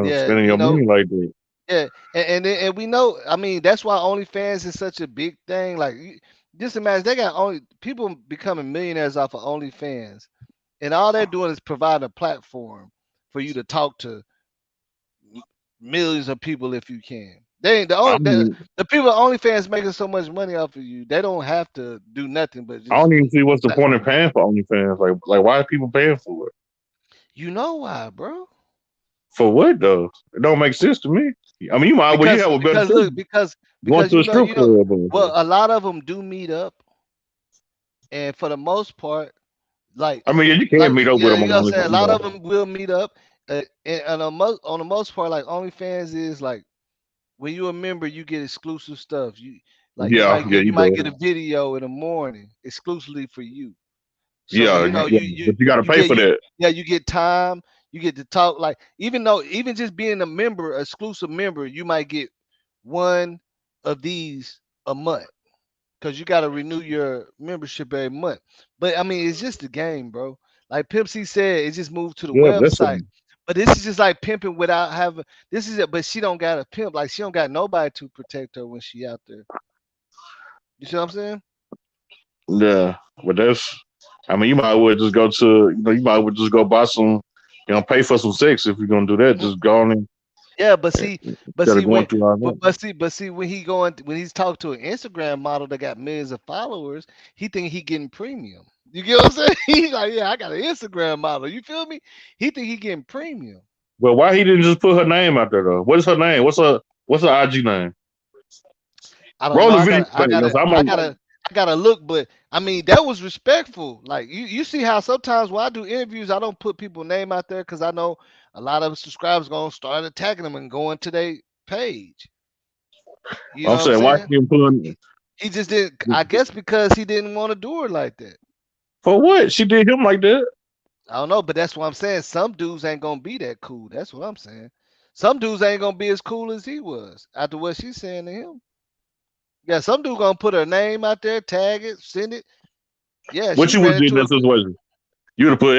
yeah, spending your money like that. yeah, and we know. I mean, that's why OnlyFans is such a big thing. Like, just imagine they got only people becoming millionaires off of OnlyFans, and all they're doing is providing a platform for you to talk to millions of people if you can. They ain't the I only mean, the people at OnlyFans making so much money off of you. They don't have to do nothing but I just don't even see what's the point in platform. paying for OnlyFans. Like why are people paying for it? You know why, bro? For what though? It don't make sense to me. I mean, you might well you Because have a better because choice look because going because to a strip club. well a lot of them do meet up, and for the most part, like I mean, yeah, you like can meet up with yeah, them you on know what I'm saying. A lot of OnlyFans. them will meet up, and on the most part, like OnlyFans is like when you a member, you get exclusive stuff. You like Yeah, yeah, you you might do. get a video in the morning exclusively for you. So Yeah, yeah, but you got to you pay get for you that. yeah you get time, you get to talk like even just being a member, exclusive member, you might get one of these a month because you got to renew your membership every month. But I mean, it's just a game, bro. Like Pimp C said, it just moved to the Yeah, that's a website. But this is just like pimping without having. This is it. But she don't got a pimp. Like she don't got nobody to protect her when she out there. You see what I'm saying? yeah, but that's. I mean, you might well just go to you might well just go buy some, pay for some sex if you're gonna do that. Mm, Just go on and yeah, but instead of see going when, through all that. but see when he's talking to an Instagram model that got millions of followers, he think he getting premium. You get what I'm saying? He's like, yeah, I got an Instagram model. You feel me? He think he getting premium. Well, why he didn't just put her name out there though? What is her name? What's her IG name? I don't Roll know. the video back. So I'm like, I gotta look, but I mean that was respectful. Like you see how sometimes when I do interviews, I don't put people's name out there because I know a lot of subscribers gonna start attacking them and going to their page. You know I'm what I'm saying, why saying? he didn't put He just didn't. I guess because he didn't want to do it like that. for what? She did him like that. I don't know, but that's what I'm saying. Some dudes ain't gonna be that cool. That's what I'm saying. Some dudes ain't gonna be as cool as he was after what she's saying to him. Yeah, some dude gonna put her name out there, tag it, send it. Yeah, What she you would ran do in into that a. situation? You'd have put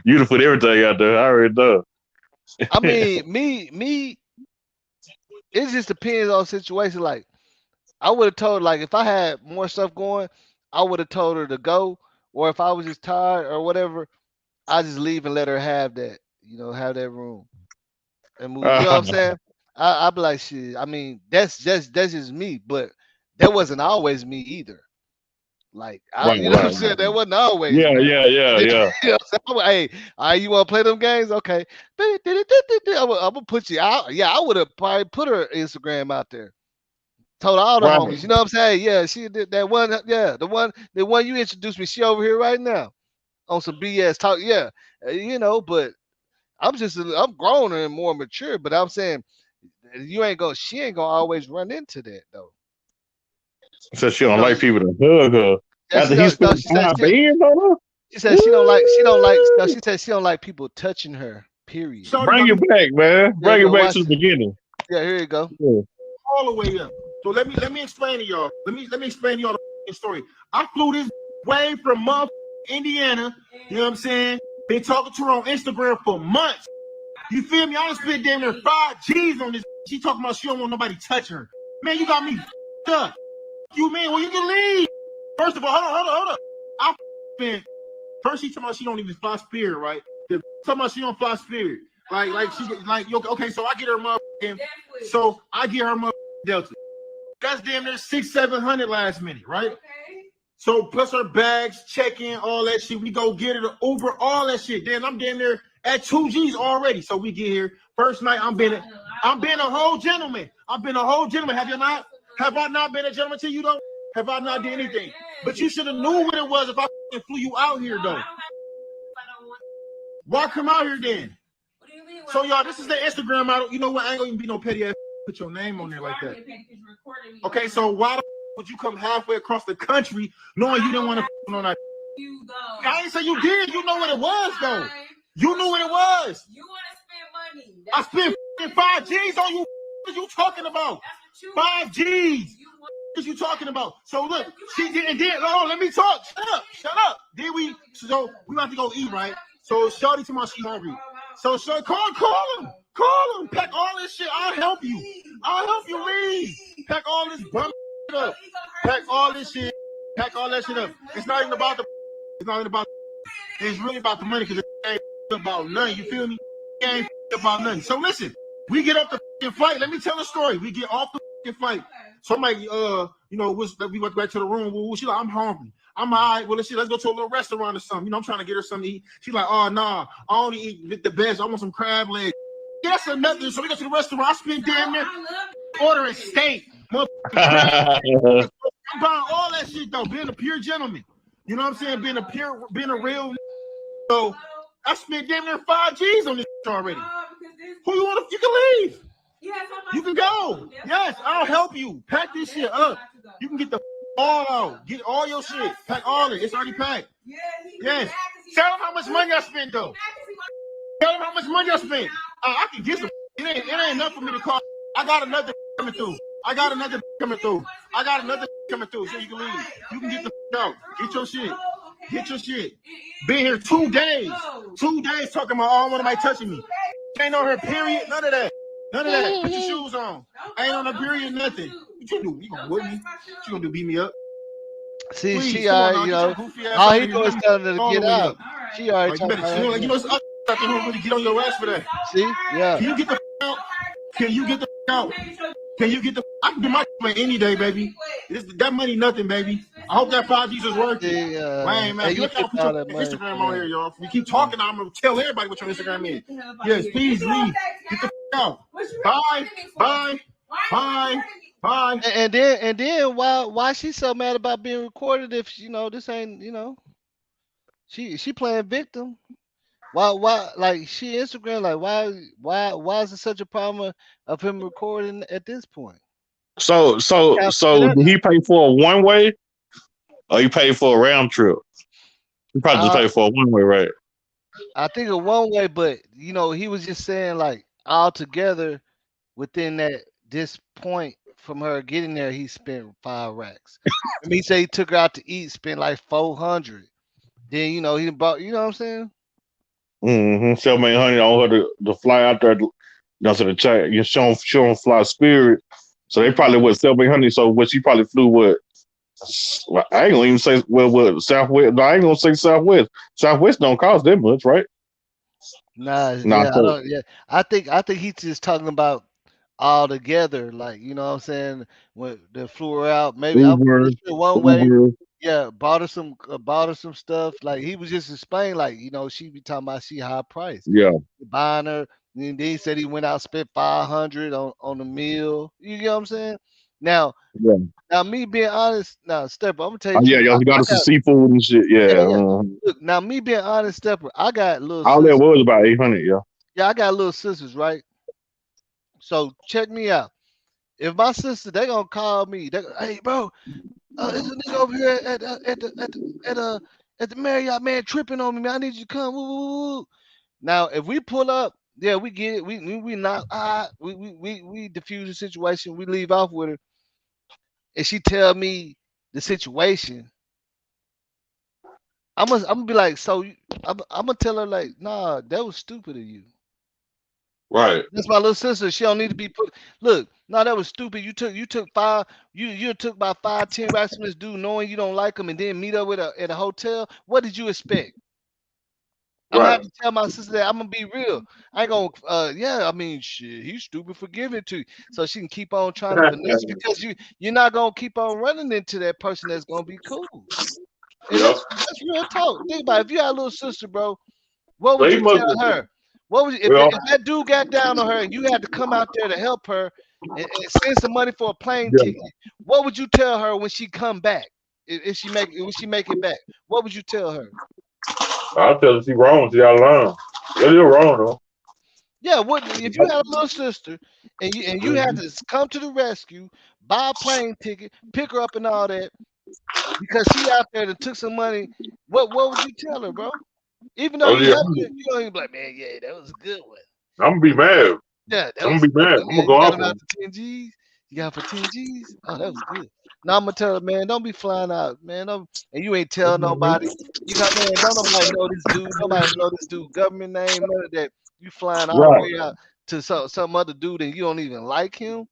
you'd have put everything out there. I already know. I mean, me. It just depends on the situation. Like I would have told, like if I had more stuff going, I would have told her to go, or if I was just tired or whatever, I just leave and let her have that, have that room and move. You know what I'm saying? I be like, shit. I mean, that's just me, but that wasn't always me either. Like, Right, you know what I'm right. saying? That wasn't always Yeah, me. yeah, yeah, You yeah. know what I'm saying? Hey, you want to play them games? Okay. I'm gonna put you out. Yeah, I would have probably put her Instagram out there. Told all the Right. homies. You know what I'm saying? Yeah, she did that one. Yeah, the one you introduced me. She over here right now on some BS talk. Yeah, but I'm grown and more mature. But I'm saying she ain't gonna always run into that though. Said she You don't know, like people to hug her yeah, after he spent she said 5 bands on her. she said she don't like no, Woo! she said she don't like people touching her. Period. Shorty Bring got me it back, man. There you Bring it go. back Watch to the it. beginning. Yeah, here you go. Yeah. all the way up. So let me explain to y'all. Let me explain to y'all the story. I flew this way from Indiana. You know what I'm saying? Been talking to her on Instagram for months. You feel me? I done spent damn near 5 G's on this. She talking about she don't want nobody touching her. Man, you got me up. You mean? Well, you can leave. First of all, hold on. I spent first she talking about she don't even fly Spirit, right? Talking about she don't fly Spirit. Okay, so I get her motherfucking, so I get her motherfucking Delta. That's damn near 600-700 last minute, right? Okay. So plus her bags, check-in, all that shit. We go get her the Uber, all that shit. Then I'm damn near at 2 G's already. So we get here. First night, I'm being a whole gentleman. I've been a whole gentleman. Have you not? Have I not been a gentleman to you though? Have I not done anything? But you should have knew what it was if I flew you out here though. Why come out here then? What do you mean? So y'all, this is the Instagram model. You know what? I ain't gonna even be no petty ass. Put your name on there like that. Okay, so why the would you come halfway across the country knowing you didn't want to on that? You though. I ain't say you did. You know what it was though. You knew what it was. You want to spend money. I spent 5 G's on you. What are you talking about? 5 G's. What you talking about? So look, she didn't. Oh, let me talk. Shut up. Then we about to go eat, right? So Shorty to my she hungry. So call him. Pack all this shit. I'll help you leave. Pack all this bum shit up. Pack all this shit. Pack all that shit up. It's not even about it's really about the money because it ain't about nothing. You feel me? It ain't about nothing. So listen, we get off the flight. Let me tell a story. We get off the flight. Somebody, we went back to the room. Well, she's like, I'm hungry. I'm all right. Well, let's go to a little restaurant or something. I'm trying to get her something to eat. She's like, oh, nah, I only eat the best. I want some crab legs. That's another. So we go to the restaurant. I spent damn near ordering steak. I'm buying all that shit, though. Being a pure gentleman. You know what I'm saying? Being a real. So I spent damn near 5 G's on this already. Who you want to? You can leave. You can go. Yes, I'll help you. Pack this shit up. You can get the all out. Get all your shit. Pack all it. It's already packed. Yes. Tell them how much money I spent, though. Tell them how much money I spent. I can get some. It ain't enough for me to call. I got another coming through. So you can leave. You can get the out. Get your shit. Been here 2 days. 2 days talking about, oh, one might touching me. Ain't on her period. None of that. Put your shoes on. I ain't on her period. Nothing. What you do? You gonna whip me? What you gonna do? Beat me up? See, Please, she already, all he doing is telling her to get out. She already talking about it's other stuff that don't really get on your ass for that. See? Yeah. Can you get the out? Can you get the out? I can get my money any day, baby. That money nothing, baby. I hope that 5 G's is working. Man, you look out, put your Instagram on here, y'all. If we keep talking, I'm gonna tell everybody what your Instagram is. Yes, please leave. Get the out. Bye. And then why she so mad about being recorded if this ain't she playing victim? Why like she Instagram like why is it such a problem of him recording at this point? So did he pay for a one way or he paid for a round trip? He probably just paid for a one way, right? I think a one way, but he was just saying like all together within this point from her getting there, he spent 5 racks. I mean, he said he took her out to eat, spent like 400. Then he bought. You know what I'm saying? Mm-hmm. 700 on her to fly out there. That's in the chat. You show them fly Spirit. So they probably 700. So she probably flew Well, I ain't gonna even say what Southwest. No, I ain't gonna say Southwest. Southwest don't cost that much, right? Nah, Nah, yeah, I don't. Yeah, I think he's just talking about all together. Like, you know what I'm saying? When they flew her out, maybe I'm Uber, pretty sure one way. Uber. Yeah, bought her some stuff. Like he was just explaining, like, she be talking about she high price, Yeah, buying her. And then he said he went out spent 500 on the meal. You get what I'm saying? Now, yeah. me being honest, now Stepper, I'm gonna tell you the Yeah, truth. yeah. He got us some seafood and shit. Yeah, Yeah. yeah. Look, now me being honest, Stepper, I got little All that sisters. was about 800. Yeah. Yeah, I got little sisters, right? So check me out. If my sister, they gonna call me. They, hey, bro, there's a nigga over here at the Marriott, man, tripping on me, man. I need you to come. Woo, woo, woo. Now, if we pull up, yeah, we get it. We not we diffuse the situation. We leave off with her, and she tell me the situation. I'm gonna be like, so I'm gonna tell her like, nah, that was stupid of you. Right. That's my little sister. She don't need to be put. Look, no, that was stupid. You took five. You took about 5-10 racks from this dude, knowing you don't like him, and then meet up with at a hotel. What did you expect? I'm gonna have Right. to tell my sister that. I'm gonna be real. I ain't gonna. Yeah, I mean, shit. He's stupid for giving it to you, so she can keep on trying to finesse because you're not gonna keep on running into that person that's gonna be cool. And Yeah. that's real talk. Think about it. If you had a little sister, bro, what So would he you must. tell her? What would you, Well, if that dude got down on her and you had to come out there to help her and send some money for a plane yeah. ticket? What would you tell her when she come back? If she make it back, what would you tell her? I'll tell her she wrong. She got to learn. That is wrong though. Yeah, what if you had a little sister and you had to come to the rescue, buy a plane ticket, pick her up and all that because she out there and took some money? What would you tell her, bro? Even though Oh you yeah. helped her, you don't even be like, man, yeah, that was a good one. I'm gonna be mad. Yeah, that I'm gonna was a be good mad. one, I'm gonna man. go You got off him on out him. for 10 G's. You got him for 10 G's. Oh, that was good. Now I'm gonna tell her, man, don't be flying out, man. And you ain't tell nobody. You got, man, don't nobody know this dude. Nobody know this dude government name, none of that. You flying all the Right. way out to some other dude and you don't even like him,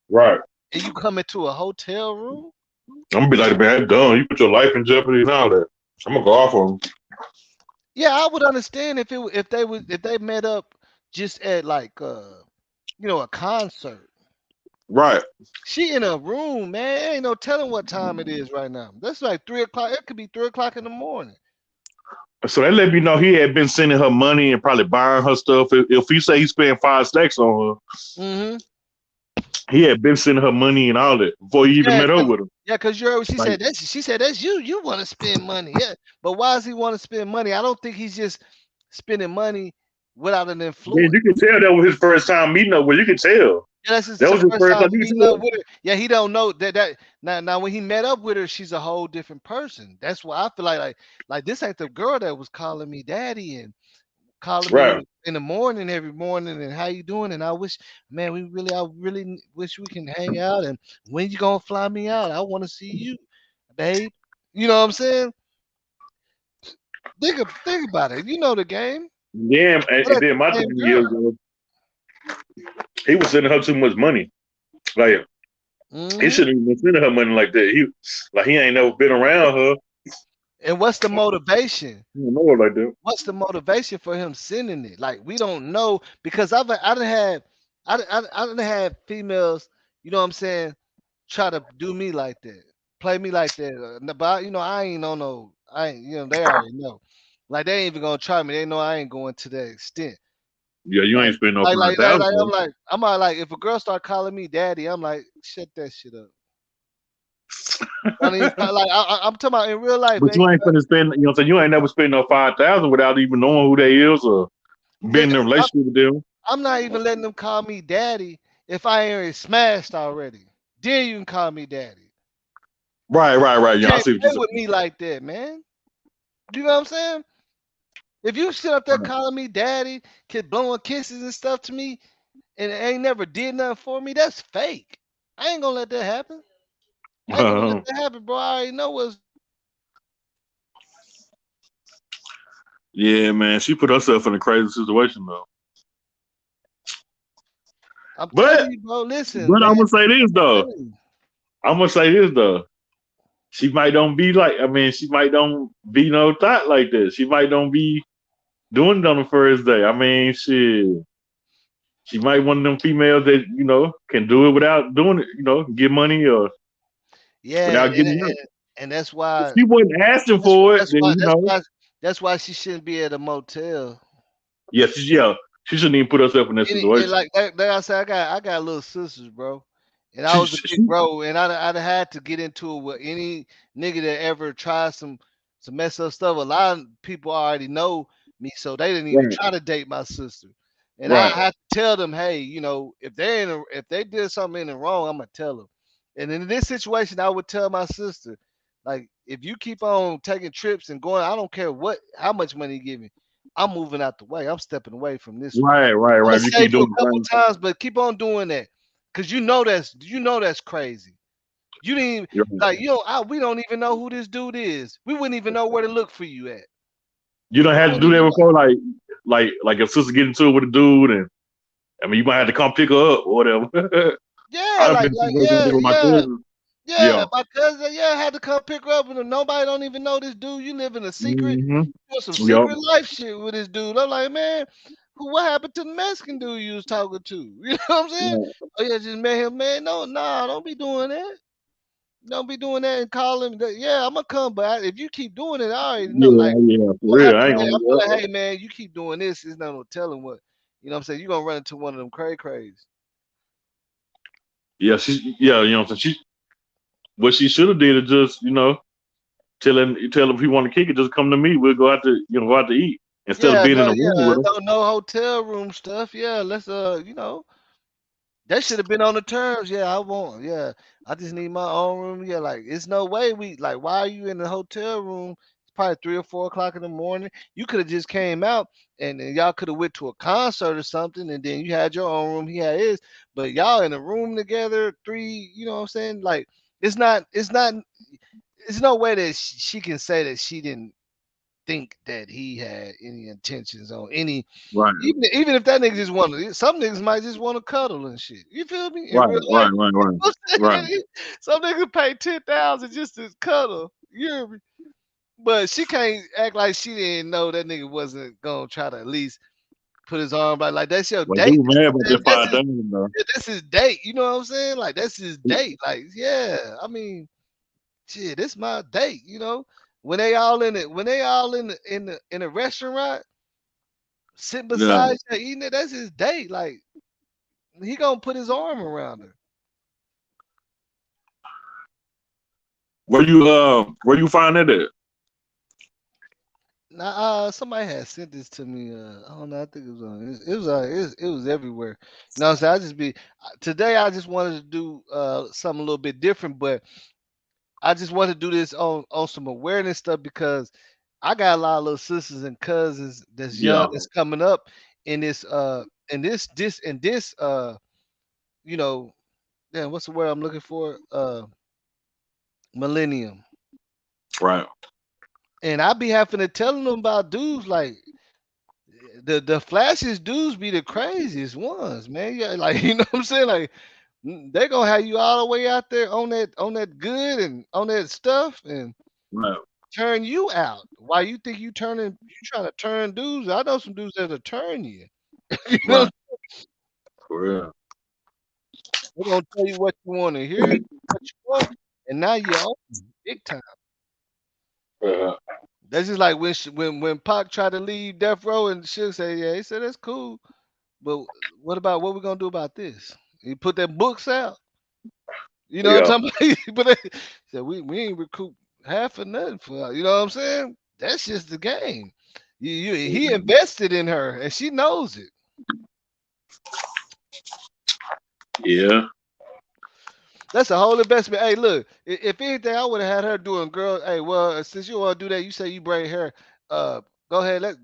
Right. and you come into a hotel room. I'm gonna be like, man, that's dumb. You put your life in jeopardy and all that. I'm gonna go off on him. Yeah, I would understand if they met up just at like a concert. Right. She in a room, man. Ain't no telling what time it is right now. That's like 3 o'clock. It could be 3 o'clock in the morning. So that let me know he had been sending her money and probably buying her stuff. If he say he spent 5 stacks on her, Mm-hmm. he had been sending her money and all that before he even Yeah, met up with her. cause you heard what she Like, said. She said that's you. You want to spend money, yeah. But why does he want to spend money? I don't think he's just spending money without an man, influence. you can tell that was his first time meeting up with. You can tell Yeah, that's his that was his first first time time. You can meeting up tell. with her. Yeah, he don't know that now when he met up with her, she's a whole different person. That's why I feel like this ain't the girl that was calling me daddy and calling Right. me in the morning every morning and how you doing, and I wish, man, I really wish we can hang out, and when you gonna fly me out? I want to see you, babe. You know what I'm saying? Think about it. You know the game. Yeah, and That's then my the same thing is, girl. he was sending her too much money. Like he Hmm. shouldn't even been sending her money like that. He ain't never been around her. And what's the motivation? He don't know her like that. What's the motivation for him sending it? Like we don't know because I done had I done had females, you know what I'm saying, try to do me like that, play me like that. But I ain't on no, I ain't, they already know. Like they ain't even gonna try me. They know I ain't going to that extent. Yeah, you Like ain't spending no like like like, 5,000. like I'm like if a girl start calling me daddy, I'm like shut that shit up. I mean, I'm talking about in real life, But man. you ain't finna spend, you know what I'm saying? You ain't never spend no 5,000 without even knowing who they is or Yeah, being in a relationship with them. I'm not even letting them call me daddy if I ain't already smashed already. Then you can call me daddy. Right, right, right. You Yeah, I can't see what play you're with me like that, man. You know what I'm saying? If you sit up there saying. calling me daddy, blowing kisses and stuff to me, and ain't never did nothing for me, that's fake. I ain't gonna let that happen. I ain't gonna let that happen, bro. I already know what's. Yeah, man. She put herself in a crazy situation though. I'm telling But you, bro. Listen, but man. I'm gonna say this I'm though. telling you. I'm gonna say this though. she might don't be like. I mean, she might don't be no thought like that. She might don't be doing it on the first day. I mean, she might one of them females that can do it without doing it. Get money or Yeah, without getting hurt. and that's If why she wasn't asking that's for it, that's then why that's why that's why she shouldn't be at a motel. yeah, she shouldn't even put herself in that And situation. like I said, I got little sisters, bro. And I was a big She bro, and I'd had to get into it with any nigga that ever tried some mess up stuff. A lot of people already know me, so they didn't even right, try to date my sister. And I right, had to tell them, hey, if they did something in the wrong, I'm gonna tell them. And in this situation, I would tell my sister, like, if you keep on taking trips and going, I don't care how much money you give me, I'm moving out the way. I'm stepping away from this one. right, right, I'm gonna right. You save keep you doing a the couple thing. times, but keep on doing that, cause you know that's crazy. You didn't even, You're right. like we don't even know who this dude is. We wouldn't even know where to look for you at. You don't We have to don't do that even know. before, like if sister get into it with a dude, and I mean you might have to come pick her up or whatever. Yeah, I've been in situations yeah, with my cousin. yeah. Yeah. My cousin, had to come pick her up, and nobody don't even know this dude. You live in a secret, Mm-hmm. doing some Yep. secret life shit with this dude. I'm like, man, what happened to the Mexican dude you was talking to? You know what I'm saying? Right. Oh yeah, just met him, man. No, nah, don't be doing that. Don't be doing that and call him. Yeah, I'm gonna come, but if you keep doing it, I already know. Yeah, Like, yeah, for I'm real. I be ain't like, gonna. hey man, you keep doing this, it's not no telling what. You know what I'm saying? You're gonna run into one of them craze. Yeah, you know what I'm saying. What she should have did is just tell him if he want to kick it, just come to me. We'll go out to go out to eat instead of Yeah, being in no, the room with him. no hotel room stuff. Yeah, let's that should have been on the terms. Yeah, I want. Yeah, I just need my own room. Yeah, like it's no way why are you in the hotel room? It's probably 3 or 4 o'clock in the morning. You could have just came out and y'all could have went to a concert or something, and then you had your own room. He had his, but y'all in a room together. Three, you know what I'm saying? Like it's not. There's no way that she can say that she didn't think that he had any intentions on any. Right, Even if that nigga just wanted, some niggas might just want to cuddle and shit. You feel me? In right, real right, life, right, right, right. some niggas pay 10,000 just to cuddle. You hear me? But she can't act like she didn't know that nigga wasn't gonna try to at least put his arm by. Like that's your Well, he date. was mad about that That's five things though. that's his date. You know what I'm saying? Like that's his date. Like yeah, I mean, shit, this my date. You know, when they all in it, when they all in the restaurant sitting Yeah. beside her eating it, that's his date. Like he gonna put his arm around her. Where you find that at? Now, somebody had sent this to me. I don't know. I think it was on. It was everywhere. You know what I'm saying? I just be today. I just wanted to do something a little bit different, but I just want to do this on some awareness stuff because I got a lot of little sisters and cousins that's young Yeah. that's coming up in this you know, damn, what's the word I'm looking for? Millennium. Right. And I be having to tell them about dudes like the flashiest dudes be the craziest ones, man. Yeah, like you know what I'm saying? Like they gonna have you all the way out there on that good and on that stuff and Right. turn you out. Why you think you trying to turn dudes? I know some dudes that'll turn you. You know, Right. For real. they're gonna tell you what you want to hear, what you want, and now you're on big time. Yeah. That's just like when Pac tried to leave Death Row and shit say, yeah, he said that's cool, but what we gonna do about this? He put their books out. You know what Yeah. I'm talking about? But they said we ain't recoup half of nothing for you know what I'm saying? That's just the game. He invested in her and she knows it. Yeah. That's a whole investment. Hey, look, if anything, I would have had her doing girl. Hey, well, since you want to do that, you say you braid hair. Go ahead, let's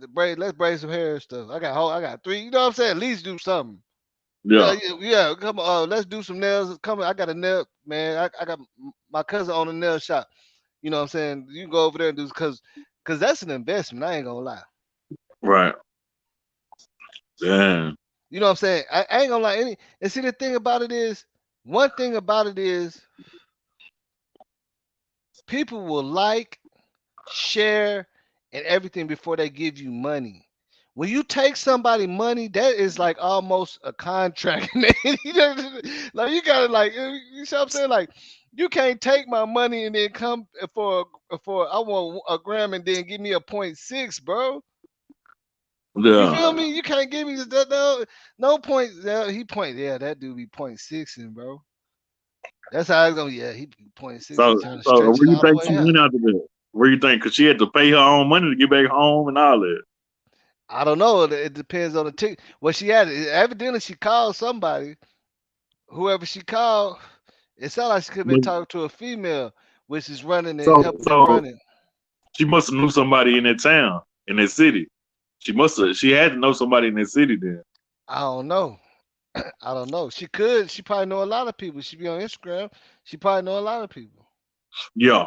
braid some hair and stuff. I got three. You know what I'm saying? At least do something. Yeah, Yeah. yeah. Come on, let's do some nails. Come on, I got a nail, man. I got my cousin on a nail shop. You know what I'm saying? You can go over there and do because that's an investment. I ain't gonna lie. Right. Damn. You know what I'm saying? I ain't gonna lie. And see the thing about it is, one thing about it is People will like, share, and everything before they give you money. When you take somebody money, that is like almost a contract. You know, like you gotta like you see what I'm saying? Like you can't take my money and then come for I want a gram and then give me a 0.6, bro. You Yeah. feel me? You can't give me that no point. He point that dude be 0.6 in, bro. That's how it's gonna. Yeah, he be 0.6. He So, trying to so stretch where it you all the think she way out. went out to that? Where you think? Because she had to pay her own money to get back home and all that. I don't know. It depends on the ticket. Well, she had evidently she called somebody, whoever she called. It sounded like she could have been But, talking to a female, which is running and so, helping them so run it. she must have knew somebody in that town, in that city. She must have. She had to know somebody in that city then. I don't know. I don't know. She could. She probably know a lot of people. She be on Instagram. She probably know a lot of people. Yeah.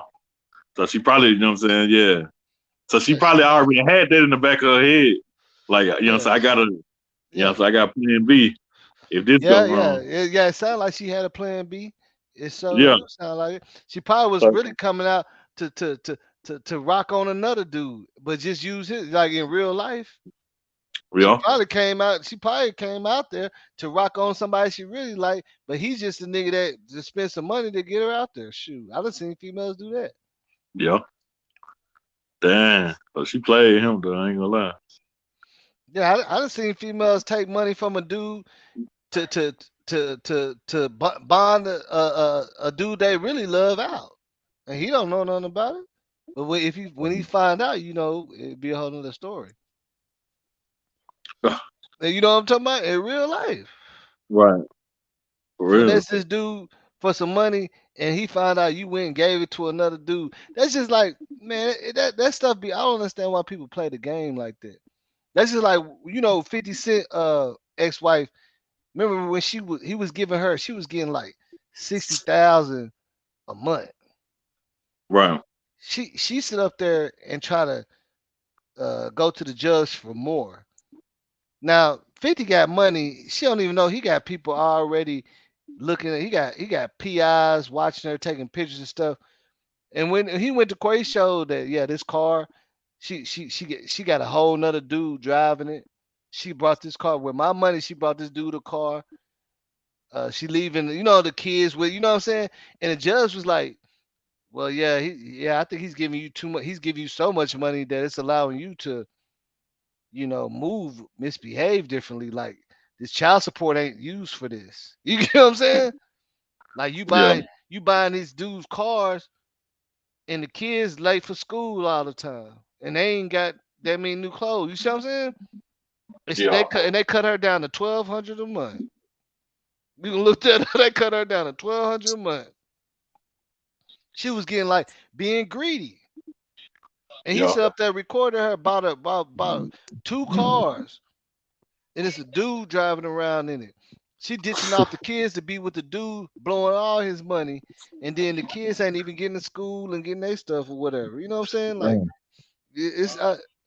So she probably, you know what I'm saying? Yeah. So she Yeah, probably she. already had that in the back of her head. Like, you know, so Yeah, I gotta, yeah, so I got plan B if this yeah, goes yeah, wrong. yeah. It sounded like she had a plan B. It so Yeah. do sound like it. She probably was So, really coming out to rock on another dude, but just use his like in real life. yeah. She probably came out there to rock on somebody she really like, but he's just a nigga that just spent some money to get her out there. Shoot, I done seen females do that. Yeah. Damn. So she played him though, I ain't gonna lie. Yeah, I done seen females take money from a dude to bond a dude they really love out, and he don't know nothing about it. But when he find out, you know, it'd be a whole nother story. And you know what I'm talking about in real life. Right. For real. Finesse this dude for some money, and he found out you went and gave it to another dude. That's just like, man, that stuff be. I don't understand why people play the game like that. That's just like 50 Cent ex-wife. Remember when he was giving her, she was getting like 60,000 a month. Right. She sit up there and try to go to the judge for more. Now 50 got money. She don't even know he got people already looking at. He got PIs watching her taking pictures and stuff. And when he went to court, he showed that this car, she got a whole nother dude driving it. She brought this car with my money. She brought this dude a car. She leaving, the kids with, what I'm saying. And the judge was like, "Well, yeah, I think he's giving you too much. He's giving you so much money that it's allowing you to, move, misbehave differently. Like this child support ain't used for this. You get what I'm saying? Like Yeah. you buying these dudes cars, and the kids late for school all the time, and they ain't got that many new clothes. You see what I'm saying? And she, Yeah. they cut her down to 1,200 a month. You can look that up. They cut her down to 1,200 a month. She was getting like being greedy. And he Yeah. set up there recording her about two cars. And it's a dude driving around in it. She ditching off the kids to be with the dude, blowing all his money, and then the kids ain't even getting to school and getting their stuff or whatever. You know what I'm saying? Like Damn. it's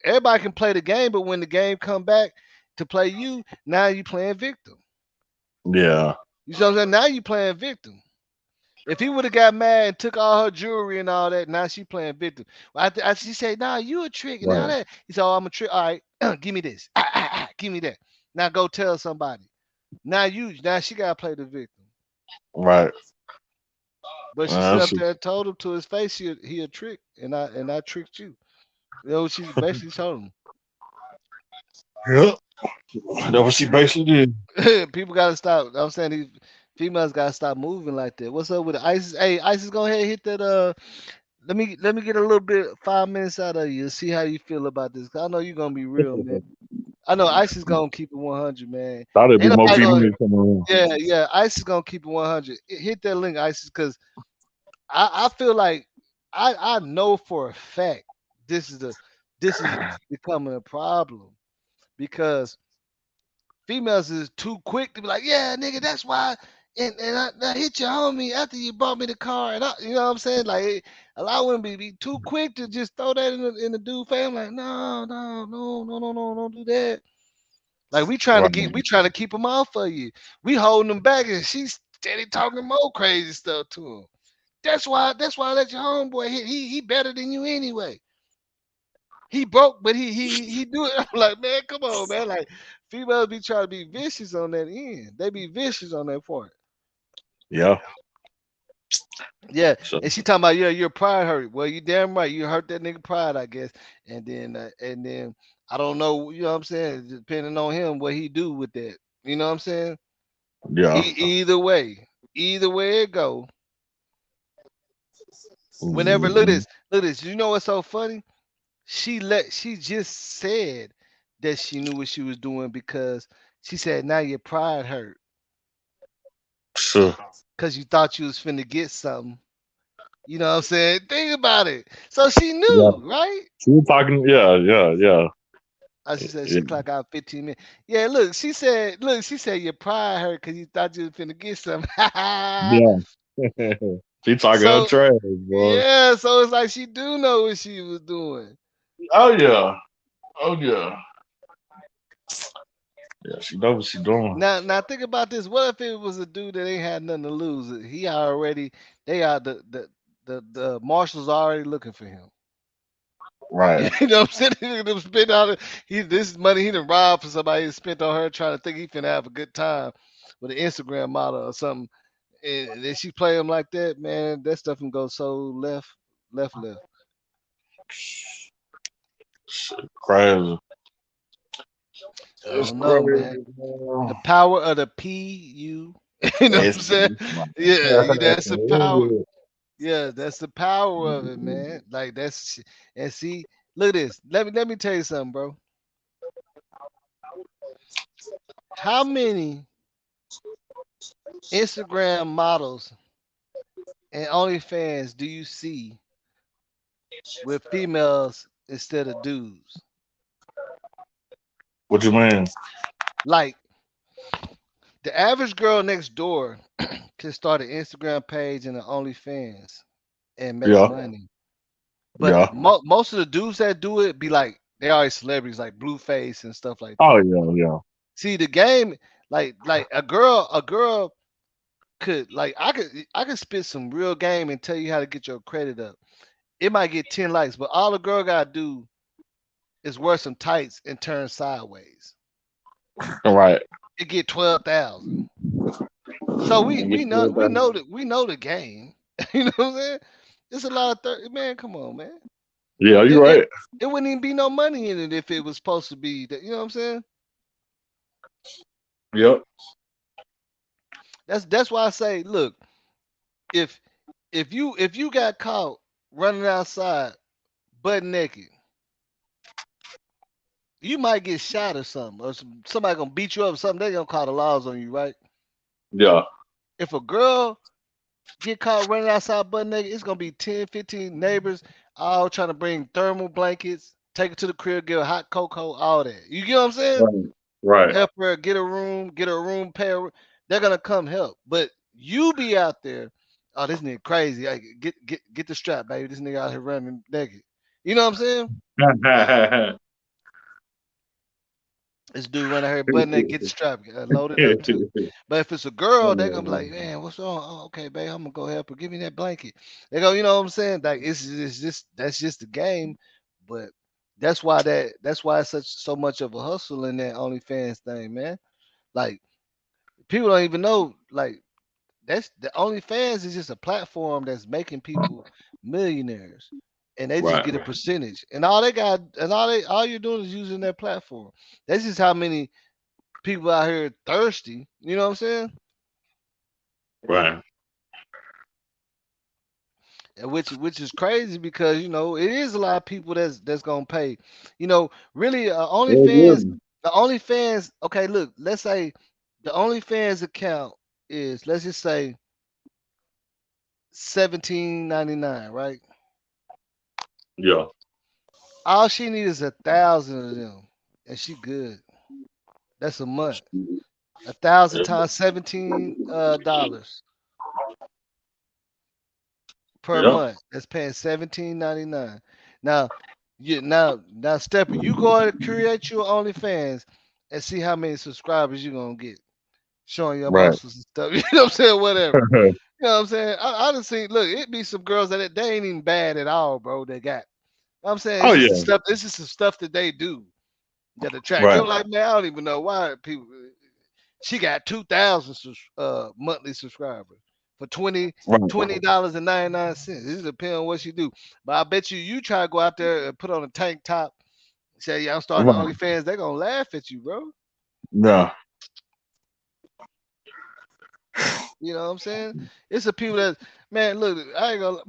everybody can play the game, but when the game come back to play you, now you playing victim. Yeah. You see what I'm saying? Now you playing victim. If he would have got mad and took all her jewelry and all that, now she playing victim. She said, "Nah, you a trick and all Right. that." He said, "Oh, I'm a trick. All right, give me this. Give me that. Now go tell somebody." Now she gotta play the victim. Right. But she sit That's up there and told him to his face he a trick, and I tricked you. You know what she basically told yeah. That's what she basically did. him. People gotta stop. I'm saying these females gotta stop moving like that. What's up with ISIS? Hey, ISIS, go ahead and hit that. Let me get a little bit 5 minutes out of you. See how you feel about this. 'Cause I know you're gonna be real, man. I know ISIS gonna keep it 100, man. Thought it'd be Ain't more nobody gonna. females coming around. Yeah, yeah. ISIS gonna keep it 100. Hit that link, ISIS, because I feel like I know for a fact this is becoming a problem because females is too quick to be like, yeah, nigga, that's why. And I hit your homie after you bought me the car, and you know what I'm saying? Like, a lot of women be too quick to just throw that in the dude face. I'm like, no, no, no, no, no, no, don't do that. Like Right. we trying to keep them off of you. We holding them back, and she's steady talking more crazy stuff to him. That's why I let your homeboy hit. He better than you anyway. He broke, but he do it. I'm like, man, come on, man. Like females be trying to be vicious on that end. They be vicious on that part. Yeah. Yeah, So and she talking about yeah, your pride hurt. Well, you damn right, you hurt that nigga pride, I guess. And then I don't know, you know what I'm saying, depending on him, what he do with that. You know what I'm saying? yeah. Either way it go. Whenever Mhm. look at this. You know what's so funny? She just said that she knew what she was doing because she said now your pride hurt So because you thought you was finna get something. You know what I'm saying? Think about it. So she yeah. knew, right? She was talking. Yeah. Yeah. Yeah. Oh, she said Yeah. she clock out 15 minutes. Yeah, look, she said your pride hurt because you thought you was finna get something. Yeah. She talking her So trash, boy. yeah, so it's like she do know what she was doing. Oh yeah. Oh yeah. Yeah. She knows what she doing. Now think about this. What if it was a dude that ain't had nothing to lose? He already they are the marshals already looking for him. Right. You know what I'm saying? He done spent all this money he done robbed for somebody he spent on her trying to think he finna have a good time with an Instagram model or something. And then she play him like that, man. That stuff can go so left. Shit, crazy. I It's don't know, man. crazy, The man. power of the PU. You know what I'm It's saying? Yeah, that's the power. Yeah, that's the power of it, man. Like that's and see, look at this. Let me tell you something, bro. How many Instagram models and OnlyFans do you see with females instead of dudes? What you mean? Like the average girl next door can start an Instagram page and an OnlyFans and make Yeah. money. But Yeah. most of the dudes that do it be like they are celebrities like Blueface and stuff like Oh that. yeah. Yeah. See the game, like a girl could like I could spit some real game and tell you how to get your credit up. It might get 10 likes, but all a girl gotta do is wear some tights and turn sideways. Right. It get 12,000. So we And get we know pulled we back. know that we know the game. You know what I'm saying? It's a lot of man. Come on, man. Yeah, It, you it right. it wouldn't even be no money in it if it was supposed to be that. You know what I'm saying? Yep. That's why I say, look, if if you got caught running outside butt naked, you might get shot or something, or somebody gonna beat you up or something. They gonna call the laws on you, right? Yeah. If a girl get caught running outside butt naked, it's gonna be 10, 15 neighbors all trying to bring thermal blankets, take her to the crib, get her hot cocoa, all that. You get what I'm saying? Right. Right. Help her get a room, pay her. They're gonna come help, but you be out there. Oh, this nigga crazy. Like, get the strap, baby. This nigga out here running naked. You know what I'm saying? This dude running here butt naked, get the strap, load it up too. But if it's a girl, they're gonna be like, man, what's wrong? Oh, okay, babe, I'm gonna go help her. Give me that blanket. They go, you know what I'm saying? Like it's just that's just the game. But that's why it's such so much of a hustle in that OnlyFans thing, man. Like people don't even know. Like that's the OnlyFans is just a platform that's making people millionaires, and they just Right. get a percentage. And all they got, and all you're doing is using their platform. That's just how many people out here thirsty. You know what I'm saying? Right. And which is crazy because it is a lot of people that's gonna pay. Really, Very OnlyFans, good. the OnlyFans. Okay, look, let's say the OnlyFans account is, let's just say, 17.99, right? Yeah. All she needs is 1,000 of them, and she good. That's a month. 1,000 times $17 per Yeah. month. That's paying 17.99. Now, now, Stepper, you go ahead and create your OnlyFans and see how many subscribers you're gonna get showing your Right. muscles and stuff. You know what I'm saying? Whatever. You know what I'm saying? I done seen. Look, it be some girls that they ain't even bad at all, bro. They got. I'm saying Oh it's just yeah, the stuff. This is some stuff that they do that attract. right, You're like, man, I don't even know why people. She got 2,000 monthly subscribers for right. $20.99. This depends on what she do. But I bet you try to go out there and put on a tank top, say, yeah, I'm starting Right. OnlyFans, they're gonna laugh at you, bro. Yeah. You know what I'm saying? It's the people that, man, look, I ain't gonna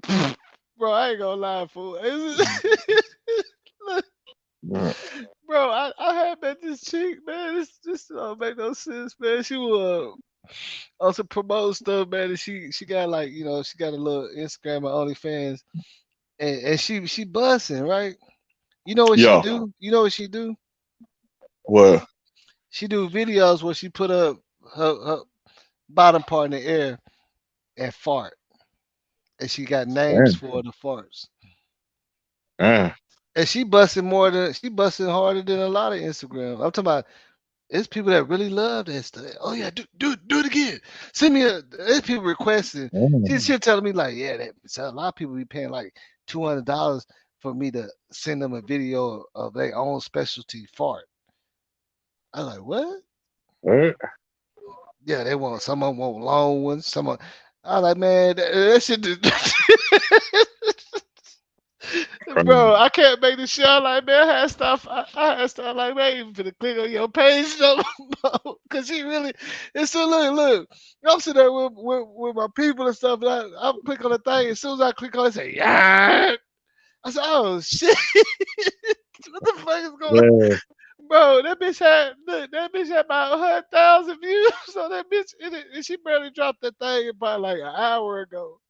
bro, I ain't gonna lie, fool. Look, Yeah. bro, I had met this chick, man. This don't make no sense, man. She was also promote stuff, man. And she got like, she got a little Instagram or OnlyFans, and she busting, right? You know what she Yeah. do? You know what she do? Well, She do videos where she put up her bottom part in the air and fart, and she got names damn, for the farts. damn. And she busting harder than a lot of Instagram. I'm talking about it's people that really love that stuff. Oh yeah, do it again. Send me there's people requesting. Damn. She telling me like, yeah, so a lot of people be paying like $200 for me to send them a video of their own specialty fart. I was like, what? What? Yeah, they want some of them want long ones. I was like, man, that shit. Bro, Crazy. I can't make this shit. I'm like, man, I had stuff like, man, you finna click on your page, because she really, it's so look. I'm sitting there with my people and stuff, and I'm click on the thing. As soon as I click on it, say, yeah. I said, oh shit, what the fuck is going on? Yeah. Bro, that bitch had about 100,000 views. So that bitch, and she barely dropped that thing about like an hour ago.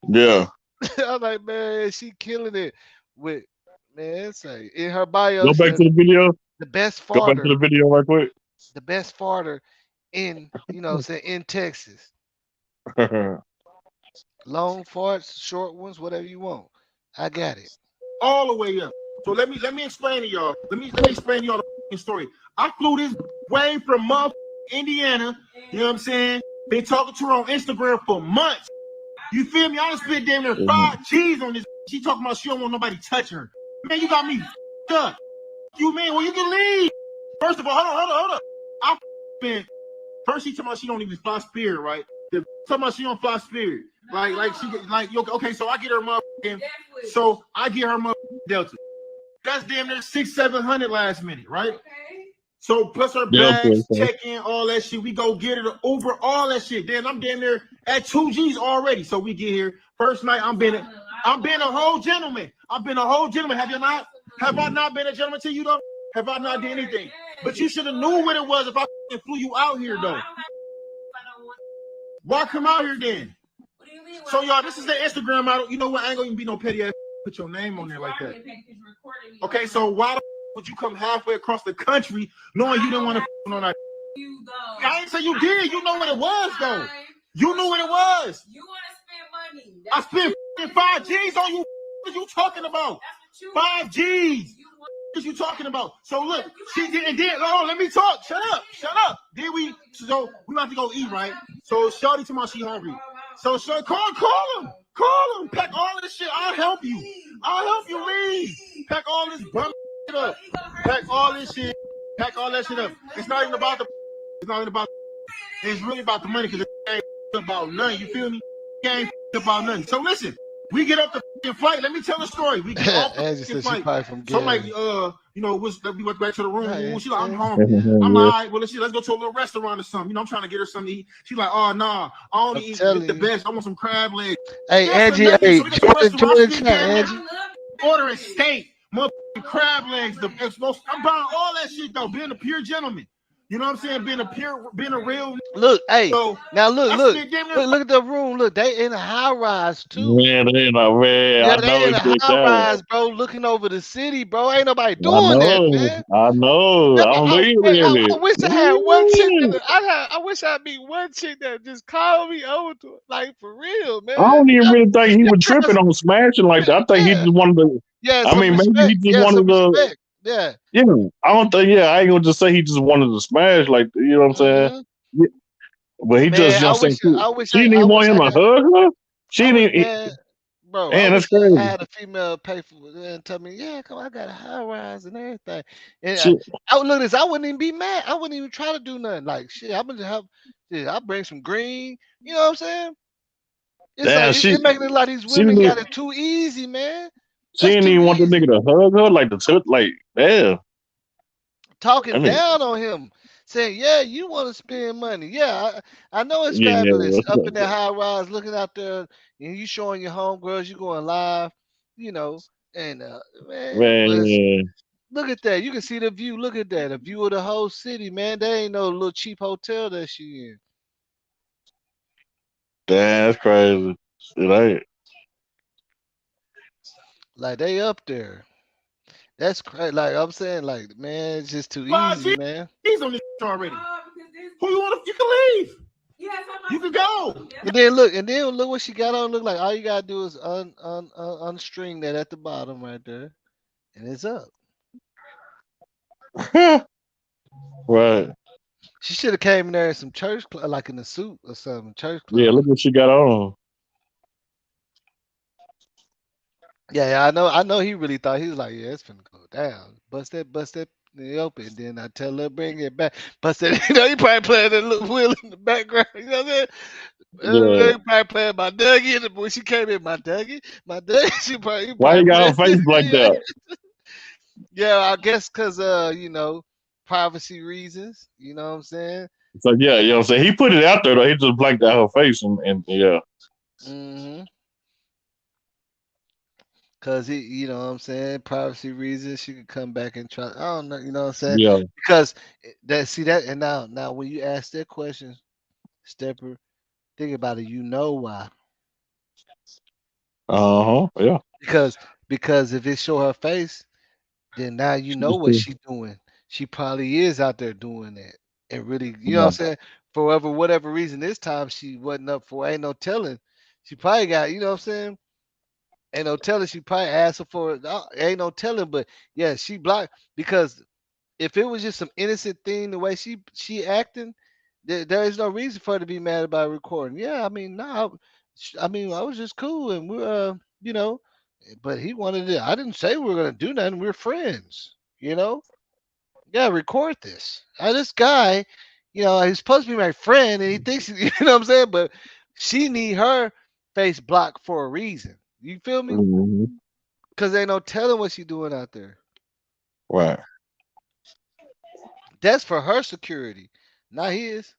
Yeah. I was like, man, she killing it with, man, say in her bio, Go it back said to the video. the best Go back to farter, the video right quick. the best farter in, say in Texas. Long farts, short ones, whatever you want. I got it. all the way up. So let me explain to y'all. Let me explain to y'all the story. I flew this way from Indiana. You know what I'm saying? Been talking to her on Instagram for months. You feel me? I done spent damn near 5 G's on this. She talking about she don't want nobody touching her. Man, you got me up. You mean, well, you can leave. First of all, hold on. I spent first she talking about she don't even fly Spirit, right? Talking about she don't fly Spirit. Okay, so I get her motherfucking, so I get her motherfucking Delta. That's damn near 600-700 last minute, right? Okay. So plus her bags, check-in, all that shit. We go get her over all that shit. Then I'm damn near at 2 G's already. So we get here. First night, I'm being a whole gentleman. I've been a whole gentleman. Have you not? Have I not been a gentleman to you though? Have I not done anything? But you should have knew what it was if I flew you out here though. Why come out here then? What do you mean? So y'all, this is the Instagram model. You know what? I ain't gonna even be no petty ass. Put your name on there like that. Okay, so why would you come halfway across the country knowing you didn't want to on that? I ain't say you did. You know what it was though. You knew what it was. You want to spend money. I spent 5 G's on you. What are you talking about? 5 G's. What are you talking about? So look, she didn't. Oh, let me talk. Shut up. Then we about to go eat, right? So Shawty told me she hungry. So call him. Pack all of this shit. I'll help you leave. Pack all this bum shit up. Pack all this shit. Pack all that shit up. It's not even about it's really about the money because it ain't about nothing. You feel me? It ain't about nothing. So listen, we get up the flight. Let me tell a story. We get off the flight. So I'm like, we went back to the room. She's like, I'm hungry. I'm like, all right, well, let's go to a little restaurant or something. I'm trying to get her something to eat. She's like, oh, nah, I only eat the best. I want some crab legs. Hey, Angie, Angie. Ordering steak, motherfucking crab legs. I'm buying all that shit, though, being a pure gentleman. You know what I'm saying? Being a real. Look, hey, so, now look at the room. Look, they in a high rise too. Man, they in a man. Yeah, they in a high rise, bro. Looking over the city, bro. Ain't nobody doing that, man. I know. I'm leaving it. I wish I had one chick. I wish I'd meet one chick that just called me over to it, like for real, man. I don't even really think he was tripping on smashing like that. I think he just wanted to. Yeah, I mean, maybe he just wanted to. Yeah. I don't think. Yeah, I ain't gonna just say he just wanted to smash. Like, you know what I'm saying? Yeah. But he just, Man, you know, saying she didn't even want him to hug her. She I didn't wish, even. man, bro, I Man, that's wish I crazy. had a female pay for it and tell me, yeah, come on, I got a high rise and everything. And She, I would look at this, I wouldn't even be mad. I wouldn't even try to do nothing. Like shit, I'm gonna have shit, I bring some green. You know what I'm saying? It's damn, like it making it like these she women didn't, got it too easy, man. she That's didn't too even want the easy. nigga to hug her, like the touch, like damn. I Talking mean, down on him, saying, "Yeah, you want to spend money? Yeah, I know it's fabulous yeah, up in that high rise, looking out there, and you showing your homegirls, you going live, you know, and man, but man, look at that, you can see the view. Look at that, a view of the whole city, man. There ain't no little cheap hotel that she in. damn, that's crazy. It ain't. Like they up there. That's crazy. Like I'm saying, like man, it's just too 5 easy, man. G's on this already. Who you want? You can leave. You can go. And then look what she got on. Look like all you gotta do is unstring that at the bottom right there, and it's up. Right. She should have came in there in some church, like in a suit or something, church Yeah, clothes. look what she got on. Yeah, I know. He really thought he was like, yeah, it's finna go down. Bust that open. Then I tell her bring it back. Bust that. You know, he probably playing that little wheel in the background. You know what I'm saying? Yeah. He probably playing my Dougie, and when she came in, my Dougie. He Why you probably got her playing. face like that? Yeah, I guess because you know, privacy reasons. You know what I'm saying? So yeah, you know what I'm saying? He put it out there though. He just blanked out her face and yeah. Mm-hmm. Cause you know what I'm saying, privacy reasons, she could come back and try. I don't know, you know what I'm saying? Yeah. Because see that, and now when you ask that question, Stepper, think about it. You know why? Uh-huh. Yeah. Because if it show her face, then now you know what she doing. She probably is out there doing that, and really, you know what I'm saying? For whatever reason, this time she wasn't up for. Ain't no telling. She probably got, you know what I'm saying? Ain't no telling. She probably asked her for it. Ain't no telling, but yeah, she blocked because if it was just some innocent thing, the way she acting, there is no reason for her to be mad about recording. Yeah, I mean, no, I mean, I was just cool, and we're, you know, but he wanted it. I didn't say we were gonna do nothing. We're friends, you know. Yeah, record this. This guy, you know, he's supposed to be my friend, and he thinks, you know what I'm saying, but she need her face blocked for a reason. You feel me? Mm-hmm. Because ain't no telling what she doing out there. Right. That's for her security, not his.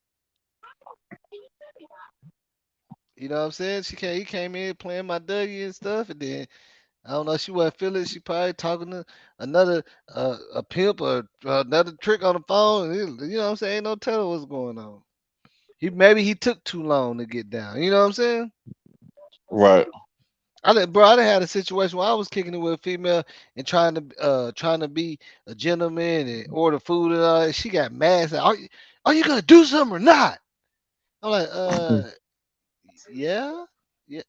You know what I'm saying? He came in playing my Dougie and stuff, and then I don't know. She wasn't feeling it. She probably talking to another a pimp or another trick on the phone. You know what I'm saying? Ain't no telling what's going on. Maybe he took too long to get down. You know what I'm saying? Right. I done had a situation where I was kicking it with a female and trying to be a gentleman and order food and all that. She got mad. Said, are you gonna do something or not? I'm like, yeah, yeah.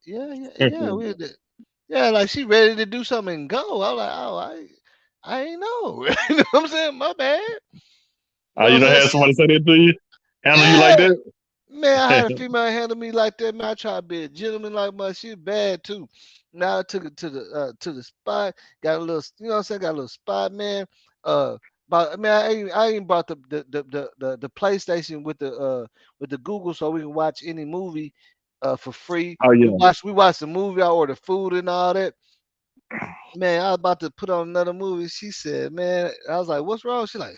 Yeah, like she ready to do something and go. I'm like, oh, I ain't know. You know what I'm saying? My bad. You know You what don't I'm have saying? somebody say that to you? Handle you like Yeah, that? man, I had a female handle me like that. Man, I try to be a gentleman like my shit bad too. Now I took it to the spot. Got a little, you know what I'm saying? Got a little spot, man. But man, I ain't brought the PlayStation with the Google so we can watch any movie for free. Oh yeah. We watched the movie. I ordered food and all that. Man, I was about to put on another movie. She said, "Man," I was like, "What's wrong?" She like,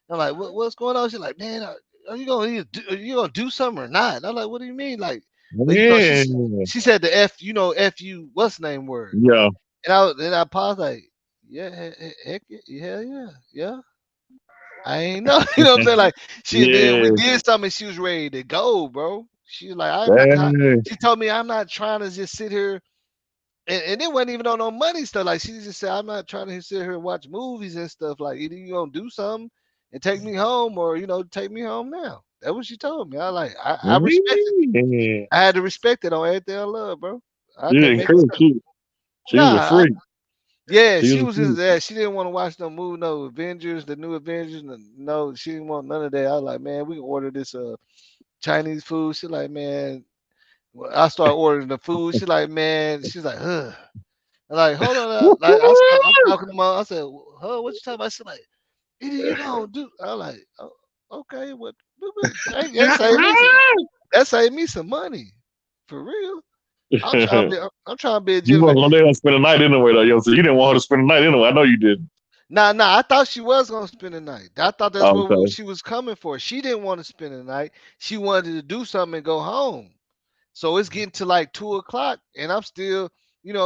I'm like, what's going on? She's like, "Man, are you gonna do something or not?" And I'm like, "What do you mean?" Like, but you know, Yeah. she said the F you, what's the name word? Yeah. And I paused like, yeah, heck, yeah, yeah. I ain't know, you know what I'm saying? Like, then we Yeah. did something. She was ready to go, bro. She was like, Dang. she told me I'm not trying to just sit here. And it wasn't even on no money stuff. Like she just said, I'm not trying to sit here and watch movies and stuff. Like either you gonna do something and take me home, or take me home now. That's what she told me. I respect it. Yeah. I had to respect it on everything I love, bro. I You can't didn't make it encourage up. she. She was a Nah, freak. Yeah, She she was was just there. She didn't want to watch no movie, no Avengers, the new Avengers. No, she didn't want none of that. I was like, man, we can order this Chinese food. She like, man. I start ordering the food. She like, man. She's like, huh. I'm like, hold on. Like, I'm talking to mom. I said, huh, what you talking about? She's like, you gonna do? I'm like, oh, okay, what? That saved me some money, for real. I'm trying to be a You gentleman. wasn't gonna let her spend the night anyway, though, yo. So you didn't want her to spend the night anyway. I know you did. Nah. I thought she was gonna spend the night. I thought that's what Okay. she was coming for. She didn't want to spend the night. She wanted to do something and go home. So it's getting to like 2 o'clock, and I'm still,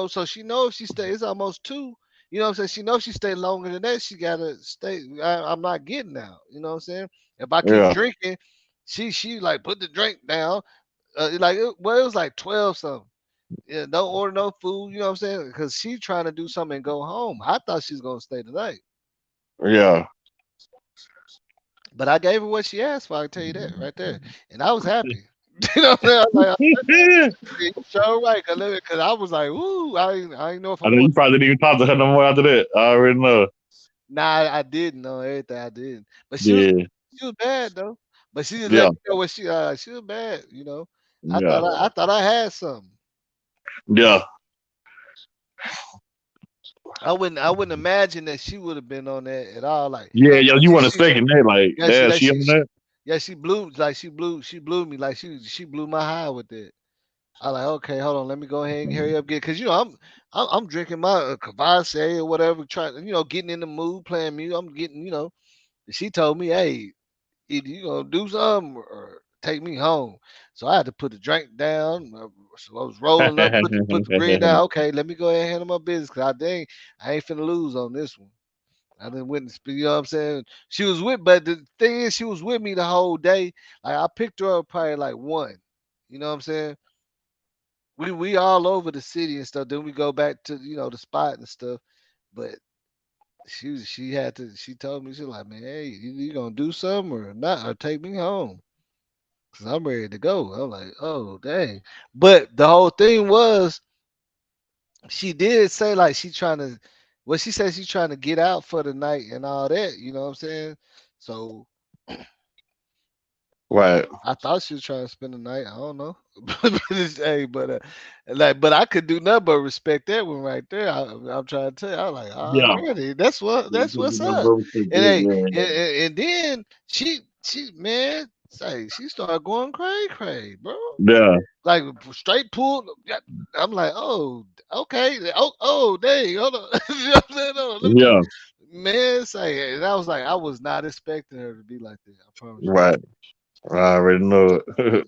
So she knows she stays. It's almost 2. You know what I'm saying? She knows she stay longer than that. She gotta stay. I'm not getting out. You know what I'm saying? If I keep Yeah. drinking, she like put the drink down. It was like 12 something. Yeah, don't order no food. You know what I'm saying? Because she trying to do something and go home. I thought she's gonna stay tonight. Yeah. But I gave her what she asked for. I can tell you that right there, and I was happy. You know what I'm saying? I was like, "You sure right," because I was like, "Ooh, I ain't know if I I know you want." probably didn't even talk to her no more after that. I already know. Nah, I didn't know everything. I didn't, but Yeah. she was bad though. But she just let Yeah. me know what she was bad. Yeah. I thought I had something. Yeah. I wouldn't imagine that she would have been on that at all. Like, Yeah. Yo, you she, want to she stake in that? Like, yeah, yeah, she on that? she blew me like she blew my high with that. I like, okay, hold on, let me go ahead and hurry up, get, because I'm drinking my Cavasse or whatever, trying, getting in the mood, playing music. I'm getting, she told me, hey, either you gonna do something or take me home. So I had to put the drink down. So I was rolling up, put the green down. Okay, let me go ahead and handle my business, because I ain't finna lose on this one. I didn't witness, you know what I'm saying? She was but the thing is, she was with me the whole day. Like, I picked her up probably like 1. You know what I'm saying? We all over the city and stuff. Then we go back to the spot and stuff. But she told me, she's like, man, hey, you gonna do something or not, or take me home, because I'm ready to go. I'm like, oh dang. But the whole thing was, she did say like she said she's trying to get out for the night and all that, you know what I'm saying? So Right. I thought she was trying to spend the night. I don't know. Hey, but I could do nothing but respect that one right there. I'm trying to tell you. I was like, Yeah. already. That's what's up. And hey, and then man, say she started going cray, bro. Yeah. Like, straight pulled. Yeah, I'm like, oh, okay. Oh, dang. Hold on. You know what I'm saying? Hold on, let me, Yeah. man, say, and I was like, I was not expecting her to be like that. I promise you. Right. I already know it.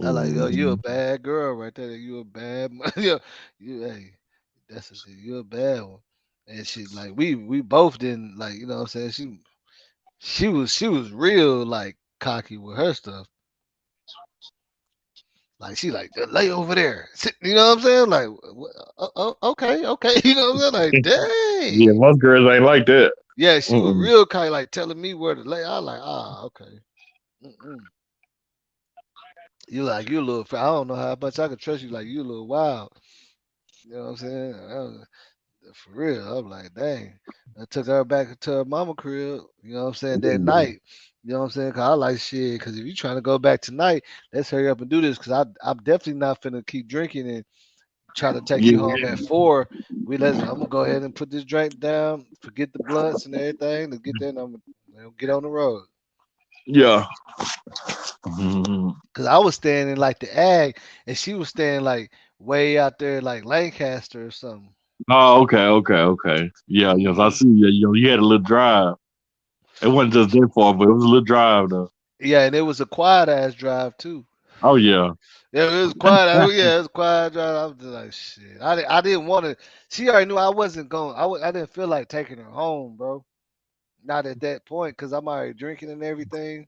I like, yo, you a Mhm. bad girl right there. You a bad, yo, hey, you're a bad one. And she like, we both didn't, like, you know what I'm saying? She was real like cocky with her stuff. Like, she like, lay over there, sit, you know what I'm saying? Like, okay, you know what I'm saying? Like, Yeah, dang. most girls ain't like that. Yeah, she was Mm-mm. real cocky, like telling me where to lay. I like, okay. Mm-mm. You a little. I don't know how much I could trust you. Like, you a little wild. You know what I'm saying? For real, I'm like, dang. I took her back to her mama crib, you know what I'm saying, that night. You know what I'm saying? Cause I like shit. Cause if you trying to go back tonight, let's hurry up and do this. Cause I'm definitely not finna keep drinking and try to take you Yeah. home at 4. I'm gonna go ahead and put this drink down, forget the blunts and everything, to get there and I'm gonna get on the road. Yeah. Mhm. Cause I was staying in like the ag, and she was staying like way out there, like Lancaster or something. Oh, okay. Yeah, yes, I Hmm. see. Yeah, you had a little drive. It wasn't just that far, but it was a little drive though. Yeah, and it was a quiet ass drive too. Oh yeah. Yeah, it was quiet. Yeah, it was quiet drive. I was just like, shit. I didn't want to. She already knew I wasn't going. I didn't feel like taking her home, bro. Not at that point, cause I'm already drinking and everything.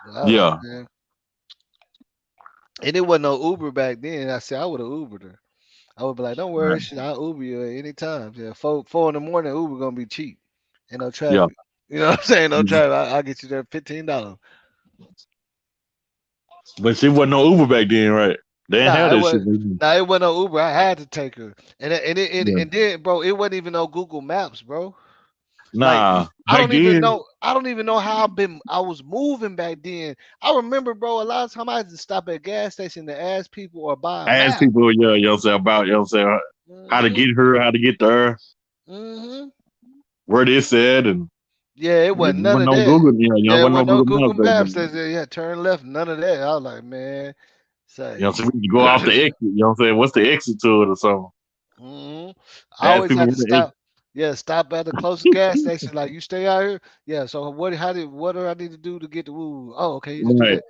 But I was like, Yeah. man. And it wasn't no Uber back then. I said I would have Ubered her. I would be like, don't worry, Right. shit, I'll Uber you at any time. Yeah, four in the morning, Uber gonna be cheap. Ain't no Yeah. traffic. You know what I'm saying? No Mhm. traffic. I'll get you there $15. But she wasn't no Uber back then, right? They didn't Nah, have it that was shit. Maybe. nah, it wasn't no Uber. I had to take her, Yeah. and then, bro, it wasn't even no Google Maps, bro. Like Nah, back then, I don't even know how I was moving back then. I remember, bro, a lot of time I had to stop at gas station to ask people or buy a I asked map. people, yeah, you know what I'm saying, about, you know what I'm saying, how to Hmm. get her, how to get there, Hmm. where they said, and Yeah, it it wasn't none wasn't of no that. Google, Yeah, it wasn't no wasn't no Google Google Maps back Maps then. that said, yeah, turn left. None of that. I was like, man, You know say. what I'm saying? We could go off the exit, you know what I'm saying? What's the exit to it or something? Hmm. I Ask always people had what to the exit. stop. Yeah, stop at the closest gas station. Like, you stay out here. Yeah. So what do I need to do to get to Woo? Oh, okay. You just do Right. that.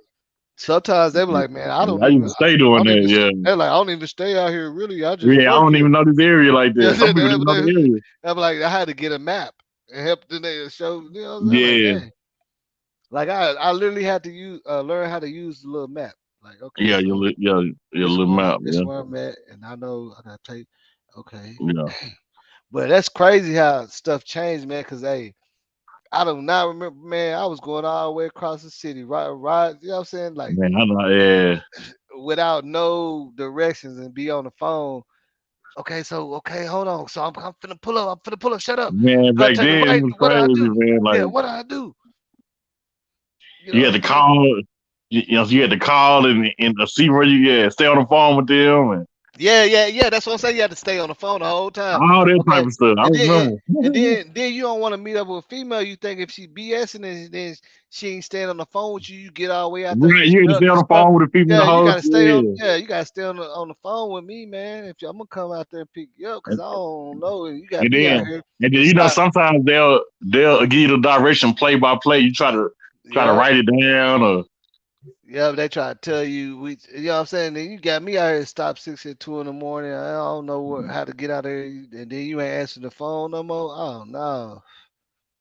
Sometimes they be like, man, I don't I used even. to stay doing I don't even. that, yeah. They're like, I don't even stay out here. Really, I just Yeah, I work don't here. even know this area like Yeah. that. Some people didn't know the area. I'm like, I had to get a map and help them they show. You know what I'm saying? Like, Yeah. dang. Like I literally had to use learn how to use the little map. Like, okay, Yeah, so your little map, this yeah. where I'm at, and I know I gotta take. Okay, Yeah. but that's crazy how stuff changed, man. Cause hey, I do not remember, man. I was going all the way across the city, right. You know what I'm saying? Like Man, I know, yeah. without no directions and be on the phone. Okay, so okay, hold on. So I'm finna pull up. I'm finna pull up. Shut up. Man, Gotta back take a then it right. was What do I crazy, do? man. Yeah, Like what do I do? You you know had what to I'm saying? call, you know, you had to call and see where you stay on the phone with them and Yeah. That's what I'm saying. You had to stay on the phone the whole time. all that type Okay. of stuff. I And then remember. then you don't want to meet up with a female. You think if she BSing and then she ain't staying on the phone with you, you get all the way out there, you Right, you had to stuck, stay on the phone with the people in Yeah, the you house. gotta stay on. Yeah. Yeah, you gotta stay on the phone with me, man. If I'm gonna come out there and pick you up, cause And, I don't know, and you got and me out then here. and then It's not. sometimes they'll give you the direction play by play. You try to Yeah, write it down or yeah. They try to tell you you know what I'm saying. Then you got me out here stop 6 at 2 in the morning. I don't know how to get out there, and then you ain't answering the phone no more. Oh no.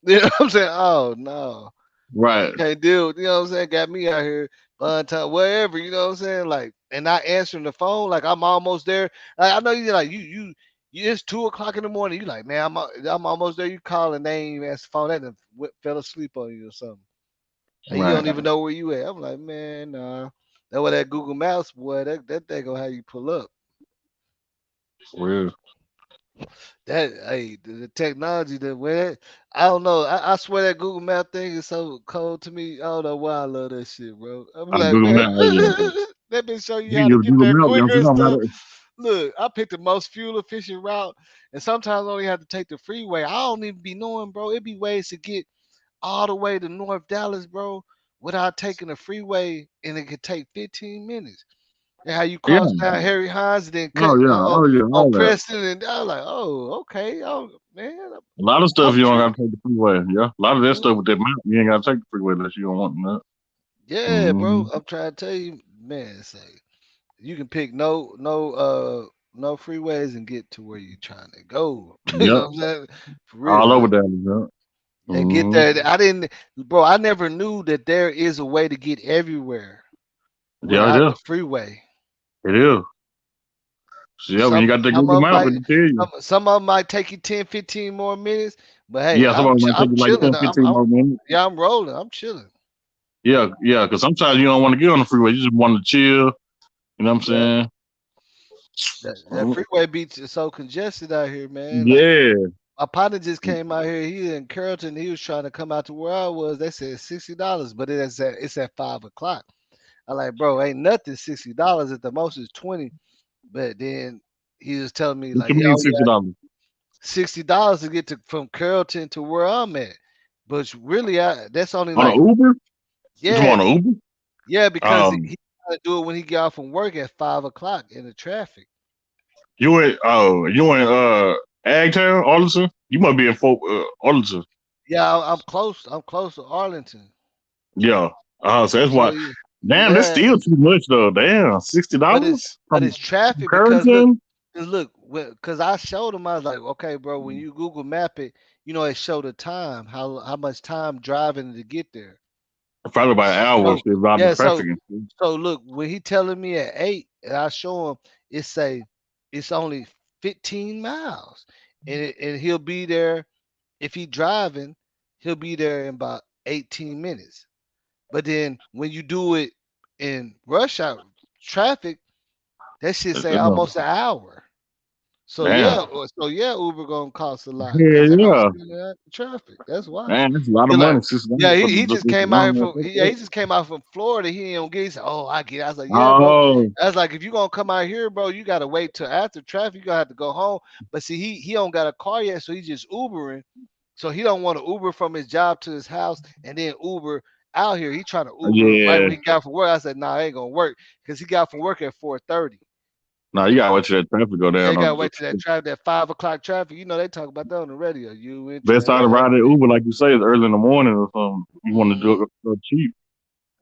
You know what I'm saying? Oh no, right. can't deal. You know what I'm saying? Got me out here fun time, wherever. You know what I'm saying? Like, and not answering the phone. Like I'm almost there. I know you like you. It's 2 o'clock in the morning. You like, man, I'm almost there. You call and they ain't even answer the phone. They done fell asleep on you or something. And you don't Right. even know where you at. I'm like, man, nah. That what that Google Maps, boy. That they gonna have you pull up. Real. That hey, the technology that went. I don't know. I swear that Google Map thing is so cold to me. I don't know why I love that shit, bro. I'm I like, Google man, Map. Oh, yeah. that been show you You how can to use get Google there Map. You know, quicker you and know how stuff. to, Look, I picked the most fuel efficient route, and sometimes I only have to take the freeway. I don't even be knowing, bro. It be ways to get all the way to North Dallas, bro, without taking the freeway, and it could take 15 minutes. And how you yeah. cross down Harry Hines and then Oh cut yeah. Oh yeah. on All that. Preston, and I was like, oh, okay, oh man, A lot of stuff I'm you don't got tripping. to take the freeway. Yeah, a lot of that stuff Mhm. with that map, you ain't got to take the freeway unless you don't want that. Yeah, Mm-hmm. bro, I'm trying to tell you, man. Say you can pick no freeways and get to where you're trying to go. You Yep, know what I'm saying? For real, all over like, that. Yeah. and get Mm-hmm. there. I didn't, bro. I never knew that there is a way to get everywhere Yeah, it without is. the freeway. It is. So, yeah, when you Some got the some Google of 'em Map, might it'll tell you. some of 'em might take you 10, 15 more minutes, but hey, Yeah, some of them might take I'm you like chilling. 10, 15 more minutes. Yeah, I'm rolling. I'm chilling. Yeah, because sometimes you don't want to get on the freeway. You just want to chill. You know what I'm Yeah, saying? that freeway beach is so congested out here, man. Like Yeah. my partner just came out here. He in Carrollton. He was trying to come out to where I was. They said $60, but it's at 5 o'clock. I like, bro, ain't nothing $60. At the most is 20. But then he was telling me What like, you yeah, mean oh yeah, $60? $60 to get to from Carrollton to where I'm at. But really, that's only On like an Uber? You yeah, want an Uber? yeah, because Um, he got to do it when he get off from work at 5 o'clock in the traffic. you in Agtown, Arlington? You might be in Fort Arlington. Yeah, I'm close. I'm close to Arlington. Yeah. So that's So why. yeah, Damn, that's yeah, still too much though. Damn, but $60 from it's traffic because Currington? because I showed him. I was like, okay, bro, when you Google Map it, it showed the time, how much time driving to get there. Probably about an hour So if around the yeah, traffic and shit. so look, when he telling me at 8, and I show him, it say it's only 15 miles, and he'll be there if he driving, he'll be there in about 18 minutes. But then when you do it in rush hour traffic, That shit say Damn, almost an hour. So damn. Uber gonna cost a lot because Hell they don't yeah, see that traffic. That's why. man, that's a lot of You're like, money. $6 yeah, for he just this came out here long ass from yeah, he just came out from Florida. He ain't gonna get. He said, "Oh, I get." It. I was like, "Yeah, bro." Oh, I was like, "If you gonna come out here, bro, you gotta wait till after traffic. You gonna have to go home." But see, he don't got a car yet, so he's just Ubering. So he don't want to Uber from his job to his house and then Uber out here. He trying to Uber right yeah. when he got from work. I said, "Nah, it ain't gonna work," because he got from work at 4:30. Now you gotta wait till that traffic go Yeah, down. you gotta wait till that traffic, that 5 o'clock traffic. You know they talk about that on the radio. You Best time to ride at Uber, like you say, is early in the morning or something. You want to do it cheap.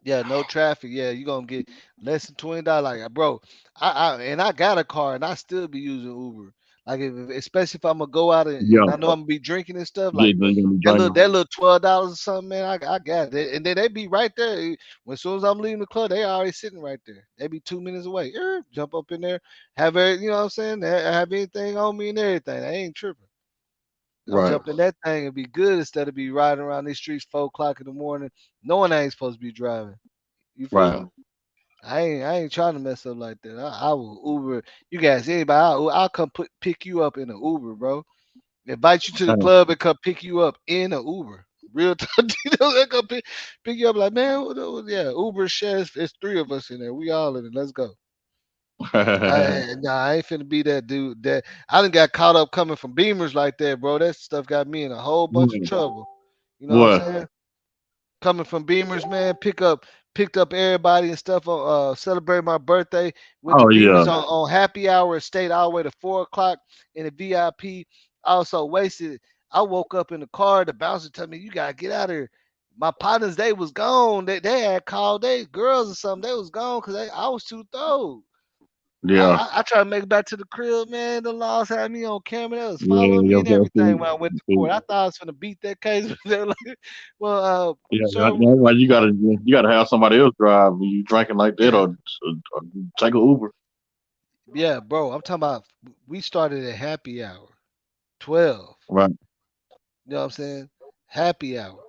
yeah, no traffic. Yeah, you gonna get less than $20. Like, bro, I got a car and I still be using Uber. Like, especially if I'm gonna go out and Yeah, I know I'm gonna be drinking and stuff. yeah, Like you're gonna be that little drinking. $12 or something, man. I got it. And then they be right there. When as soon as I'm leaving the club, they already sitting right there. They be 2 minutes away. Jump up in there, have you know what I'm saying? Have anything on me and everything. I ain't tripping. I'll Right, jump in that thing and be good instead of be riding around these streets 4 o'clock in the morning, knowing I ain't supposed to be driving. You feel right. me? I ain't trying to mess up like that. I will Uber. You guys, anybody, I'll come pick you up in an Uber, bro. Invite you to the Uh, club and come pick you up in an Uber. Real time, you know, they come pick you up like, man, yeah, Uber shares. It's three of us in there. We all in it. Let's go. I ain't finna be that dude. That I done got caught up coming from Beamers like that, bro. That stuff got me in a whole bunch of trouble. You know what I'm what? saying? Coming from Beamers, man, picked up everybody and stuff on celebrate my birthday. Went to Oh yeah, Beamers on happy hour, stayed all the way to 4 o'clock in the VIP. Also wasted. I woke up in the car, the bouncer told me, "You gotta get out of here." My partners, they was gone. They had called they girls or something. They was gone because I was too throw. yeah, I tried to make it back to the crib, man. The laws had me on camera. They was yeah. following me Your and everything girlfriend. when I went to court. I thought I was gonna beat that case. They're like, well, Yeah, sir, that's why you gotta have somebody else drive when you drinking like that, or take an Uber. yeah, bro. I'm talking about we started at happy hour, 12. Right, You know what I'm saying? Happy hour.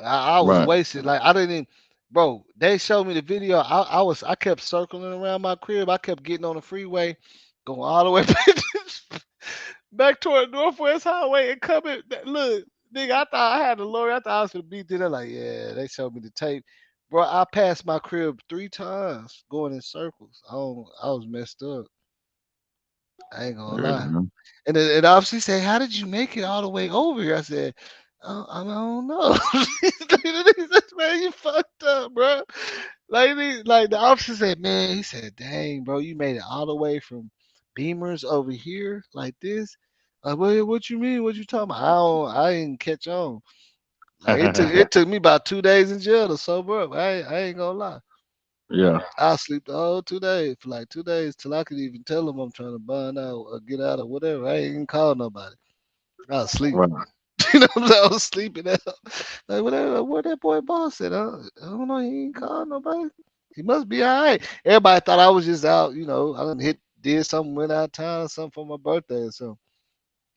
I was right. wasted. Like I didn't even, bro. They showed me the video. I kept circling around my crib. I kept getting on the freeway, going all the way back toward Northwest Highway and coming. Look, nigga, I thought I had a lawyer. I thought I was gonna beat it. They're like, yeah, they showed me the tape. Bro, I passed my crib 3 times going in circles. I was messed up. I ain't gonna Yeah, lie. man. And it obviously said, "How did you make it all the way over here?" I said, I don't know." He said, "Man, you fucked up, bro." Like the officer said, "Man," he said, "Dang, bro, you made it all the way from Beamers over here like this." Like, what you mean? What you talking about? I didn't catch on. Like it took me about 2 days in jail to sober up. I ain't gonna lie. Yeah, I sleep the whole 2 days for like 2 days till I could even tell them I'm trying to bond out or get out or whatever. I ain't even call nobody. I was asleep. right. You know what I'm saying? I was sleeping out. Like whatever, where that boy boss at? I don't know. He ain't called nobody. He must be all right. Everybody thought I was just out. You know, I done did something, went out of town, or something for my birthday or something.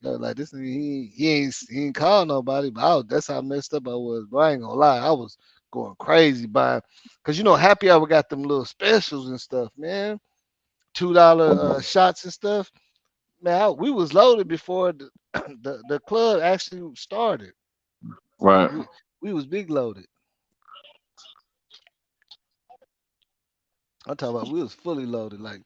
Like this nigga, he ain't called nobody. But that's how messed up I was. But I ain't gonna lie, I was going crazy buying, cause you know Happy Hour got them little specials and stuff, man. $2 shots and stuff. Man, we was loaded before the club actually started. Right. We was big loaded. I'm talking about we was fully loaded. Like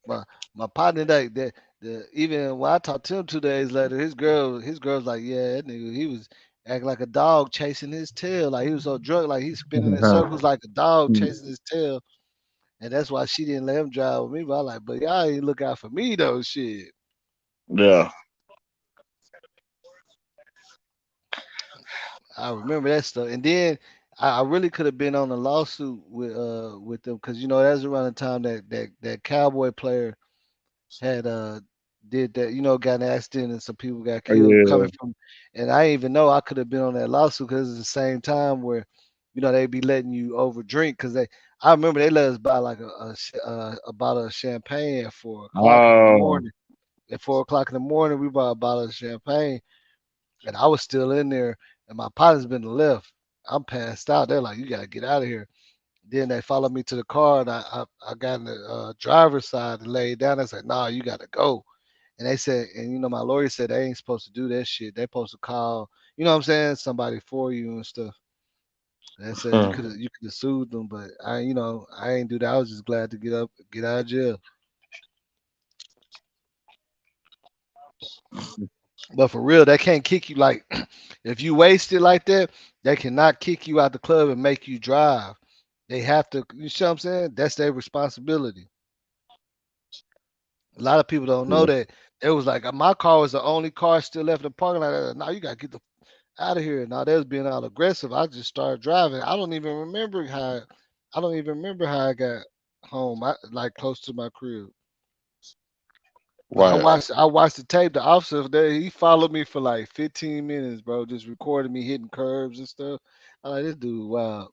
my my partner that the even when I talked to him 2 days later, his girl's like, yeah, that nigga, he was acting like a dog chasing his tail. Like he was so drunk, like he's spinning in circles like a dog chasing his tail. And that's why she didn't let him drive with me. But I like, but y'all ain't look out for me though, shit. Yeah. I remember that stuff. And then I really could have been on a lawsuit with them because you know that's around the time that cowboy player had did that, you know, got in an accident and some people got Oh, killed yeah. coming from, and I didn't even know I could have been on that lawsuit because it's the same time where, you know, they be letting you over drink because I remember they let us buy like a bottle of champagne at 4 o'clock in the Oh, morning. At 4 o'clock in the morning, we bought a bottle of champagne, and I was still in there, and my partner's been left. I'm passed out. They're like, "You gotta get out of here." Then they followed me to the car, and I got in the driver's side and laid down. I said, "Nah, you gotta go." And they said, and my lawyer said they ain't supposed to do that shit. They supposed to call, what I'm saying, somebody for you and stuff. They said Huh. you could have sued them, but I ain't do that. I was just glad to get out of jail. But for real, they can't kick you like if you waste it like that, they cannot kick you out the club and make you drive. They have to, you see what I'm saying? That's their responsibility. A lot of people don't know Yeah. that. It was like my car was the only car still left in the parking lot. Now you gotta get the out of here. Now they was being all aggressive. I just started driving. I don't even remember how I got home. Like close to my crib. But Right. I watched the tape. The officer there, he followed me for like 15 minutes, bro. Just recorded me hitting curbs and stuff. I'm like, this dude, wow.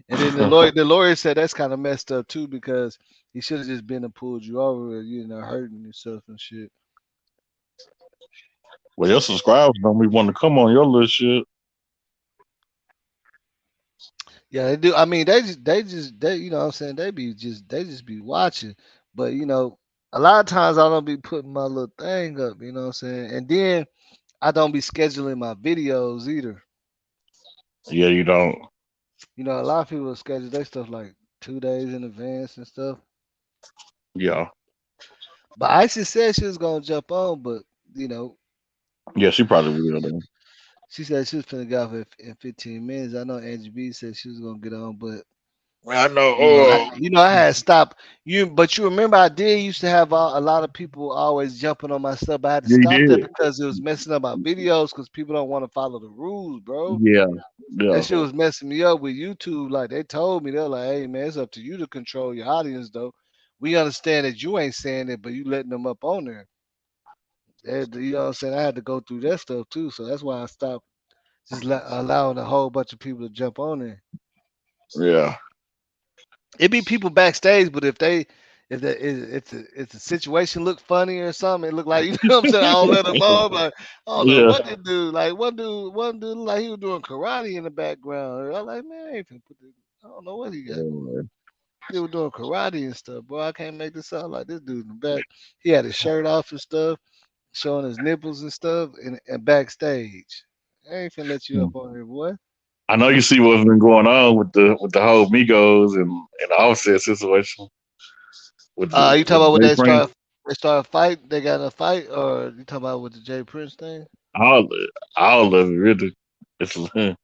And then the lawyer said that's kind of messed up too because he should have just been and pulled you over, hurting yourself and shit. Well, your subscribers don't be want to come on your little shit. Yeah, they do. I mean, they you know what I'm saying, they just be watching. But a lot of times I don't be putting my little thing up, you know what I'm saying? And then I don't be scheduling my videos either. Yeah, you don't. A lot of people schedule their stuff like 2 days in advance and stuff. Yeah. But Isis said she was gonna jump on, but you know, Yeah, she probably will though. she said she was finna get off in 15 minutes. I know Angie B said she was gonna get on, but I know. I had stopped but you remember I did used to have a lot of people always jumping on my stuff. I had to Yeah, you stop that did. because it was messing up my videos because people don't want to follow the rules, bro. Yeah. That Yeah. shit was messing me up with YouTube. Like they told me, they're like, "Hey man, it's up to you to control your audience, though. We understand that you ain't saying it, but you letting them up on there." You know what I'm saying? I had to go through that stuff too, so that's why I stopped just allowing a whole bunch of people to jump on there. Yeah. It be people backstage, but if the situation look funny or something, it look like what I'm saying. I don't let them on. Like I don't know Yeah. what they do. Like one dude looked like he was doing karate in the background. I'm like, man, I ain't finna put this. I don't know what he got. He was doing karate and stuff, bro. I can't make this out like this dude in the back. He had his shirt off and stuff, showing his nipples and stuff, and backstage. I ain't finna let you up on here, boy. I know you see what's been going on with the whole Migos and the Offset situation You talking with about what Jay Prince. they started fight? They got in a fight, or you talking about with the Jay Prince thing? All of it really. It's I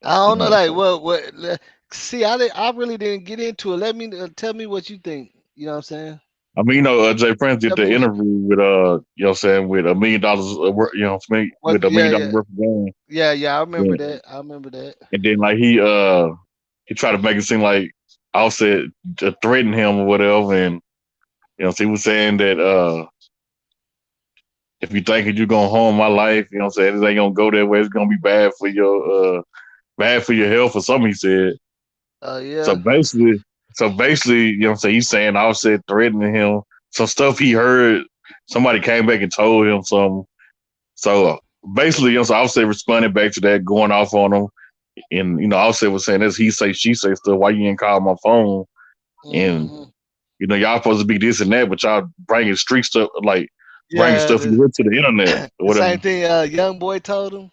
don't know, like see, I really didn't get into it. Let me tell me what you think. You know what I'm saying? I mean, Jay Prince did Tell the me interview with you know what I'm saying, with $1 million you know what I'm saying, what. with $1 Yeah, million yeah, worth of game. yeah. I remember Yeah. that. I remember that. And then like he tried to make it seem like Offset threatened him or whatever, and so he was saying that if you think that you're gonna harm my life, you know what I'm saying, it ain't gonna go that way. It's gonna be bad for your health or something, he said. So Yeah. basically, you know what I'm saying, he's saying Offset threatening him. Some stuff he heard, somebody came back and told him something. So basically, so Offset responded back to that, going off on him. And, Offset was saying this, he say, she say stuff, why you ain't call my phone? And, Hmm. y'all supposed to be this and that, but y'all bringing street stuff, like bringing Yeah. stuff you heard to the internet or The whatever. same thing. Young boy told him.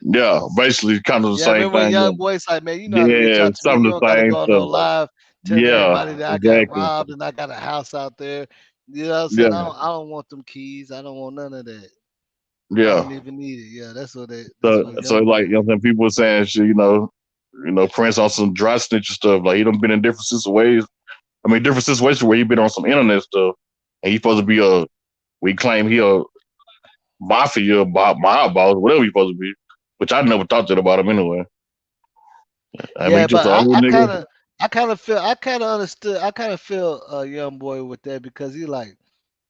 Yeah, basically kind of the Yeah, same remember when thing. Young Boy's like, man, you know how to reach Yeah, out to me. some You of don't the gotta same go on no stuff. live telling Yeah, everybody that I got exactly. robbed and I got a house out there. You know what I'm saying? Yeah, I don't want them keys. I don't want none of that. I yeah. don't even need it. Yeah, that's So, what Young Boy. like, people were saying, shit, Prince on some dry snitch stuff. Like, he done been in different situations where he been on some internet stuff, and he supposed to be we claim he a mafia, mob boss, whatever he supposed to be, which I never thought that about him anyway. I mean, Yeah, just but an old nigga. I kind of understood. I kind of feel Young Boy with that because he like,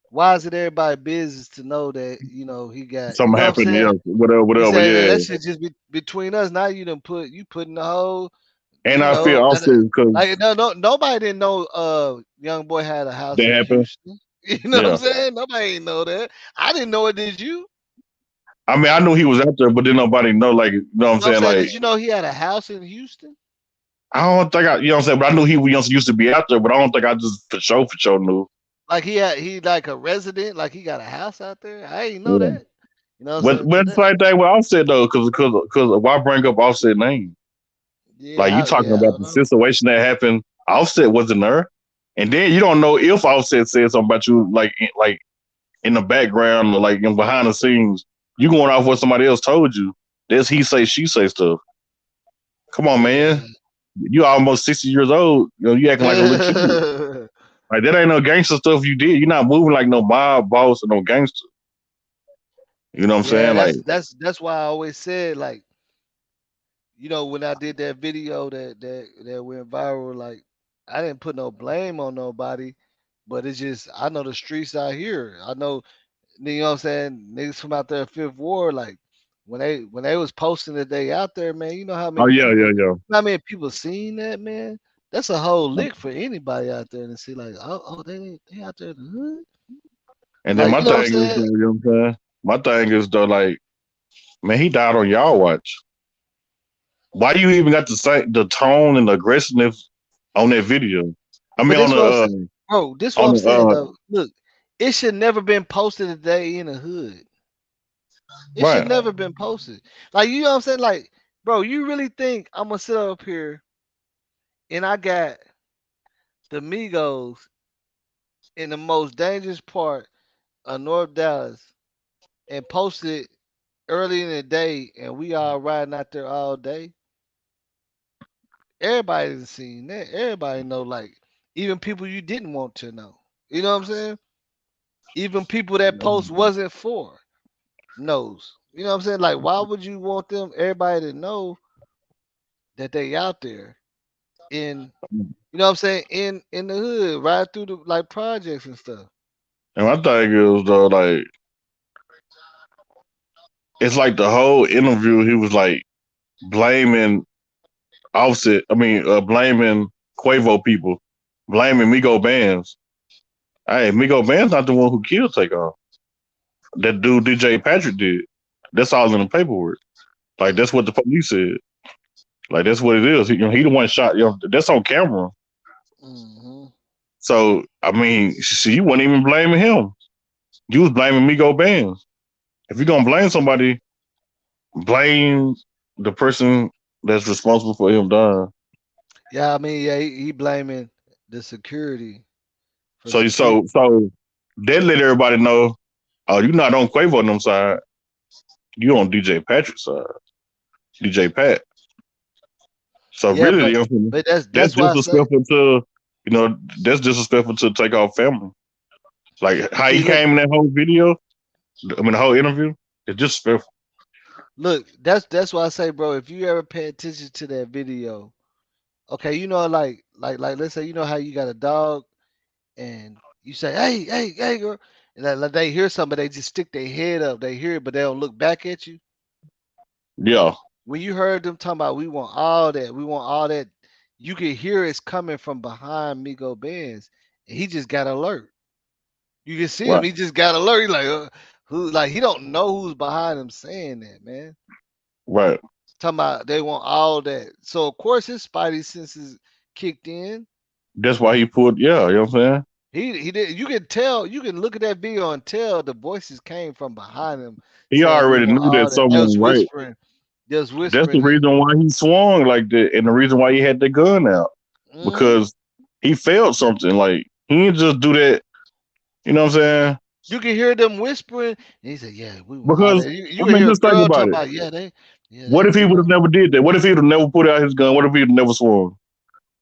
why is it everybody business to know that he got, Something what I'm happened, yeah, saying? He whatever, said yeah. that should just be between us. Now you putting the whole. And I feel also because Like no, nobody didn't know Young Boy had a house that in happened. Houston. You know what I'm Yeah. saying? Nobody ain't know that. I didn't know it, did you? I mean, I knew he was out there, but then nobody know, like, you know what I'm You know what I'm saying? saying? Like, Did you know he had a house in Houston? I don't think I, you know what I'm saying, but I knew he used to be out there, but I don't think I just for sure knew. Like he like a resident, like he got a house out there. I ain't know Yeah. that. You know what I'm saying? But it's like that with Offset though, because why bring up Offset name? Like you talking I about don't the know. situation that happened, Offset wasn't there, and then you don't know if Offset said something about you, like in the background or like in behind the scenes. You going off what somebody else told you. That's he say she say stuff. Come on, man. Yeah. You almost 60 years old. You know, you acting like a little kid. Like that ain't no gangster stuff you did. You're not moving like no mob boss or no gangster. You know what I'm Yeah, saying? Like, that's why I always said, like, when I did that video that went viral, like, I didn't put no blame on nobody, but it's just I know the streets out here. I know, you know what I'm saying, niggas from out there Fifth Ward, like when they was posting that they out there, man, you know how oh many yeah, people, yeah, yeah. how many people seen that, man? That's a whole lick for anybody out there to see, like, oh, they out there in the hood, And then like, my you know what thing I'm is, saying? you know what I'm saying? My thing is though, like, man, he died on y'all watch. Why you even got the tone and the aggressiveness on that video? I But mean, this what I'm saying, bro. This what on I'm the saying though. Look, it should never been posted a day in the hood. It should right. never been posted. Like, you know what I'm saying? Like, bro, you really think I'm gonna sit up here and I got the Migos in the most dangerous part of North Dallas and post it early in the day and we all riding out there all day? Everybody's seen that. Everybody know, like, even people you didn't want to know. You know what I'm saying? Even people that post wasn't for knows. You know what I'm saying? Like, why would you want everybody to know that they out there in, you know what I'm saying, in the hood, ride through the like projects and stuff. And my thing is though, like, it's like the whole interview, he was like blaming Offset. I mean, blaming Quavo people, blaming Migo Bands. Hey, Migo Bands not the one who killed Takeoff. That dude DJ Patrick did. That's all in the paperwork. Like that's what the police said. Like that's what it is. He the one shot. That's on camera. Hmm. So I mean, you wasn't even blaming him. You was blaming Migo Bands. If you're gonna blame somebody, blame the person that's responsible for him dying. Yeah, I mean, yeah, he blaming the security for So security. that let everybody know. Oh, you're not on Quavo on them side. You on DJ Patrick's side. DJ Pat. So Yeah, really, but that's that's why I say, disrespectful to that's disrespectful to Takeoff family. Like but how he see, look, came in that whole video. I mean, the whole interview. It's disrespectful. look, that's why I say, bro, if you ever pay attention to that video, okay, like let's say, you know how you got a dog and you say, hey, girl, and like they hear something, they just stick their head up, they hear it, but they don't look back at you. Yeah, When you heard them talking about we want all that, you could hear it's coming from behind Migo Benz, and he just got alert. You can see him, right, he just got alert. He like, who, like, he don't know who's behind him saying that, man. right. Talking about they want all that. So of course his spidey senses kicked in. That's why he pulled. Yeah, you know what I'm saying. He did. You can tell. You can look at that video and tell the voices came from behind him, He saying we already want knew that all that. They was someone right. whispering. They was That's the whispering it. reason why he swung like that, and the reason why he had the gun out Hmm. because he felt something. Like he didn't just do that. You know what I'm saying? You can hear them whispering. And he said, "Yeah, we want all Because that." You I can mean, hear a just think girl about talking it. about, yeah, What they if he want would have all. never did that? What if he would have never put out his gun? What if he'd never swung?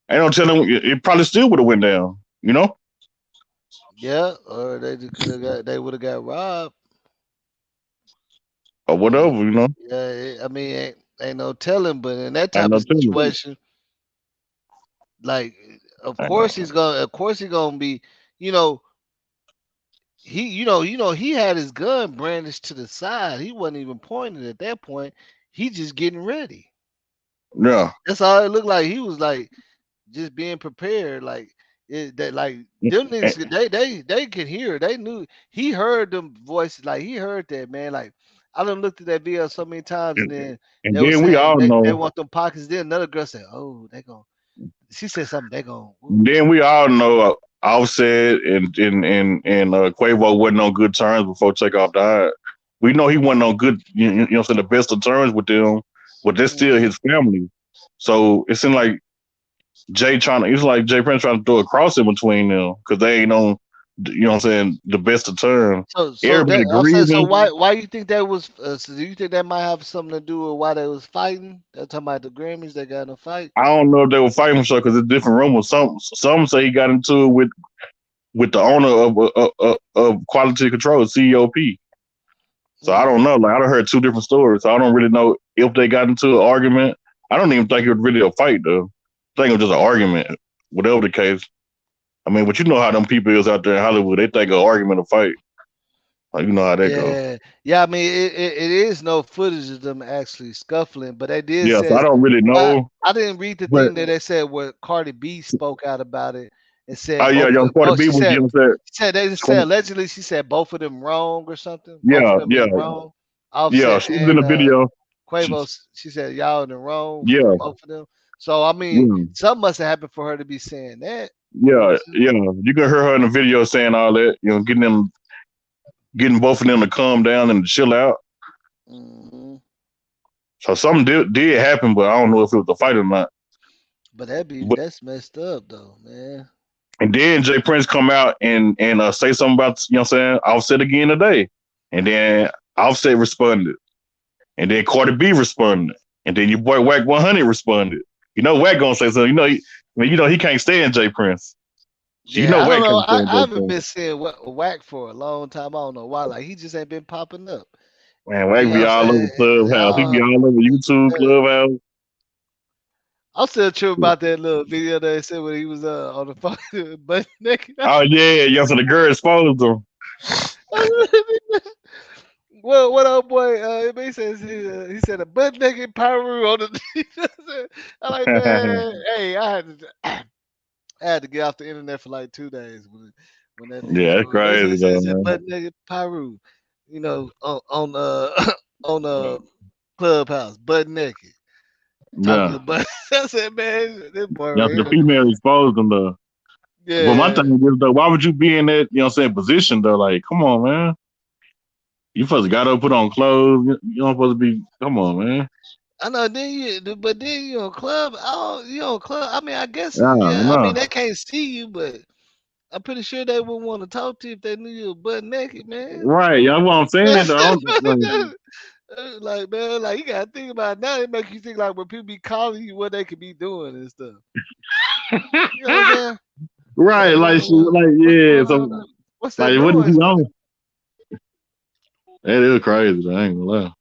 Ain't no telling. It probably still would have went down. You know, Yeah, or they would have got robbed. or And whatever. You know, yeah, I mean, ain't no telling. But in that ain't type no of telling. situation, like, Ain't no. of course he gonna be, you know, he had his gun brandished to the side. He wasn't even pointed at that point. He just getting ready. Yeah. That's all it looked like. He was like just being prepared. Like that, like them And, niggas, they could hear. They knew he heard them voices. Like he heard that, man. Like I done looked at that video so many times, and then and they were then we saying all they know. want them pockets. Then another girl said, "Oh, they gonna She said something. They gonna. Then we all know Offset and Quavo wasn't on good terms before Takeoff died. We know he wasn't on good, you know, the best of terms with them, but they're still his family. So it seemed like it's like Jay Prince trying to throw a cross in between them because they ain't on, you know what I'm saying, the best of terms. So Everybody that I'm saying. So grieving. why you think that was? So do you think that might have something to do with why they was fighting? They're talking about the Grammys. They got in a fight. I don't know if they were fighting for sure because it's different rumors. Some say he got into it with the owner of Quality Control, COP. So I don't know. Like I done heard two different stories. So I don't really know if they got into an argument. I don't even think it was really a fight though. I think it was just an argument. Whatever the case. I mean, but you know how them people is out there in Hollywood. They think an argument a fight. Like you know how that goes. Yeah. I mean, it is no footage of them actually scuffling, but they did Yeah, say. so I don't really know. I didn't read the But thing that they said where Cardi B spoke out about it and said. oh yeah, young Cardi B was getting said they said allegedly she said both of them wrong or something. Yeah, both of them yeah. was wrong. Yeah, Offset she was in the and video. Quavo, she said y'all in the wrong. Yeah. Both of them. So I mean, something must have happened for her to be saying that. Yeah, yeah. You can hear her in the video saying all that. You know, getting both of them to calm down and to chill out. Mm-hmm. So something did happen, but I don't know if it was a fight or not. But that's messed up though, man. And then Jay Prince come out and say something about, you know what I'm saying, Offset again today. And then Offset responded. And then Cardi B responded. And then your boy Wack 100 responded. You know Wack gonna say something. You know he can't stand Jay Prince. So Yeah, you know I Wack don't know. can't stand I Jay haven't been Prince. seeing Wack for a long time. I don't know why. Like he just ain't been popping up. Man, Wack You know be what I'm all over saying? Clubhouse. He be all over YouTube, Clubhouse. I'm still true about that little video that they said when he was on the phone butt naked. Oh yeah, so the girl exposed him. Well, what old boy? He says he said a butt naked Pyru on the. I'm like, man, hey, I had to get off the internet for like 2 days when that video. Yeah, that's crazy though, man. Butt naked Pyru, you know, on on Clubhouse, butt naked. Yeah. But I said, man, this boy Yeah, right the here. female exposed him though. Yeah. But my thing is though, why would you be in that, you know what I'm saying, position though? Like, come on, man. You supposed to got up, put on clothes. You don't supposed to be. Come on, man. I know. But then you on club. Oh, you on club. I mean, I guess. Yeah, Yeah. I mean, no. they can't see you, but I'm pretty sure they would want to talk to you if they knew you were butt naked, man. Right. Yeah, what I'm saying though. Like, man, like you gotta think about it now. It make you think like when people be calling you, what they could be doing and stuff. You know what I'm saying? Right. Like, yeah. So, what's that like, what is noise? he on? That is crazy. I ain't gonna lie.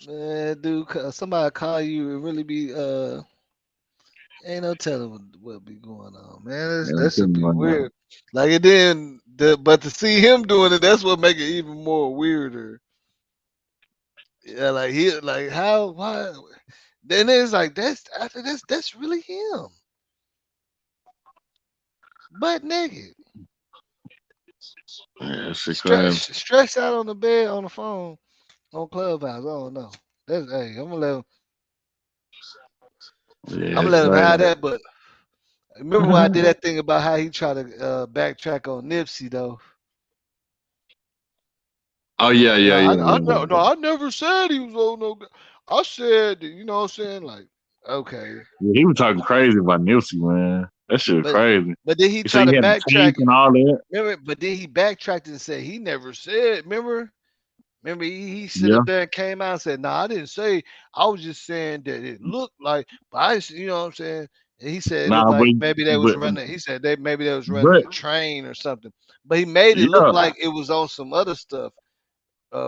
Man, dude, somebody call you and really be ain't no telling what be going on, man. That should be weird. Like and then but to see him doing it, that's what make it even more weirder. Yeah, like he like how why then it's like that's really him. Butt naked. Yeah, shit crazy. Stretched out on the bed on the phone on Clubhouse. I don't know. That's hey, I'm gonna let him have that, but remember when I did that thing about how he tried to backtrack on Nipsey though? Oh yeah. I never said he was on no. I said, you know what I'm saying? Like, okay. Yeah, he was talking crazy about Nipsey, man. That shit was crazy. But then he tried to backtrack and all that. Remember, but then he backtracked and said he never said. Remember, he stood up there and came out and said, "No, I didn't say. I was just saying that it looked like." But I, you know what I'm saying? And he said, maybe they was running. He said maybe they was running a train or something. But he made it look like it was on some other stuff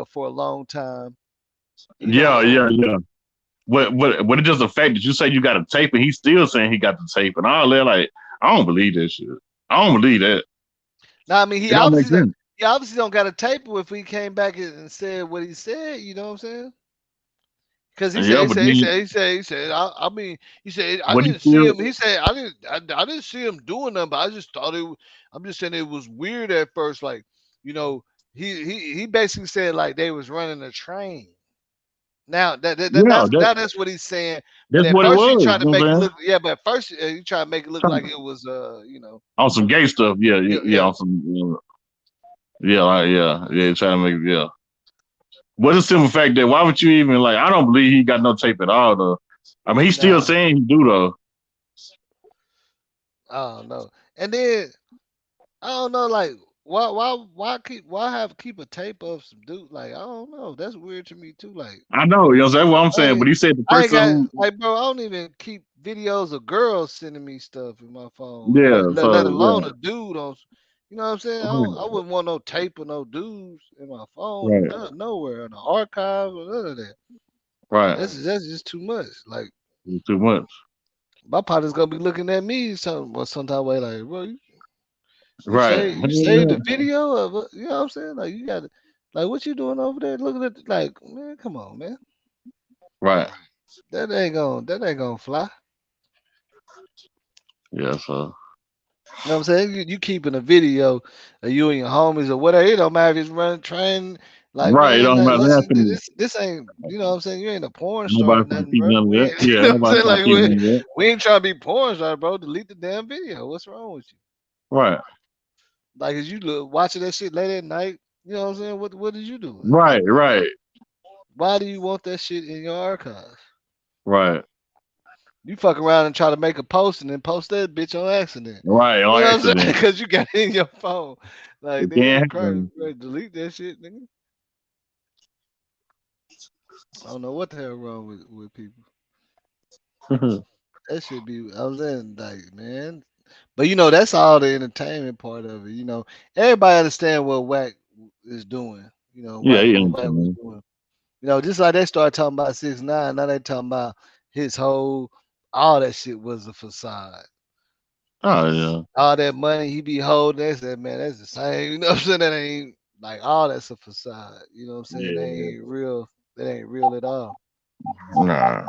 for a long time. Yeah. But it's just the fact that you say you got a tape and he's still saying he got the tape and all that. Like, I don't believe that shit. I don't believe that. No, I mean he obviously don't got a tape if he came back and said what he said. You know what I'm saying? Because he said. I mean, he said I didn't see him. He said I didn't see him doing them, but I just thought it. I'm just saying it was weird at first. Like, you know, he basically said like they was running a train. Now Yeah, that's what he's saying. But that's at what it first he was. tried to You know make what it I'm look, yeah. But at first he tried to make it look saying? like it was, you know, On some gay stuff. Yeah, yeah, yeah, yeah. on some. Yeah, yeah. Trying to make yeah. What's the simple fact that why would you even like? I don't believe he got no tape at all though. I mean, he's still Nah, saying he do though. I don't know. And then I don't know, like why keep a tape of some dude? Like I don't know. That's weird to me too. Like I know, you know that's what I'm I saying. But ain't he said the I ain't person got who, like bro. I don't even keep videos of girls sending me stuff in my phone. yeah, Let so alone a dude on. You know what I'm saying? yeah, I wouldn't want no tape of no dudes in my phone. right, Nowhere in the archive or none of that. right, That's just too much. Like too much, my partner's gonna be looking at me some type of way. Like bro, right, you saved the video of it. You know what I'm saying? Like you got like what you doing over there? Looking at like man, come on, man. right, That ain't gonna fly. yeah, so You know what I'm saying? You keeping a video of you and your homies or whatever. It don't matter if it's running train. Like right. It man, don't matter listen, nothing. this ain't. You know what I'm saying? You ain't a porn star or Nobody's gonna nothing, keep bro. none of We that. ain't, you Yeah, know what I'm nobody's saying? gonna Like keep none of that. we ain't trying to be porn stars, bro. Delete the damn video. What's wrong with you? Right, Like, as you look watching that shit late at night, you know what I'm saying? What did you do? right, Why do you want that shit in your archive? right, You fuck around and try to make a post and then post that bitch on accident. right. You On know what I'm saying? accident, Because you got it in your phone. Like, it nigga, that's can't crazy. happen. Bro. Delete that shit, nigga. I don't know what the hell wrong with people. That should be. I was in like, man. But you know, that's all the entertainment part of it. You know, everybody understand what Wack is doing. You know, Yeah, yeah, what Wack was doing. You know, just like they started talking about 6ix9ine, now they talking about his whole, all that shit was a facade. oh yeah, All that money he be holding, they said, man, that's the same. You know what I'm saying? That ain't like all that's a facade. You know what I'm saying? They yeah. ain't real. That ain't real at all. Nah,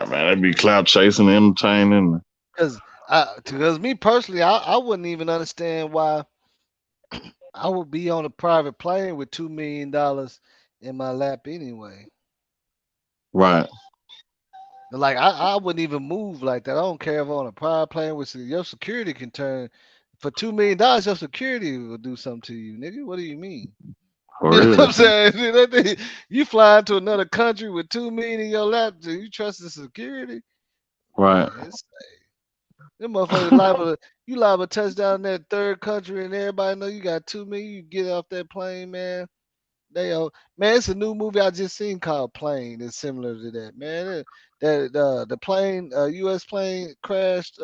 man, that'd be clout chasing, entertaining. Because me personally, I wouldn't even understand why I would be on a private plane with $2 million in my lap anyway. Right. Like I wouldn't even move like that. I don't care if I'm on a private plane with your security can turn for $2 million. Your security will do something to you, nigga. What do you mean? For You know what real. I'm saying? You fly into another country with $2 million in your lap. Do you trust the security? Right. Man, them motherfuckers liable to touch down in that third country and everybody know you got $2 million. You get off that plane, man. Man, it's a new movie I just seen called Plane. It's similar to that, man. The plane, U.S. plane crashed.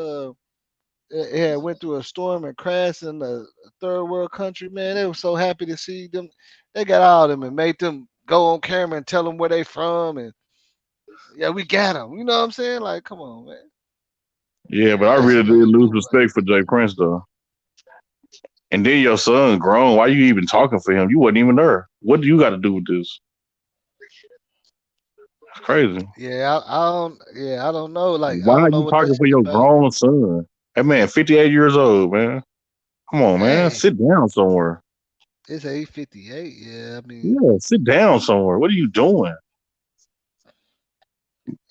It had went through a storm and crashed in a third world country. Man, they were so happy to see them. They got all of them and made them go on camera and tell them where they from and yeah, we got them. You know what I'm saying? Like, come on, man. Yeah, but I That really shit did look lose cool. respect for Jay Prince though. And then your son grown. Why you even talking for him? You wasn't even there. What do you got to do with this? It's crazy. Yeah, I don't know. Like, I Why are don't know you what that talking for shit your about. grown son? That man, 58 years old, man. Come on, man. Hey, Sit down somewhere. it's 8:58. Yeah, Yeah, sit down somewhere. What are you doing?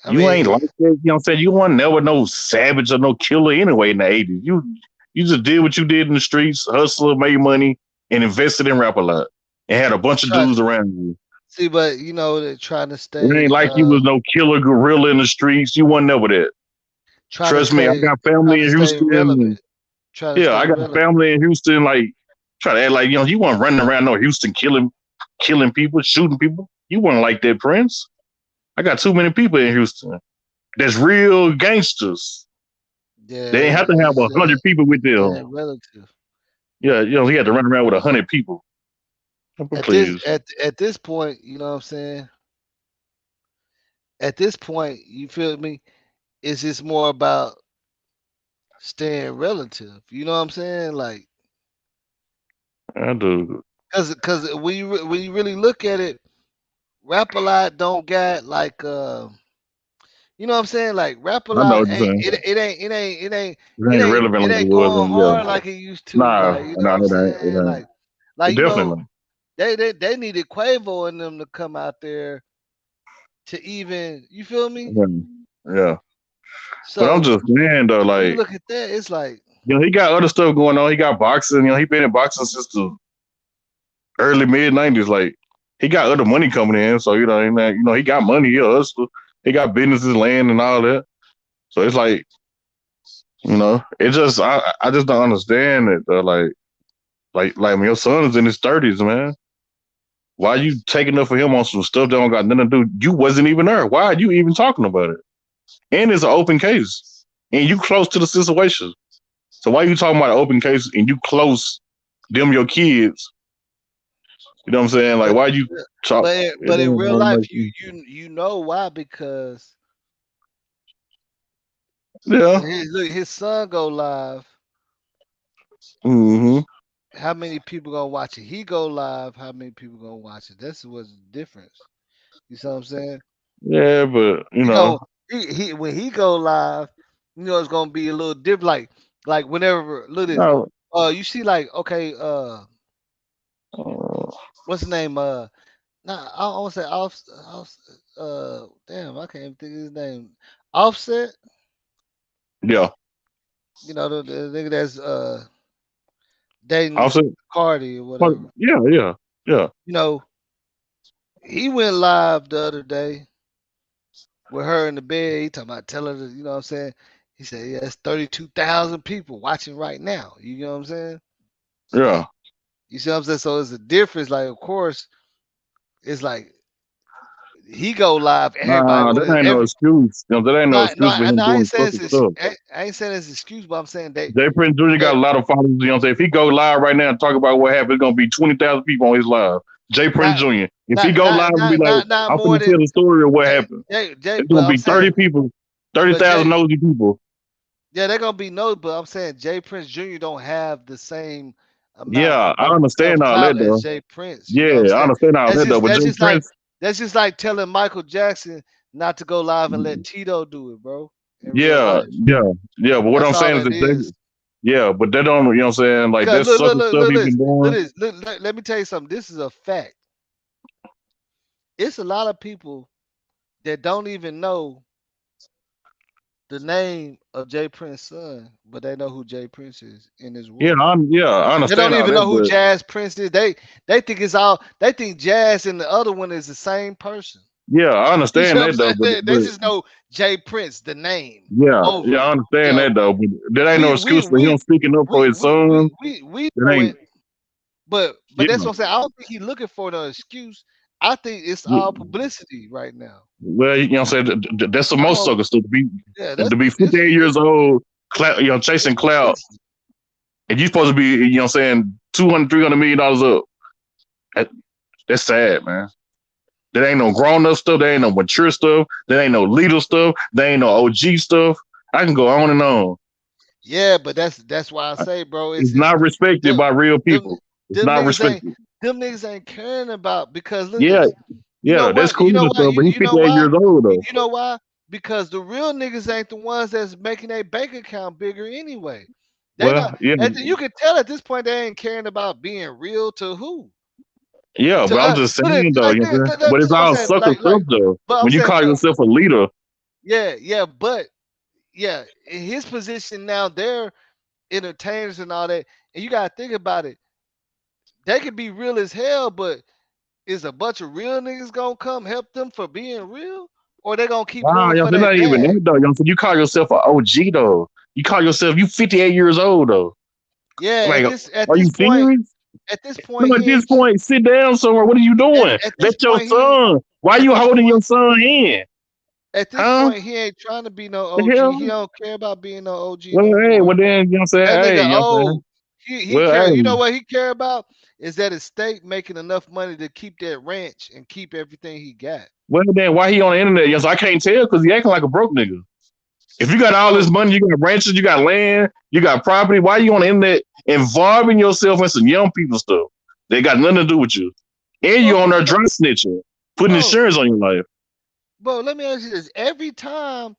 I You ain't mean, like that. You know what I'm saying? You weren't never no savage or no killer anyway in the 80s. You just did what you did in the streets, hustled, made money, and invested in rap a lot. And had a bunch of try dudes around you. see, but you know, they're trying to It stay, ain't like you was no killer gorilla in the streets. You wasn't never that. trying to Trust me, I stay, got family in relevant. Houston. Trying to Yeah, stay I got relevant. family in Houston. Like, try to act like, you weren't running around no Houston killing people, shooting people. You weren't like that, Prince. I got too many people in Houston. That's real gangsters. Yeah, They ain't have to have it's 100 people with them. relative. Yeah, he had to run around with 100 people. But please. At this point, you know what I'm saying? At this point, you feel me? It's just more about staying relative. You know what I'm saying? Like, I do. cause when you really look at it, Rap a Lot don't got like you know what I'm saying? Like Rap a I know Lot what you're saying. It ain't relevant it like it ain't was. going And yeah. hard like it used to. Nah, Like, you know nah, what I'm it ain't. It saying? ain't. Like It you definitely know, not. They needed Quavo and them to come out there to even, you feel me? Yeah. Yeah. But I'm So just saying though, when you like, look at that, it's like, he got other stuff going on. He got boxing. He been in boxing since the early mid '90s. Like, he got other money coming in. So he got money. He a hustler. He got businesses, land, and all that. So it's like, it just I just don't understand it though. Like when your son is in his 30s, man. Why you taking up for him on some stuff that don't got nothing to do? You wasn't even there. Why are you even talking about it? And it's an open case, and you close to the situation. So why you talking about an open case and you close them your kids? You know what I'm saying? Like, but why you talk? but in real life, you know why? Because Yeah. when his son go live, Mm-hmm. how many people gonna watch it? He go live, how many people gonna watch it? That's what's the difference. You see what I'm saying? Yeah, but He go he when he go live, it's gonna be a little different. Like whenever look at no. you see like okay Uh, what's the name nah, I want to say damn, I can't even think of his name. Offset, yeah. the nigga that's dating Also, Cardi or whatever. yeah. You know, he went live the other day with her in the bed. He talking about telling her, you know what I'm saying? He said, yeah, it's 32,000 people watching right now. You know what I'm saying? Yeah. You see what I'm saying? So it's a difference. Like, of course, it's like he go live, everybody Nah, what that is ain't no every excuse. That ain't no excuse for him no, I ain't doing saying fucking stuff. I ain't saying it's an excuse, but I'm saying Jay Prince Jr. got a lot of followers. You know what I'm saying? If he go live right now and talk about what happened, it's gonna be 20,000 people on his live. Jay Prince not Jr. If he go live and be like, not I'm more gonna than tell the story of what happened, Jay, it's but gonna I'm be 30 saying, people, but 30,000 nosy people. yeah, they're gonna be no, but I'm saying Jay Prince Jr. don't have the same amount Yeah, I of understand all that clout as though. Jay Prince. You know what I'm Yeah, I saying? understand all that though. But Jay Prince, That's just like telling Michael Jackson not to go live and let Tito do it, bro. In real yeah, life, yeah. But what that's I'm all saying is that that is. yeah, but they don't, you know what I'm saying? Like Because that sucker stuff he been doing. let me tell you something. This is a fact. It's a lot of people that don't even know the name of Jay Prince's son, but they know who Jay Prince is in this Yeah, world. I They don't understand all even that, know who but Jazz Prince is. They think it's all. They think Jazz and the other one is the same person. yeah, I You see understand what I'm that though. saying? But They just know Jay Prince, the name, yeah, over. I You understand know, that though. But that ain't no we we excuse for him we speaking up for we his we we son. we That know ain't it, but yeah. that's what I'm saying. I don't think he's looking for no excuse. I think it's Yeah. all publicity right now. Well, you know what I'm saying? That's the I most don't. suckers to be Yeah, to be 58 years old, it's chasing clout, publicity. and you supposed to be, you know what I'm saying, 200, $300 million up. That, that's sad, man. There ain't no grown up stuff. There ain't no mature stuff. There ain't no leader stuff. There ain't no OG stuff. I can go on and on. Yeah, but that's why I say, bro, It's it's not respected them by real them people. It's them not niggas ain't respected. them niggas ain't caring about because look Yeah, this. You know yeah, that's what? cool You know and why? stuff, but he's You know 58 why? years old though. You know why? Because the real niggas ain't the ones that's making their bank account bigger anyway. They not. Well, yeah, You can tell at this point they ain't caring about being real to who. yeah, To but I'm just look at saying though, like you know what I'm saying? But it's I'm all saying sucker stuff though. but I'm When you saying call yourself a leader, yeah, but yeah, in his position now, they're entertainers and all that, and you gotta think about it. They can be real as hell, but is a bunch of real niggas gonna come help them for being real, or they gonna keep wow, going you know, for they're their not even bag? that though. You know, what I'm saying? You call yourself an OG though. You call yourself you 58 years old though. Yeah, Like, at are this you point, serious? No, at he this ain't point, sit down somewhere. What are you doing? at this That's your point son. Why you holding your son hand? Huh? he ain't trying to be no The OG. He hell? don't care about being no OG Well, no hey, more. well then, you know what I'm saying? That Hey, nigga you know what I'm saying? old. He Well, care. You know hey, what he care about is that his state making enough money to keep that ranch and keep everything he got. well then, why he on the internet? Yes, I can't tell because he acting like a broke nigga. If you got all this Bro, money, you got ranches, you got land, you got property, why you on the internet involving yourself in some young people stuff? They got nothing to do with you. And you on there dry snitching, putting bro, insurance on your life. let me ask you this: every time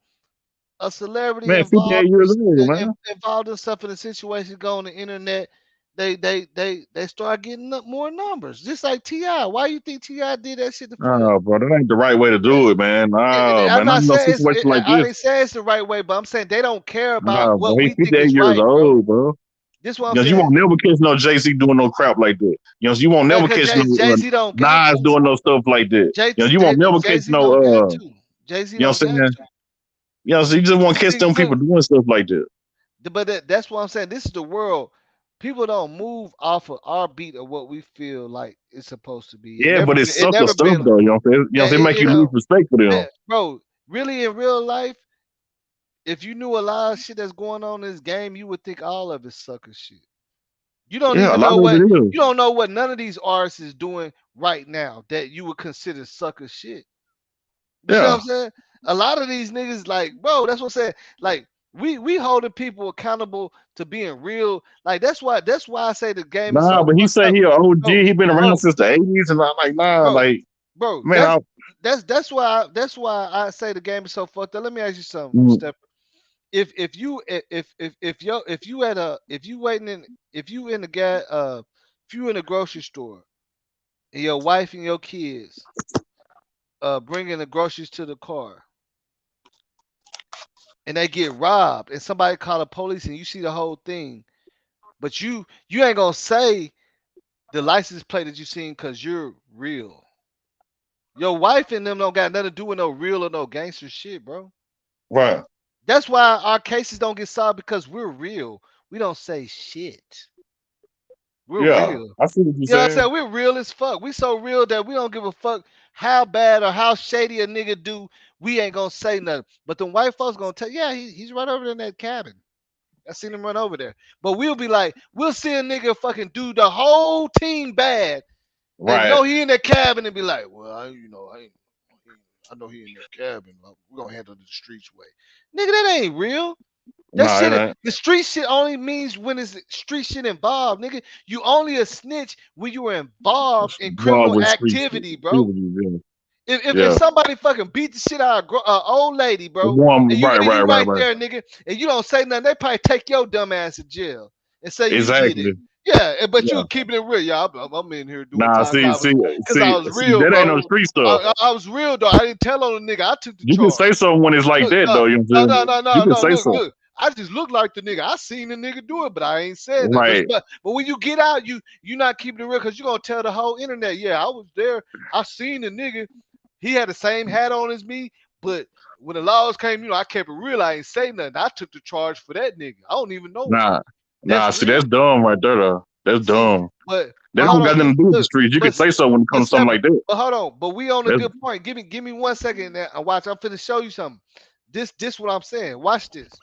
a celebrity Man, 58 years old, man. involved in stuff in a situation go on the internet, they start getting up more numbers. Just like T.I. Why you think T.I. did that shit to Fred? Nah, bro, that ain't the right way to do it, man. Nah, I'm man, I not know saying situation like I this. didn't say it's the right way, but I'm saying they don't care Nah, about bro, what he we think 58 is years right, bro. old, bro. This is what I'm You saying. won't never catch no Jay-Z doing no crap like that. You won't Yeah, never because catch no Jay-Z don't got Nas to. doing no stuff like that. You won't never catch Jay-Z no don't got to. Jay-Z you know what don't I'm got saying? So you just won't to. catch them people doing stuff like that. But that's what I'm saying. This is the world. People don't move off of our beat of what we feel like it's supposed to be. Yeah, but it's It sucker never stuff been. though, you know what I'm saying? You know what I'm saying? It make you lose respect for them. Bro. Really, in real life, if you knew a lot of shit that's going on in this game, you would think all of it's sucker shit. You don't Yeah, a even lot know of what it is. you don't know what none of these artists is doing right now that you would consider sucker shit. You see what Yeah. I'm saying? A lot of these niggas, like, bro, that's what I'm saying. Like, we holding people accountable to being real. Like, that's why I say the game is Nah, so but he fucked say up, he a OG, bro, he been around bro, since the 80s, and I'm like, nah, bro, like, bro. man, That's why I say the game is so fucked up. Let me ask you something, mm, Steph. If you if you at a if you waiting in if you in the if you in a grocery store and your wife and your kids bringing the groceries to the car and they get robbed and somebody call the police and you see the whole thing, but you ain't gonna say the license plate that you seen because you're real. Your wife and them don't got nothing to do with no real or no gangster shit, bro. right. That's why our cases don't get solved because we're real. We don't say shit. We're Yeah, real. I see what you're You know what I'm saying. saying? We're real as fuck. We so real that we don't give a fuck how bad or how shady a nigga do. We ain't gonna say nothing. But the white folks gonna tell, yeah, he's right over there in that cabin. I seen him run over there. But we'll be like, we'll see a nigga fucking do the whole team bad and Right. know he in that cabin and be like, well, I know he in that cabin. We're gonna handle the streets way. Nigga, that ain't real. That Nah, it shit, ain't. the street shit only means when it's street shit involved, nigga. You only a snitch when you were involved in Bob criminal with street shit. activity, See bro. what you doing. If Yeah. somebody fucking beat the shit out of old lady, bro, One, and right, you right, right, right right. there, nigga, and you don't say nothing, they probably take your dumb ass to jail and say you did Exactly. it. Yeah, but Yeah. you keeping it real. Yeah, I'm in here doing Nah, time see, because I was real, that ain't no bro. street stuff. I was real, though. I didn't tell on the nigga. I took the You can charge. say something when it's like Look, that, though. You know what I'm saying? You can say Look, something. I just look like the nigga. I seen the nigga do it, but I ain't said that. Right. But when you get out, you not keeping it real because you gonna tell the whole internet. Yeah, I was there. I seen the nigga. He had the same hat on as me, but when the laws came, I kept it real. I ain't say nothing. I took the charge for that nigga. I don't even know him. Nah, That's see, real. that's dumb right there, though. That's See, dumb. That but don't hold got on. nothing to do with the Look, streets. You can but say something when it comes to something like that. but hold on. But we on a That's good point. Give me 1 second now and watch. I'm finna show you something. This what I'm saying. Watch this.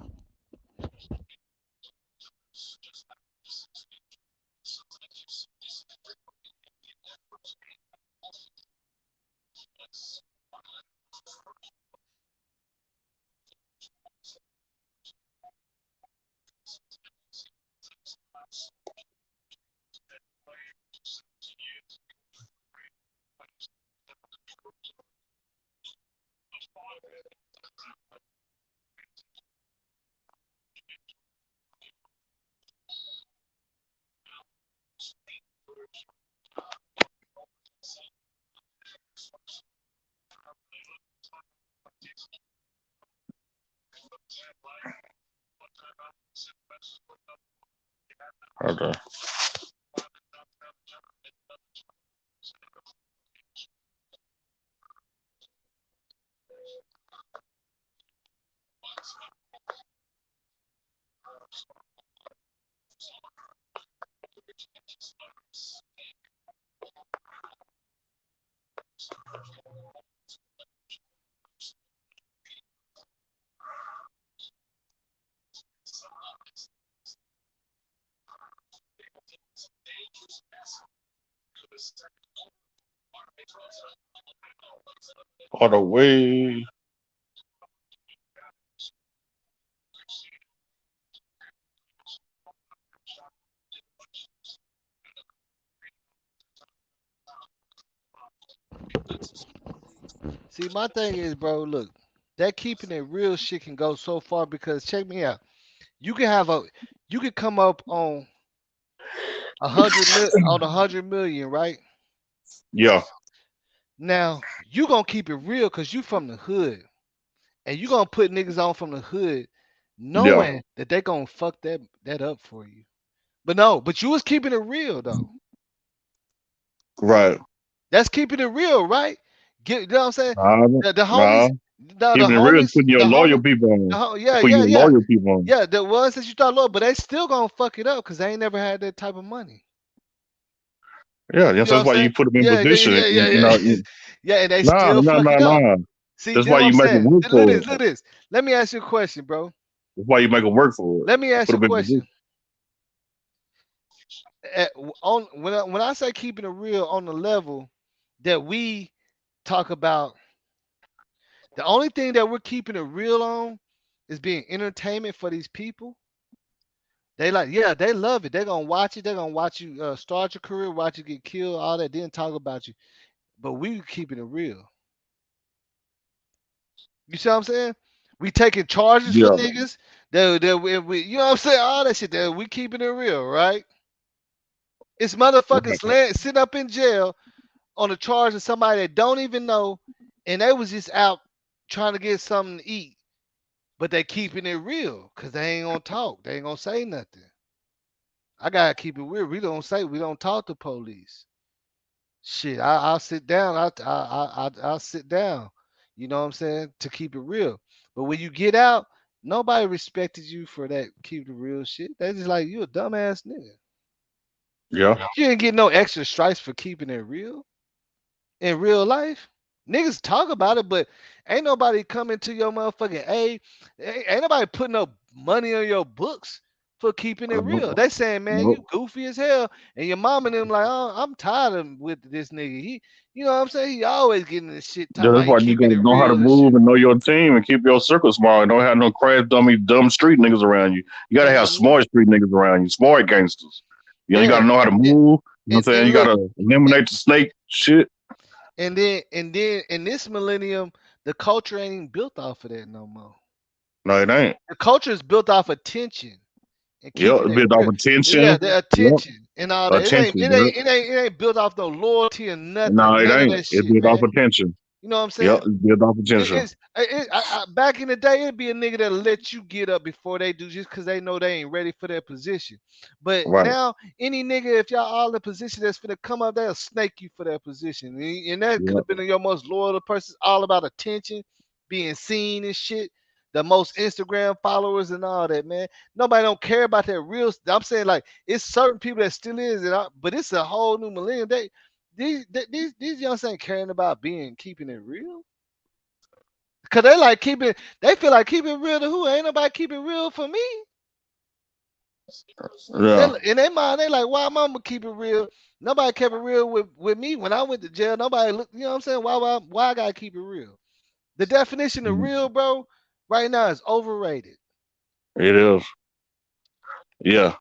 okay. All the way. See, my thing is, bro, look, that keeping it real shit can go so far because check me out. You can have a you can come up on on 100 million, right? Yeah, Now you gonna keep it real because you from the hood, and you gonna put niggas on from the hood, yeah, knowing that they gonna fuck that up for you. But no, but you was keeping it real though. right. That's keeping it real, right? You know what I'm saying? Nah, The nah. homies, the Keeping it real is homies, putting your the loyal homies, people on. yeah, Putting yeah, your yeah, loyal people on. yeah. The ones that you thought low, but they still gonna fuck it up because they ain't never had that type of money. Yeah, You yes, know what that's I'm why saying? you put them in Yeah, yeah, position. yeah, yeah, You know, yeah. Yeah, and they nah, still nah, fuck nah, it up. nah. See, That's this why what I'm you make them saying. work Look at for this, it. look at this. Let me ask you a question, bro. That's why you make them work for it. Let me ask Put you a them in position. question. On when I say keeping it real on the level that we talk about, the only thing that we're keeping it real on is being entertainment for these people. They like, yeah, they love it. They're gonna watch it. They're gonna watch you start your career, watch you get killed, all that. Then talk about you. But we keeping it real. You see what I'm saying? We taking charges for Yeah. niggas. You know what I'm saying? All that shit. That we keeping it real, right? It's motherfuckers sitting up in jail on a charge of somebody that don't even know, and they was just out trying to get something to eat, but they keeping it real because they ain't gonna talk. They ain't gonna say nothing. I gotta keep it real. We don't talk to police. Shit, I'll sit down. I'll sit down. You know what I'm saying? To keep it real. But when you get out, nobody respected you for that keep it real shit. They just like you a dumbass nigga. Yeah. You didn't get no extra stripes for keeping it real in real life. Niggas talk about it, but ain't nobody coming to your motherfucking aid. Ain't nobody putting up money on your books for keeping it real. They saying, man, you Nope. goofy as hell, and your mom and them like, oh, I'm tired of with this nigga. You know what I'm saying? He always getting this shit talking Yeah, about that's he why you keeping gotta it know how to real and move shit. and know your team and keep your circle small and don't have no crash dumb street niggas around you. You gotta have Mhm. smart street niggas around you, smart gangsters. You know, you Yeah, gotta know how to move. You know what I'm saying? and You look, gotta eliminate the snake shit. and then in this millennium, the culture ain't even built off of that no more. No, it ain't. The culture is built off attention and Yep, keeping it's it built off real. Yeah, attention. the Yep, attention and all that. It ain't attention, it bro. ain't it ain't it ain't built off no loyalty or No, nothing. it None of ain't. that It's shit, built off man. attention. You know what I'm Yep, saying? it's built off attention. Back in the day, it'd be a nigga that'll let you get up before they do just because they know they ain't ready for their position. But Right. now, any nigga, if y'all all in position that's finna come up, they'll snake you for that position. And that could Yep. have been your most loyal person. All about attention, being seen and shit. The most Instagram followers and all that, man. Nobody don't care about that real. I'm saying like it's certain people that still is, but it's a whole new millennium. These youngs ain't caring about keeping it real. Cause they like keeping, they feel like keeping real to who? Ain't nobody keeping real for me. Yeah. In their mind, they like, why mama keep it real? Nobody kept it real with me when I went to jail. Nobody look, you know what I'm saying? Why I gotta keep it real? The definition of real, bro, right now is overrated. It is. Yeah.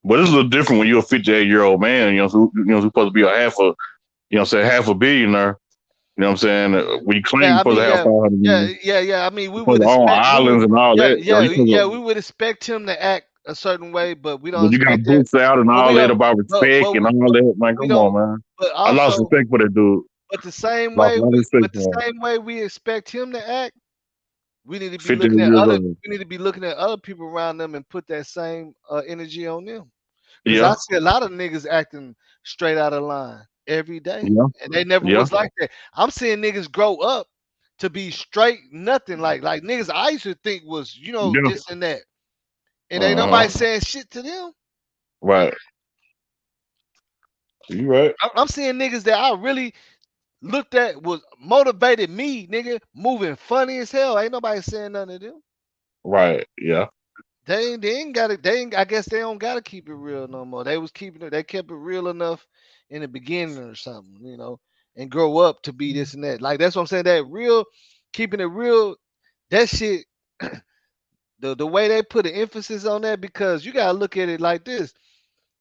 But it's a little different when you're a 58-year-old man, who's supposed to be a half a billionaire. You know what I'm saying? When you claim Yeah, you're I supposed meing, to have yeah, 500 yeah, million, yeah, yeah. I mean, you're supposed to own islands and all that. You're supposed we to, would expect him to act a certain way, but we don't but you got expect that. books out and But all we that don't, about respect and all that. Man, we come don't, on, man. but I lost also, respect for that dude. but the same Lost a way, lot of we, respect but the for him. same way we expect him to act. We need to be 50 looking at years other. old. We need to be looking at other people around them and put that same energy on them. Cause I Yeah, see a lot of niggas acting straight out of line every day, yeah, and they never yeah, was like that. I'm seeing niggas grow up to be straight nothing like niggas I used to think was yeah. this and that, and ain't Uh-huh. nobody saying shit to them. Right. You right. I'm seeing niggas that I really looked at was motivated me, nigga, moving funny as hell. Ain't nobody saying nothing to them. Right. Yeah. They ain't got it. They ain't, I guess they don't gotta keep it real no more. They was keeping it. They kept it real enough in the beginning or something, and grow up to be this and that. Like that's what I'm saying. That real, keeping it real. That shit. The way they put an emphasis on that because you gotta look at it like this.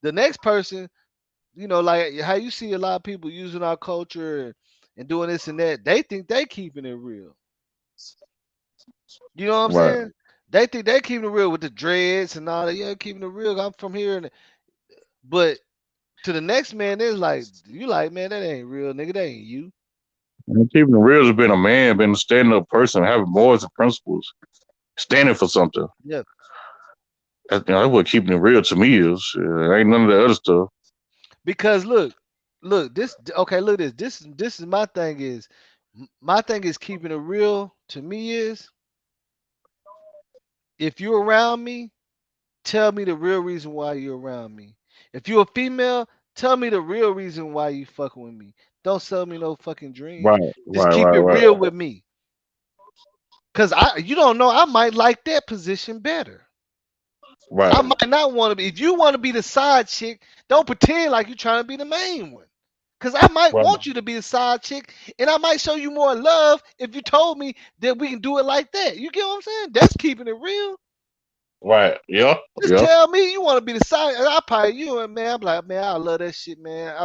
The next person, like how you see a lot of people using our culture and doing this and that. They think they keeping it real. You know what I'm Right. saying? They think they keeping it real with the dreads and all that. Yeah, keeping it real. I'm from here, but To the next man, it's like you like, man, that ain't real, nigga. That ain't you. And keeping it real has been a man, been a stand up person, having morals and principles, standing for something. Yeah. That's what keeping it real to me is. Ain't none of the other stuff. Because look, this okay, look this is my thing is my thing is keeping it real to me is if you're around me, tell me the real reason why you're around me. If you're a female, tell me the real reason why you fucking with me. Don't sell me no fucking dreams. Right, Just right, keep right, it right, real with me. Cause you don't know, I might like that position better. I right, might not want to be. If you want to be the side chick, don't pretend like you're trying to be the main one. Cause I might right, want you to be a side chick, and I might show you more love if you told me that we can do it like that. You get what I'm saying? That's keeping it real. right. Yeah, Just yeah, tell me you want to be the side. And I probably you and man, I'm like, man, I love that shit, man.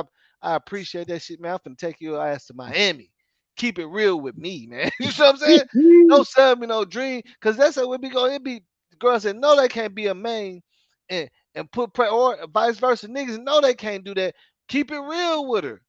I appreciate that shit, man. I'm finna take your ass to Miami. Keep it real with me, man. You know what I'm saying? Don't sell me no dream, cause that's how it be going. It be girls that know they can't be a main, and put or vice versa. Niggas know they can't do that. Keep it real with her.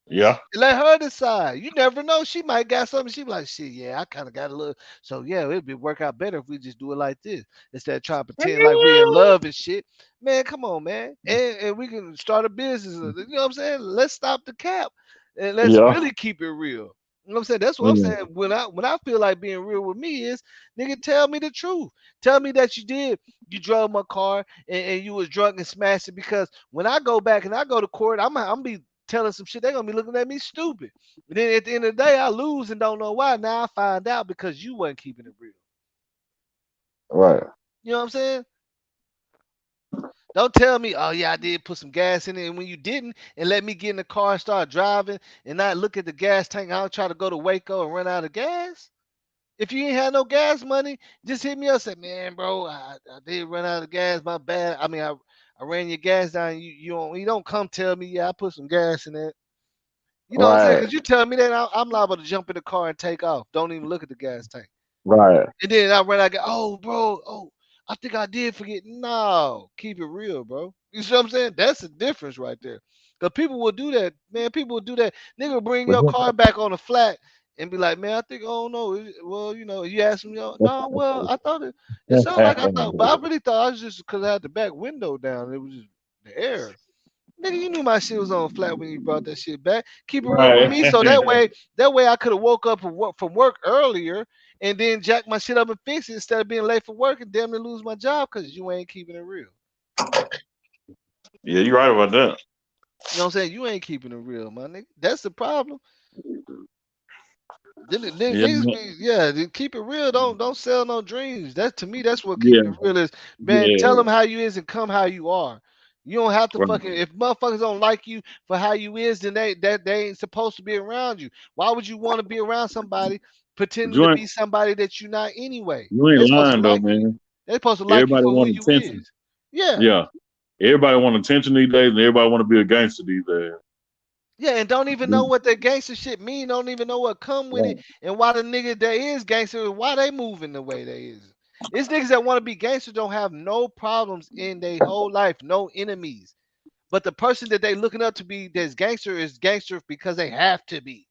yeah. Let her decide. You never know. She might got something. She be like, shit, yeah, I kind of got a little. So yeah, it'd be work out better if we just do it like this instead of trying to pretend like we in love and shit. Man, come on, man. And we can start a business. You know what I'm saying? Let's stop the cap and let's Yeah. really keep it real. You know what I'm saying? That's what I'm Mm. saying. When I feel like being real with me is, nigga, tell me the truth. Tell me that you drove my car and you was drunk and smashed it, because when I go back and I go to court, I'm be telling some shit, they're gonna be looking at me stupid. And then at the end of the day, I lose and don't know why. Now I find out because you wasn't keeping it real. Right. You know what I'm saying? Don't tell me, oh yeah, I did put some gas in it, and when you didn't, and let me get in the car and start driving and not look at the gas tank, I'll try to go to Waco and run out of gas. If you ain't had no gas money, just hit me up. Say, man, bro, I did run out of gas. My bad. I mean, I ran your gas down. You don't come tell me, yeah, I put some gas in it. You know what I'm saying? Right. Because you tell me that I'm liable to jump in the car and take off. Don't even look at the gas tank. Right. And then I run out, go, oh, bro, I think I did forget. No, keep it real, bro. You see what I'm saying? That's the difference right there. Because people will do that, man. People will do that. Nigga will bring your car back on the flat and be like, man, I think, oh, no. Well, you ask me, no, well, I thought it sounded like I thought, but I really thought I was just because I had the back window down. It was just the air. Nigga, you knew my shit was on flat when you brought that shit back. Keep it real with Right. me, so that way I could have woke up from work earlier and then jack my shit up and fix it instead of being late for work and damn near lose my job because you ain't keeping it real. Yeah, you're right about that. You know what I'm saying? You ain't keeping it real, my nigga. That's the problem. Yeah, Niggas be, yeah, keep it real. Don't sell no dreams. That to me, that's what yeah, keeping it real is. Man, tell yeah. them how you is and come how you are. You don't have to Right. fucking if motherfuckers don't like you for how you is, then they ain't supposed to be around you. Why would you want to be around somebody But pretending to be somebody that you're not anyway? you ain't They're supposed to lying though, like you. man. They're supposed to like you Everybody for who want you attention. is. Yeah. Yeah. Everybody want attention these days, and everybody want to be a gangster these days. Yeah, and don't even know what that gangster shit mean. Don't even know what come with it, Right. and why the nigga that is gangster, why they moving the way they is. It's niggas that want to be gangster don't have no problems in their whole life, no enemies. But the person that they looking up to be that's gangster is gangster because they have to be.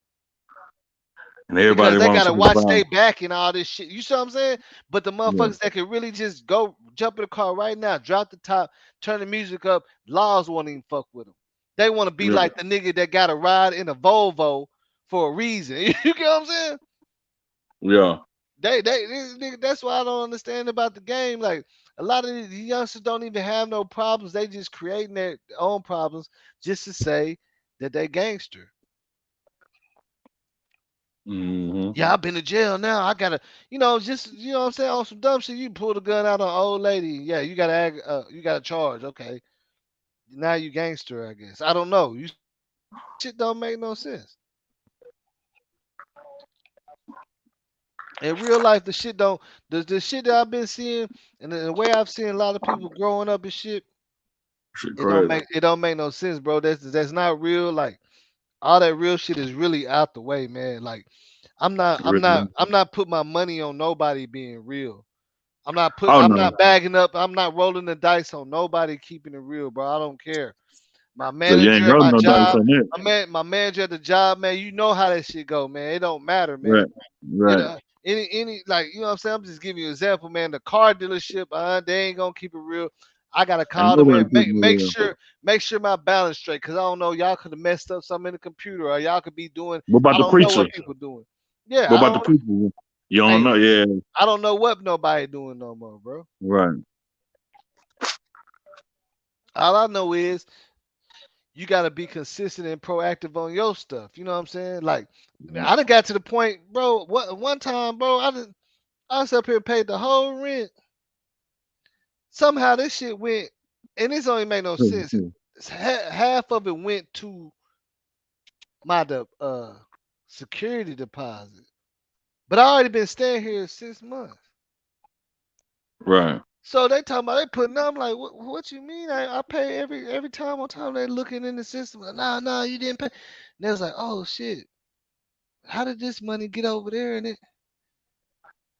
And Because everybody they want gotta to watch survive. they back and all this shit. You see what I'm saying? But the Yeah. motherfuckers that can really just go jump in the car right now, drop the top, turn the music up, laws won't even fuck with them. They want to be Yeah. like the nigga that got a ride in a Volvo for a reason. You get what I'm saying? Yeah. That's why I don't understand about the game. Like a lot of these youngsters don't even have no problems. They just creating their own problems just to say that they gangster. Hmm. Yeah, I've been to jail now. I gotta, just what I'm saying, on some dumb shit. You pull the gun out on an old lady. Yeah, you gotta act, you gotta charge. Okay, now you gangster, I guess. I don't know. You shit don't make no sense. In real life, the shit don't. The shit that I've been seeing, and the way I've seen a lot of people growing up and shit, Shit it don't crazy. make no sense, bro. That's not real. Like all that real shit is really out the way, man. Like I'm not I'm not Really. I'm not putting my money on nobody being real. Oh I'm no. not bagging up. I'm not rolling the dice on nobody keeping it real, bro. I don't care. My So you ain't manager at growing my no dice job, on that. my manager at the job, man. You know how that shit go, man. It don't matter, man. Right. Right. Any like you know what I'm saying. I'm just giving you an example, man. The car dealership, they ain't gonna keep it real. I gotta I call know them that and people will. make sure my balance straight, cause I don't know, y'all could have messed up something in the computer, or y'all could be doing. What about I the don't know preacher? what people doing. Yeah, What about the preacher? You don't hey, know. Yeah. I don't know what nobody doing no more, bro. Right. All I know is you gotta be consistent and proactive on your stuff. You know what I'm saying? Like I done got to the point, bro. What one time, bro, I was up here paid the whole rent. Somehow this shit went, and this don't even make no sense. Half of it went to my security deposit, but I already been staying here 6 months. Right. So they talking about they putting up. I'm like, what you mean? I pay every time on time. They looking in the system. Like, nah, you didn't pay. And they was like, oh shit, how did this money get over there? And it.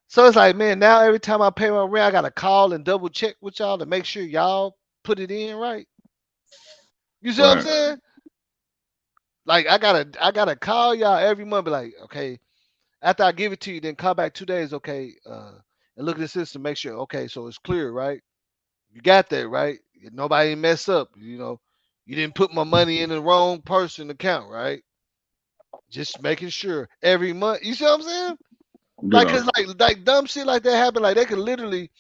So it's like, man, now every time I pay my rent, I gotta call and double check with y'all to make sure y'all put it in right. You see what I'm Right. saying? Like I gotta call y'all every month, be like, okay, after I give it to you, then call back 2 days, okay, and look at the system, make sure, okay, so it's clear, right? You got that, right? Nobody mess up, you didn't put my money in the wrong person account, right? Just making sure every month. You see what I'm saying? Like, Yeah. cause like dumb shit like that happen. Like they could literally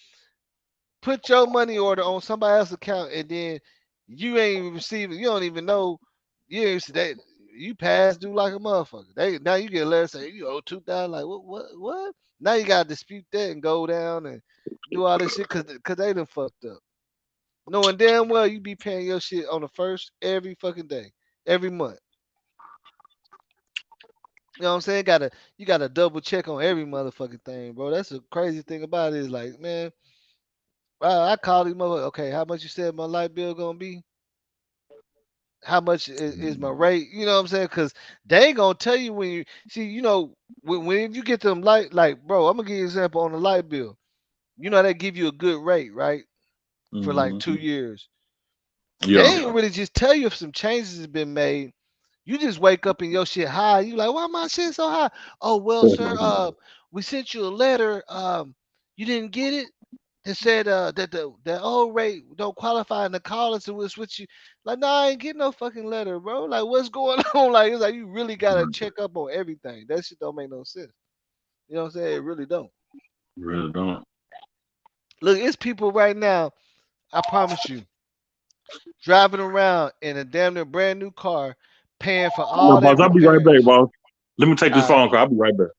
put your money order on somebody else's account, and then you ain't even receiving. You don't even know. You ain't see that you passed due like a motherfucker. They now you get a letter say you owe 2,000. Like what? Now you gotta dispute that and go down and do all this shit because they done fucked up. Knowing damn well you be paying your shit on the first every fucking day, every month. You know what I'm saying? You gotta double check on every motherfucking thing, bro. That's the crazy thing about it is like, man, I call these motherfuckers. Okay, how much you said my light bill gonna be? How much is my rate? You know what I'm saying? Because they ain't gonna tell you when you see. When you get them like, bro. I'm gonna give you an example on the light bill. You know they give you a good rate, right? For like Hmm. 2 years. They Yeah. ain't really just tell you if some changes has been made. You just wake up and your shit high. You like, why my shit so high? Oh well, sir. We sent you a letter. You didn't get it. They said that the old rate don't qualify in the call, so we'll switch you. Like, nah, I ain't getting no fucking letter, bro. Like, what's going on? Like, it's like you really gotta check up on everything. That shit don't make no sense. You know what I'm saying? It really don't. Really don't. Look, it's people right now. I promise you, driving around in a damn near brand new car, paying for No, all their boss. I'll be right back, repairs. boss. Let me take this All right. phone call. I'll be right back.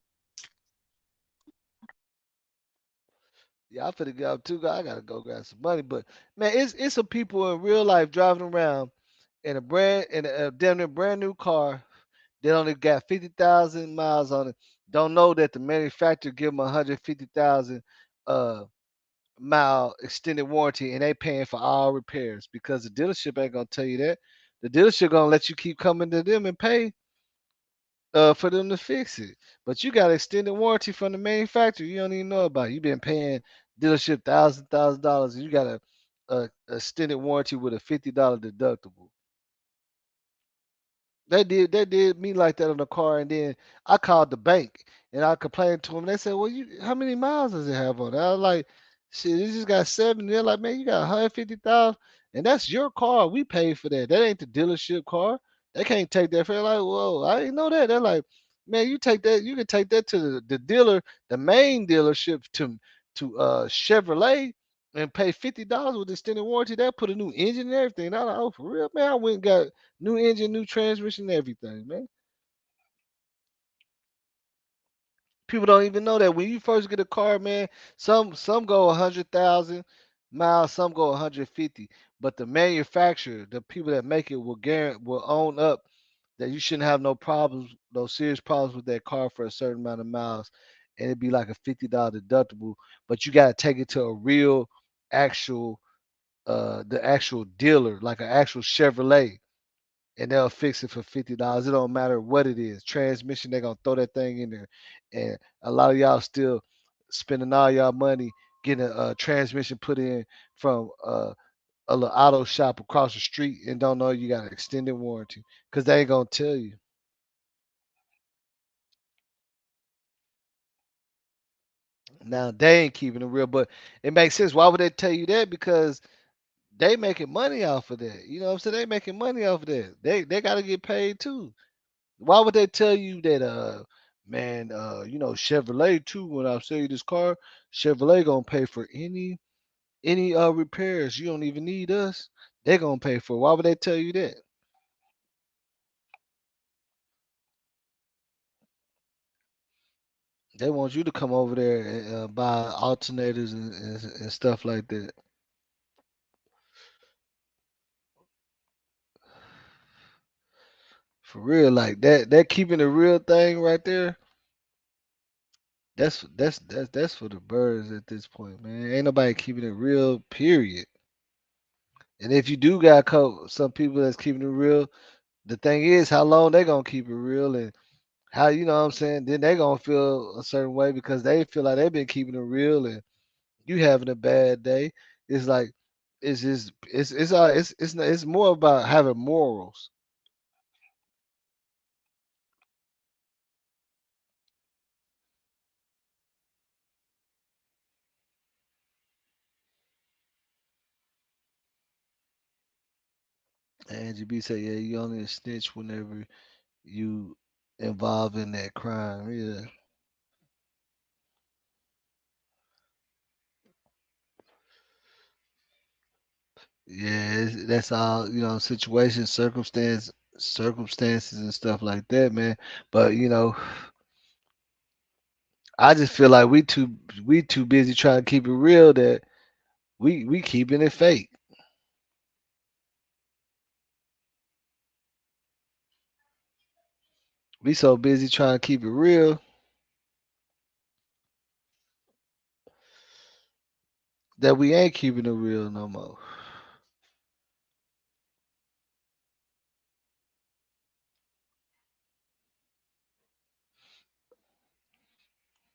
Yeah, I finna get out too. I gotta go grab some money. But man, it's some people in real life driving around in a damn near brand new car. They only got 50,000 miles on it. Don't know that the manufacturer give them 150,000 uh mile extended warranty, and they paying for all repairs because the dealership ain't gonna tell you that. The dealership gonna let you keep coming to them and pay for them to fix it. But you got extended warranty from the manufacturer. You don't even know about it. You've been paying dealership $1,000, and you got a extended warranty with a $50 deductible. They did me like that on the car, and then I called the bank and I complained to them. They said, "Well, how many miles does it have on it?" I was like, "Shit, it just got 7." They're like, "Man, you got 150,000, and that's your car. We paid for that. That ain't the dealership car. They can't take that for." It." Like, whoa, I didn't know that. They're like, "Man, you take that. You can take that to the dealer, the main dealership to Chevrolet." And pay $50 with extended warranty. That put a new engine and everything. I was like, oh, for real, man. I went and got new engine, new transmission, everything, man. People don't even know that when you first get a car, man. Some go 100,000 miles, some go 150. But the manufacturer, the people that make it, will own up that you shouldn't have no problems, no serious problems with that car for a certain amount of miles, and it'd be like a $50 deductible. But you gotta take it to a real, actual, the actual dealer, like an actual Chevrolet, and they'll fix it for $50. It don't matter what it is. Transmission, they're gonna throw that thing in there. And a lot of y'all still spending all y'all money getting a transmission put in from a little auto shop across the street and don't know you got an extended warranty because they ain't gonna tell you. Now they ain't keeping it real, but it makes sense. Why would they tell you that? Because they making money off of that. You know what I'm saying? They making money off of that. They gotta get paid too. Why would they tell you that man, Chevrolet too, when I sell you this car, Chevrolet gonna pay for any repairs. You don't even need us. They gonna pay for it. Why would they tell you that? They want you to come over there and buy alternators and stuff like that. For real, like that keeping the real thing right there. That's for the birds at this point, man. Ain't nobody keeping it real, period. And if you do got some people that's keeping it real, the thing is how long they gonna keep it real and how you know what I'm saying, then they gonna feel a certain way because they feel like they've been keeping it real and you having a bad day. It's like it's just it's more about having morals. Angie B said, yeah, you only a snitch whenever you involved in that crime. Yeah. Yeah, that's all, situations, circumstances and stuff like that, man. But I just feel like we too busy trying to keep it real that we keeping it fake. We so busy trying to keep it real that we ain't keeping it real no more.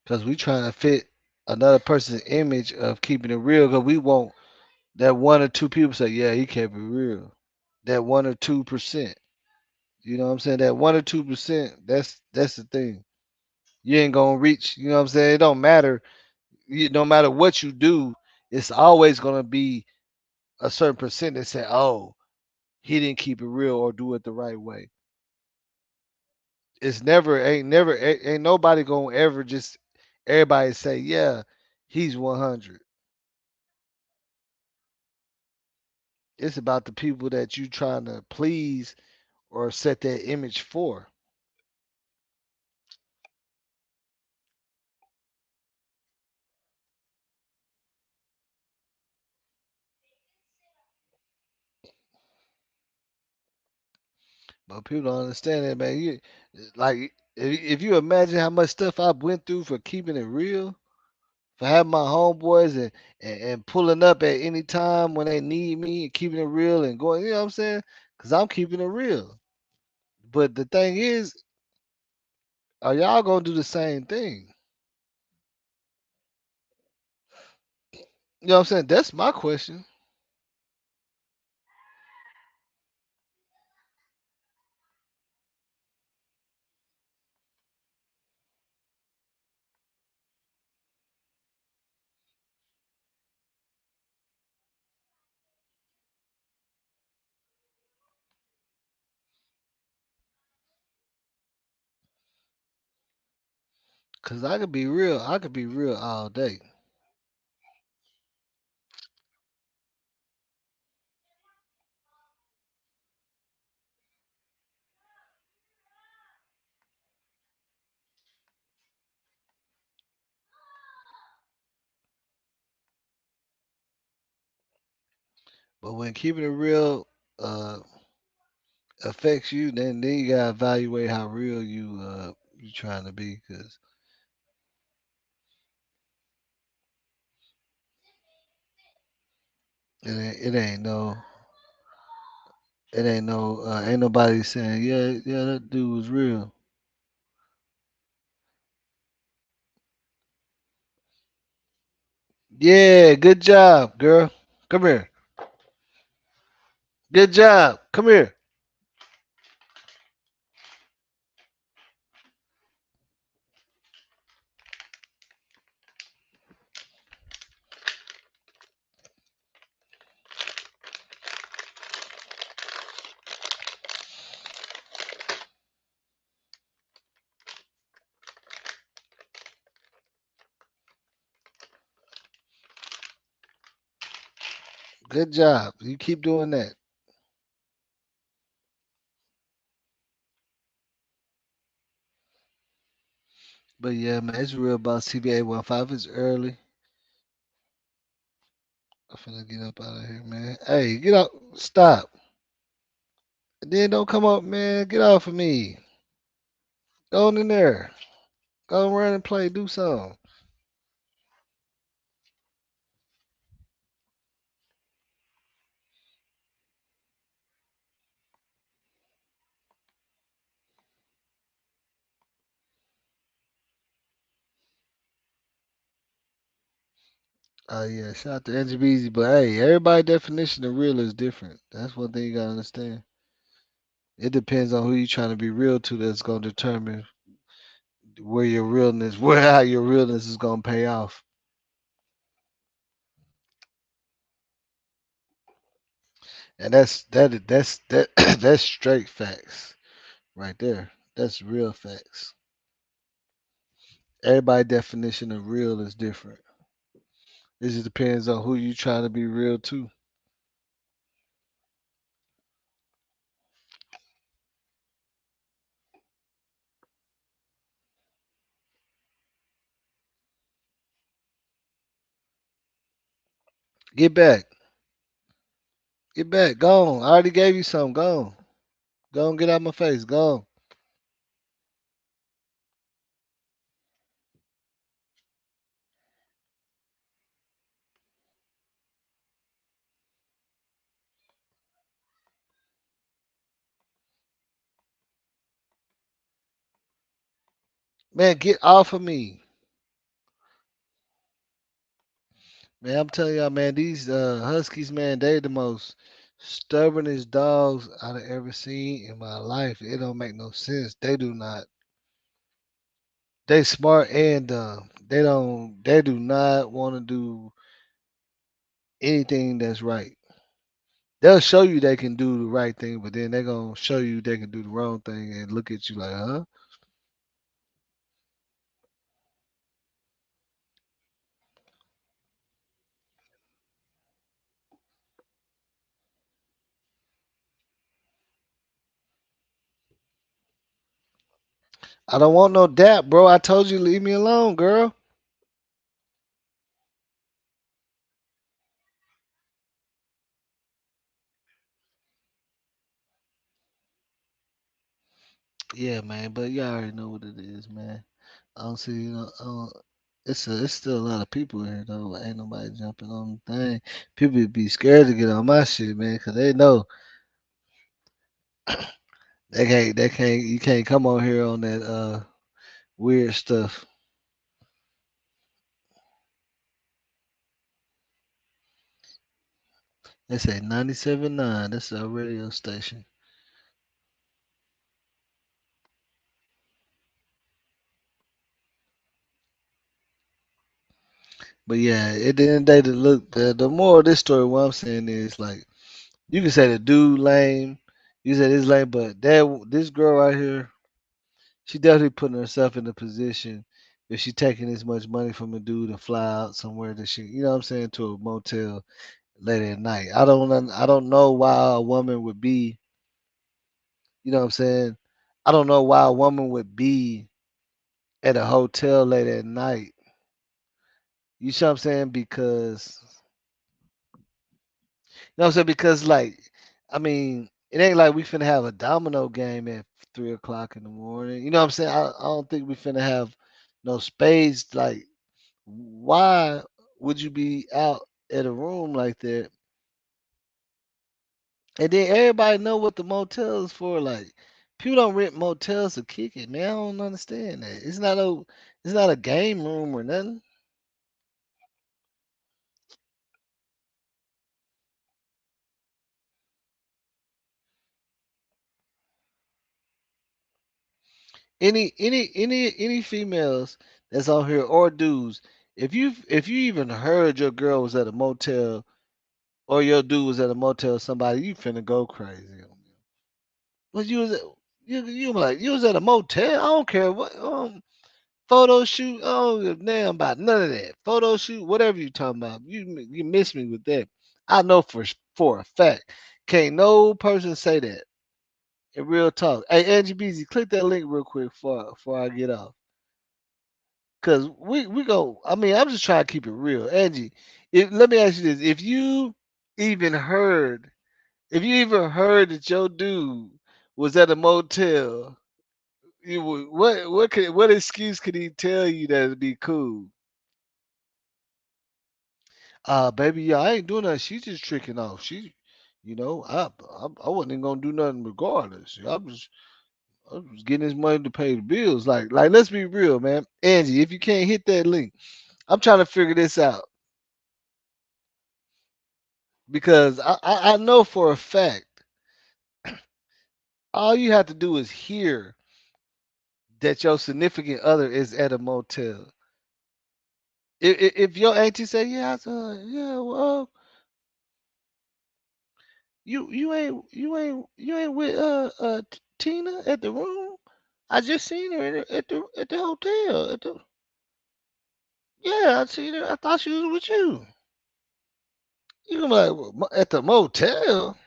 Cause we trying to fit another person's image of keeping it real. Cause we want that one or two people say, yeah, he kept it real. That 1 or 2%. You know what I'm saying? That 1 or 2%. That's the thing. You ain't gonna reach. You know what I'm saying? It don't matter. No matter what you do, it's always gonna be a certain percent that say, "Oh, he didn't keep it real or do it the right way." It's ain't nobody gonna ever just everybody say, "Yeah, he's 100." It's about the people that you trying to please or set that image for. But people don't understand that, man. Like if you imagine how much stuff I went through for keeping it real, for having my homeboys and pulling up at any time when they need me and keeping it real and going, you know what I'm saying? Because I'm keeping it real. But the thing is, are y'all gonna do the same thing? You know what I'm saying? That's my question. Cause I could be real. I could be real all day. But when keeping it real uh affects you, then you gotta evaluate how real you trying to be. Cause it ain't nobody saying yeah that dude was real. Yeah, good job, girl. Come here. Good job. Come here. Good job. You keep doing that. But yeah, man, it's real about CBA 15. It's early. I'm finna get up out of here, man. Hey, get up. Stop. And then don't come up, man. Get off of me. Go on in there. Go and run and play. Do something. Oh yeah, shout out to Angie Beezy. But hey, everybody definition of real is different. That's one thing you gotta understand. It depends on who you trying to be real to that's gonna determine where your realness, where how your realness is gonna pay off. And that's that's straight facts right there. That's real facts. Everybody definition of real is different. It just depends on who you trying to be real to. Get back. Get back. Go on. I already gave you some. Go on. Go on, get out my face. Go on. Man, get off of me. Man, I'm telling y'all, man, these Huskies, man, they the most stubbornest dogs I've ever seen in my life. It don't make no sense. They do not. They smart and dumb. They do not want to do anything that's right. They'll show you they can do the right thing, but then they're gonna show you they can do the wrong thing and look at you like, huh? I don't want no dap, bro. I told you leave me alone, girl. Yeah, man, but you already know what it is, man. I don't see, it's still a lot of people here though. Ain't nobody jumping on the thing. People be scared to get on my shit, man, 'cause they know you can't come on here on that weird stuff. They say 97.9. That's our radio station. But yeah, at the end of the day, the more of this story, what I'm saying is like you can say the dude lame, you say this lame, but this girl right here, she definitely putting herself in a position if she taking this much money from a dude and fly out somewhere that she, you know what I'm saying, to a motel late at night. I don't know why a woman would be, you know what I'm saying? I don't know why a woman would be at a hotel late at night. You see what I'm saying? Because you know what I'm saying? Because like, I mean, it ain't like we finna have a domino game at 3 o'clock in the morning. You know what I'm saying? I don't think we finna have no spades. Like, why would you be out at a room like that? And then everybody know what the motel is for. Like, people don't rent motels to kick it, man. I don't understand that. It's not a game room or nothing. Any females that's on here or dudes, if you even heard your girl was at a motel or your dude was at a motel with somebody, you finna go crazy. But you was at, you like you was at a motel. I don't care what photo shoot. I don't give a damn about none of that. Photo shoot, whatever you talking about. You miss me with that. I know for a fact. Can't no person say that. In real talk. Hey Angie Beezy, click that link real quick before I get off. Cause we go. I mean, I'm just trying to keep it real. Angie, let me ask you this: even heard, if you even heard that your dude was at a motel, what excuse could he tell you that'd be cool? Baby, yeah, I ain't doing that. She's just tricking off. I wasn't even gonna do nothing regardless. I was getting his money to pay the bills. Like, let's be real, man. Angie, if you can't hit that link, I'm trying to figure this out because I know for a fact all you have to do is hear that your significant other is at a motel. If your auntie say, yeah, well, you ain't with Tina at the room. I just seen her at the hotel. Yeah, I seen her. I thought she was with you. You gonna be like, "Well, at the motel?"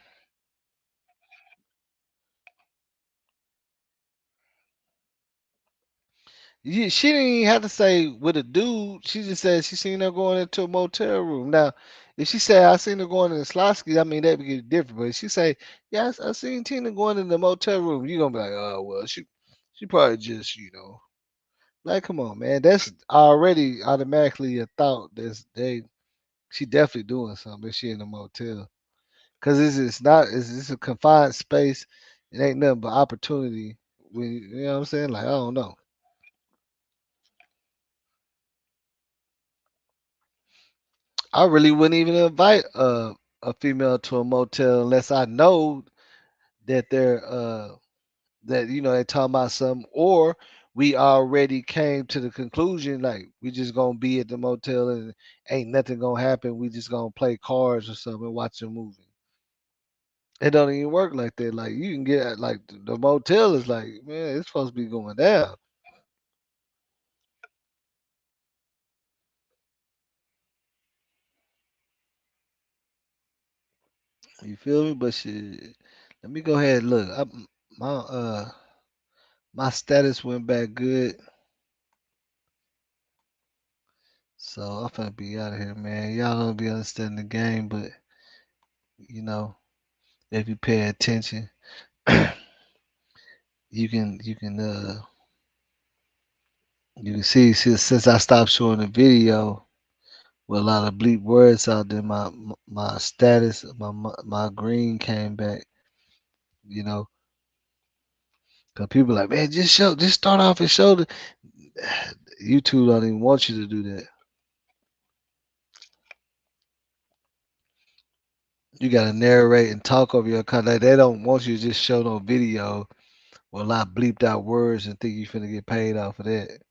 She didn't even have to say with a dude. She just said she seen her going into a motel room. Now, if she said I seen her going in the Slosky, I mean that'd be different. But if she say, yes, I seen Tina going in the motel room, you gonna be like, oh well, she probably just like come on, man. That's already automatically a thought. She definitely doing something if she in the motel. Cause it's a confined space. It ain't nothing but opportunity. When you know what I'm saying? Like I don't know. I really wouldn't even invite a female to a motel unless I know that they're talking about something or we already came to the conclusion like we just gonna be at the motel and ain't nothing gonna happen. We just gonna play cards or something and watch a movie. It don't even work like that. Like you can get like the motel is like, man, it's supposed to be going down. You feel me? But shit, let me go ahead and look. My uh my status went back good. So I'm finna be out of here, man. Y'all don't be understanding the game, but you know, if you pay attention, you can see since I stopped showing the video with a lot of bleep words out there, my status, my green came back. You know, cause people like, man, just start off and show the. YouTube don't even want you to do that. You gotta narrate and talk over your content. They don't want you to just show no video with a lot of bleeped out words and think you finna get paid off of that.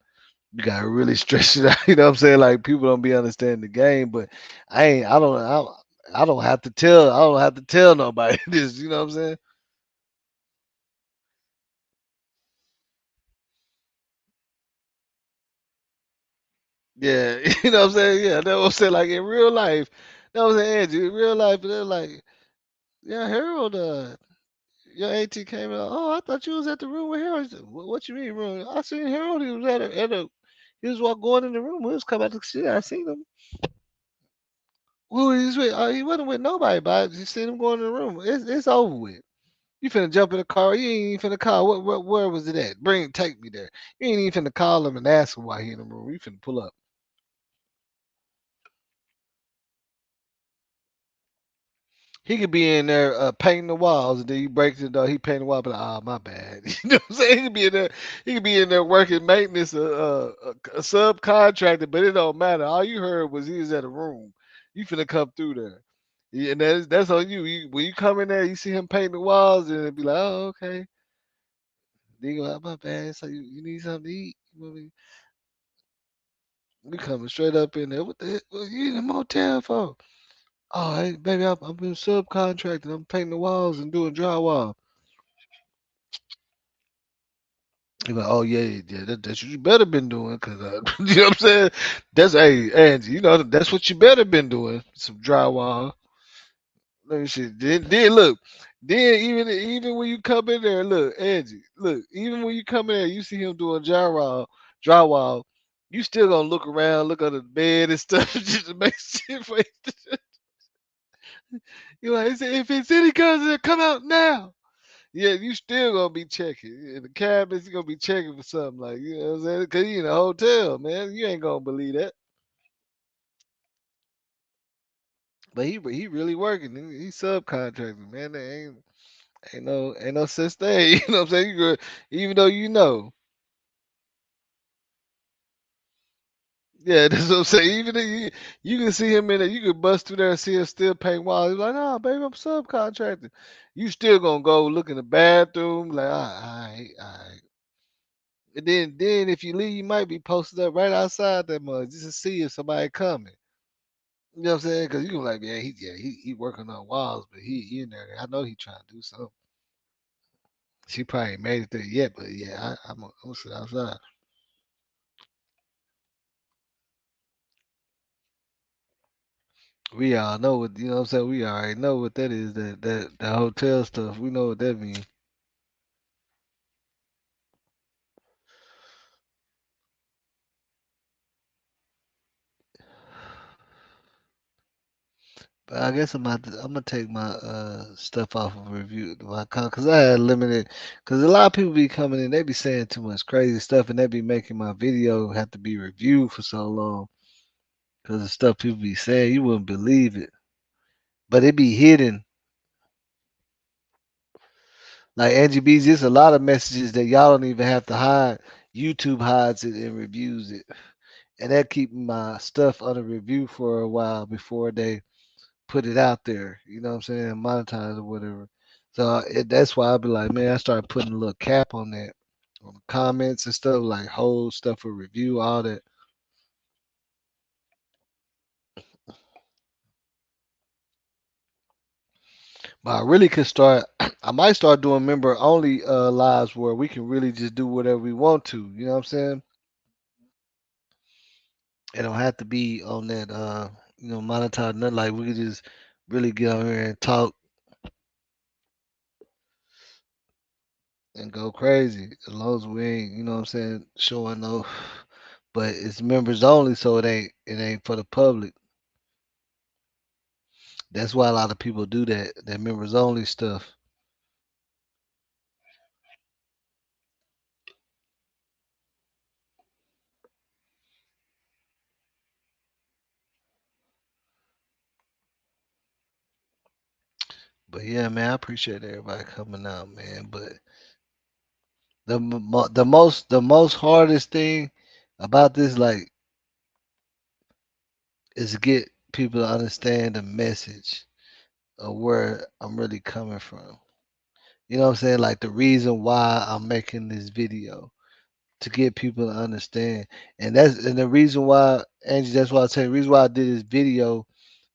You gotta really stretch it out. You know what I'm saying? Like people don't be understanding the game, but I ain't. I don't have to tell. I don't have to tell nobody this. You know what I'm saying? Yeah. You know what I'm saying? Yeah. That's what I'm saying. Like in real life, that was Angie. In real life, they're like, yeah, Harold. Your AT came out. Oh, I thought you was at the room with Harold. What you mean room? I seen Harold. He was he was going in the room. We was coming out to see. I seen him. Who he's with? He wasn't with nobody, but you seen him going in the room. It's over with. You finna jump in the car. You ain't even finna call. Where was it at? Take me there. You ain't even finna call him and ask him why he in the room. You finna pull up. He could be in there painting the walls, and then you break the door. He painting the wall, but my bad. You know what I'm saying? He could be in there. He could be in there working maintenance, a subcontractor, but it don't matter. All you heard was he was at a room. You finna come through there, yeah, and that's on you. When you come in there, you see him painting the walls, and it be like, oh, okay. Then you go, "Oh, my bad. So you need something to eat? You know what I mean? We coming straight up in there. What the heck? What you in the motel for? Oh, hey, baby, I'm been subcontracting. I'm painting the walls and doing drywall. He's like, oh yeah, that's what you better been doing, cause you know what I'm saying. That's hey, Angie, you know that's what you better been doing. Some drywall. Let me see. Then look. Then even when you come in there, look, Angie, look. Even when you come in there, you see him doing drywall. You still gonna look around, look under the bed and stuff, just to make sure. You like, if it's any guns there, come out now. Yeah, you still gonna be checking in the cabinets. You gonna be checking for something like you know what I'm saying? Cause you in a hotel, man. You ain't gonna believe that. But he really working. He subcontracting, man. There ain't no such thing. You know what I'm saying? You go, even though you know. Yeah, that's what I'm saying. Even if you can see him in there, you can bust through there and see him still painting walls. He's like, no, baby, I'm subcontracting. You still gonna go look in the bathroom, like, all right. And then if you leave, you might be posted up right outside that mug just to see if somebody coming. You know what I'm saying? Because you can like, he working on walls, but he in there. I know he trying to do something. She probably ain't made it there yet, but yeah, I'm gonna sit outside. We all know what you know what I'm saying. We already know what that is. That hotel stuff. We know what that means. But I guess I'm gonna take my stuff off of review my account because I had limited because a lot of people be coming in, they be saying too much crazy stuff and they be making my video have to be reviewed for so long because the stuff people be saying you wouldn't believe it, but it be hidden. Like Angie B's, there's a lot of messages that y'all don't even have to hide. YouTube hides it and reviews it, and that keep my stuff under review for a while before they put it out there. You know what I'm saying? Monetize or whatever. So that's why I be like, man, I started putting a little cap on that, on the comments and stuff, like whole stuff for review, all that. But I really could start. I might start doing member only lives where we can really just do whatever we want to. You know what I'm saying? It don't have to be on that monetize nothing. Like we could just really get on here and talk and go crazy as long as we ain't, you know what I'm saying, showing no. But it's members only, so it ain't for the public. That's why a lot of people do that members only stuff. But yeah, man, I appreciate everybody coming out, man. But the most hardest thing about this, like, is to get people to understand the message of where I'm really coming from. You know what I'm saying? Like the reason why I'm making this video to get people to understand. And the reason why, Angie, that's why I tell you, the reason why I did this video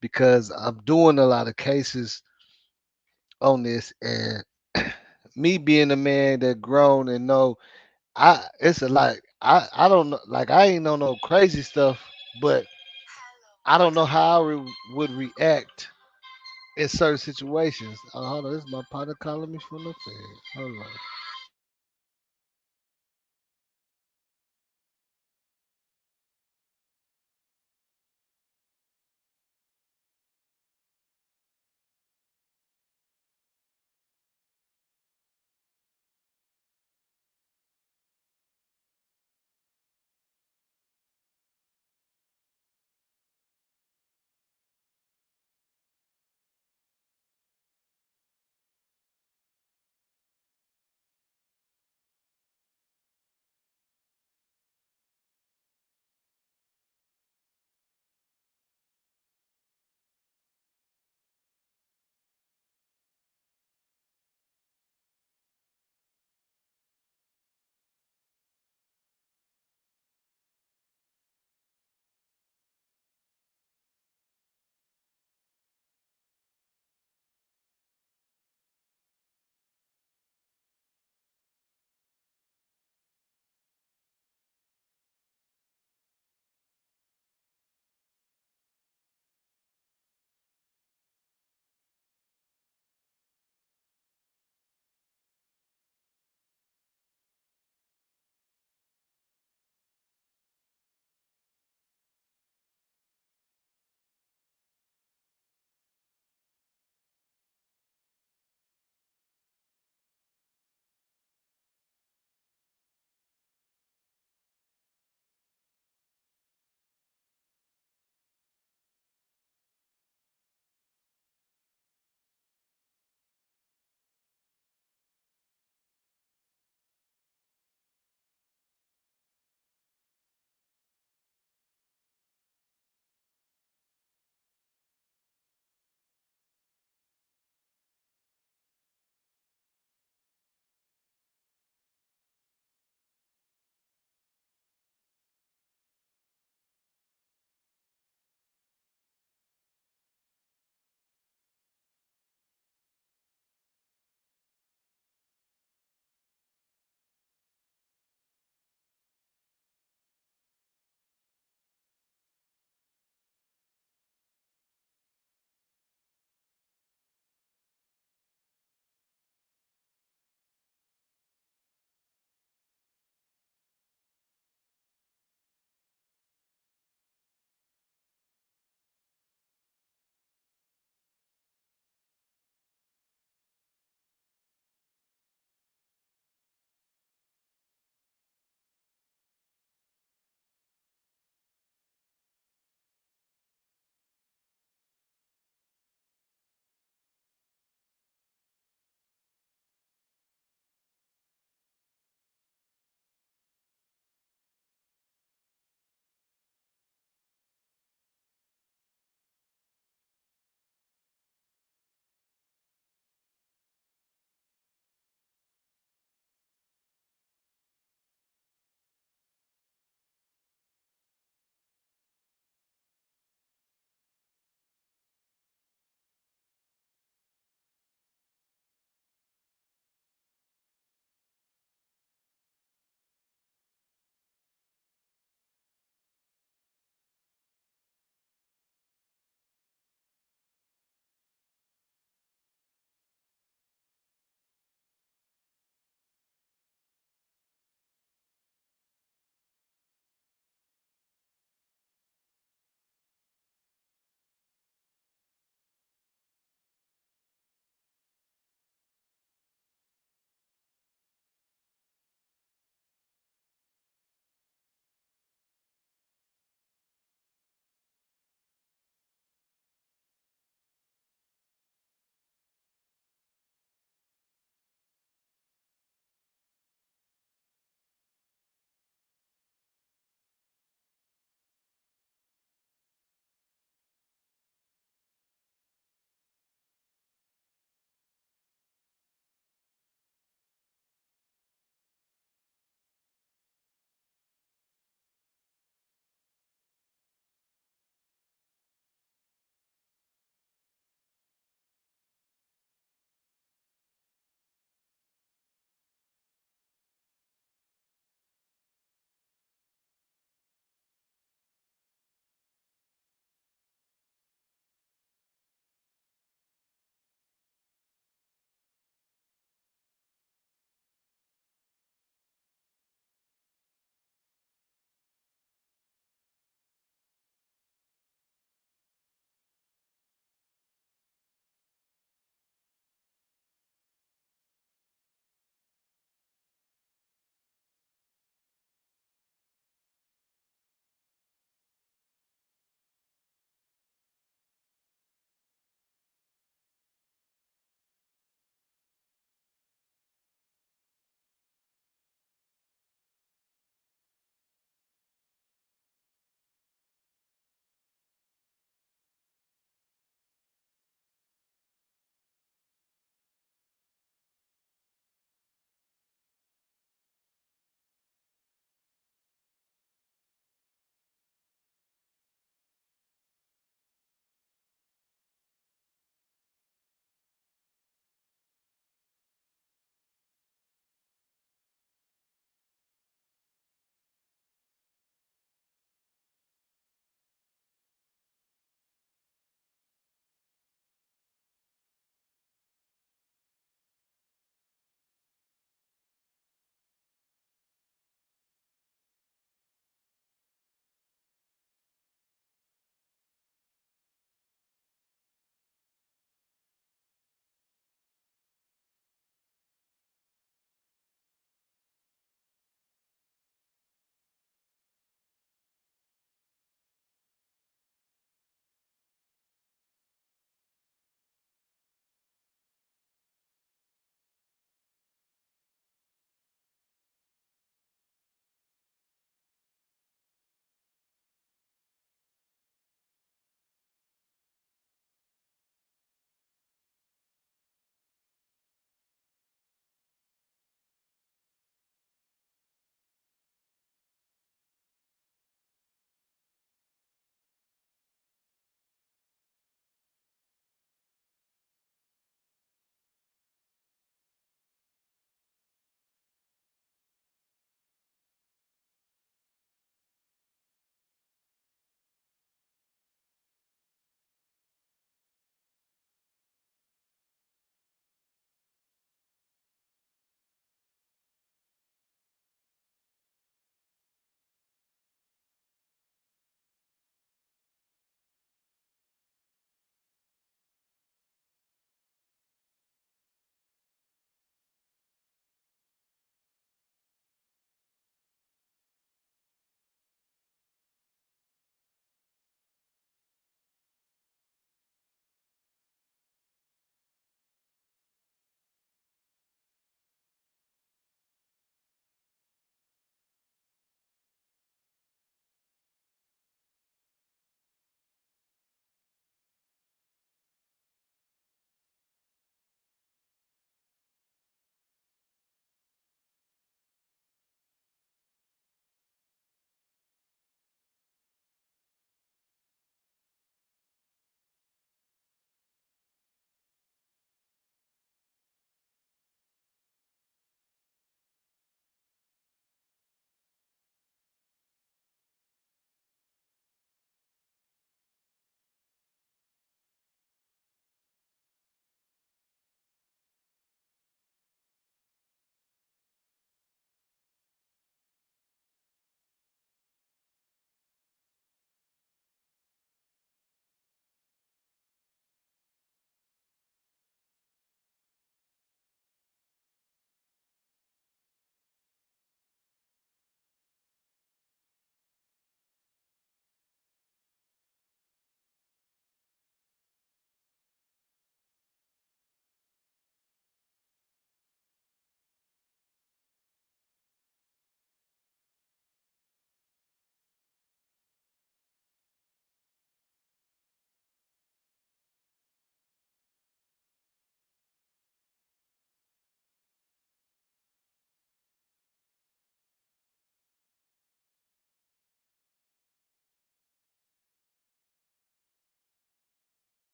because I'm doing a lot of cases on this and me being a man that grown and know I it's a like I don't know like I ain't know no crazy stuff, but I don't know how would react in certain situations. Hold on, this is my partner calling me from the Fed. Hold on.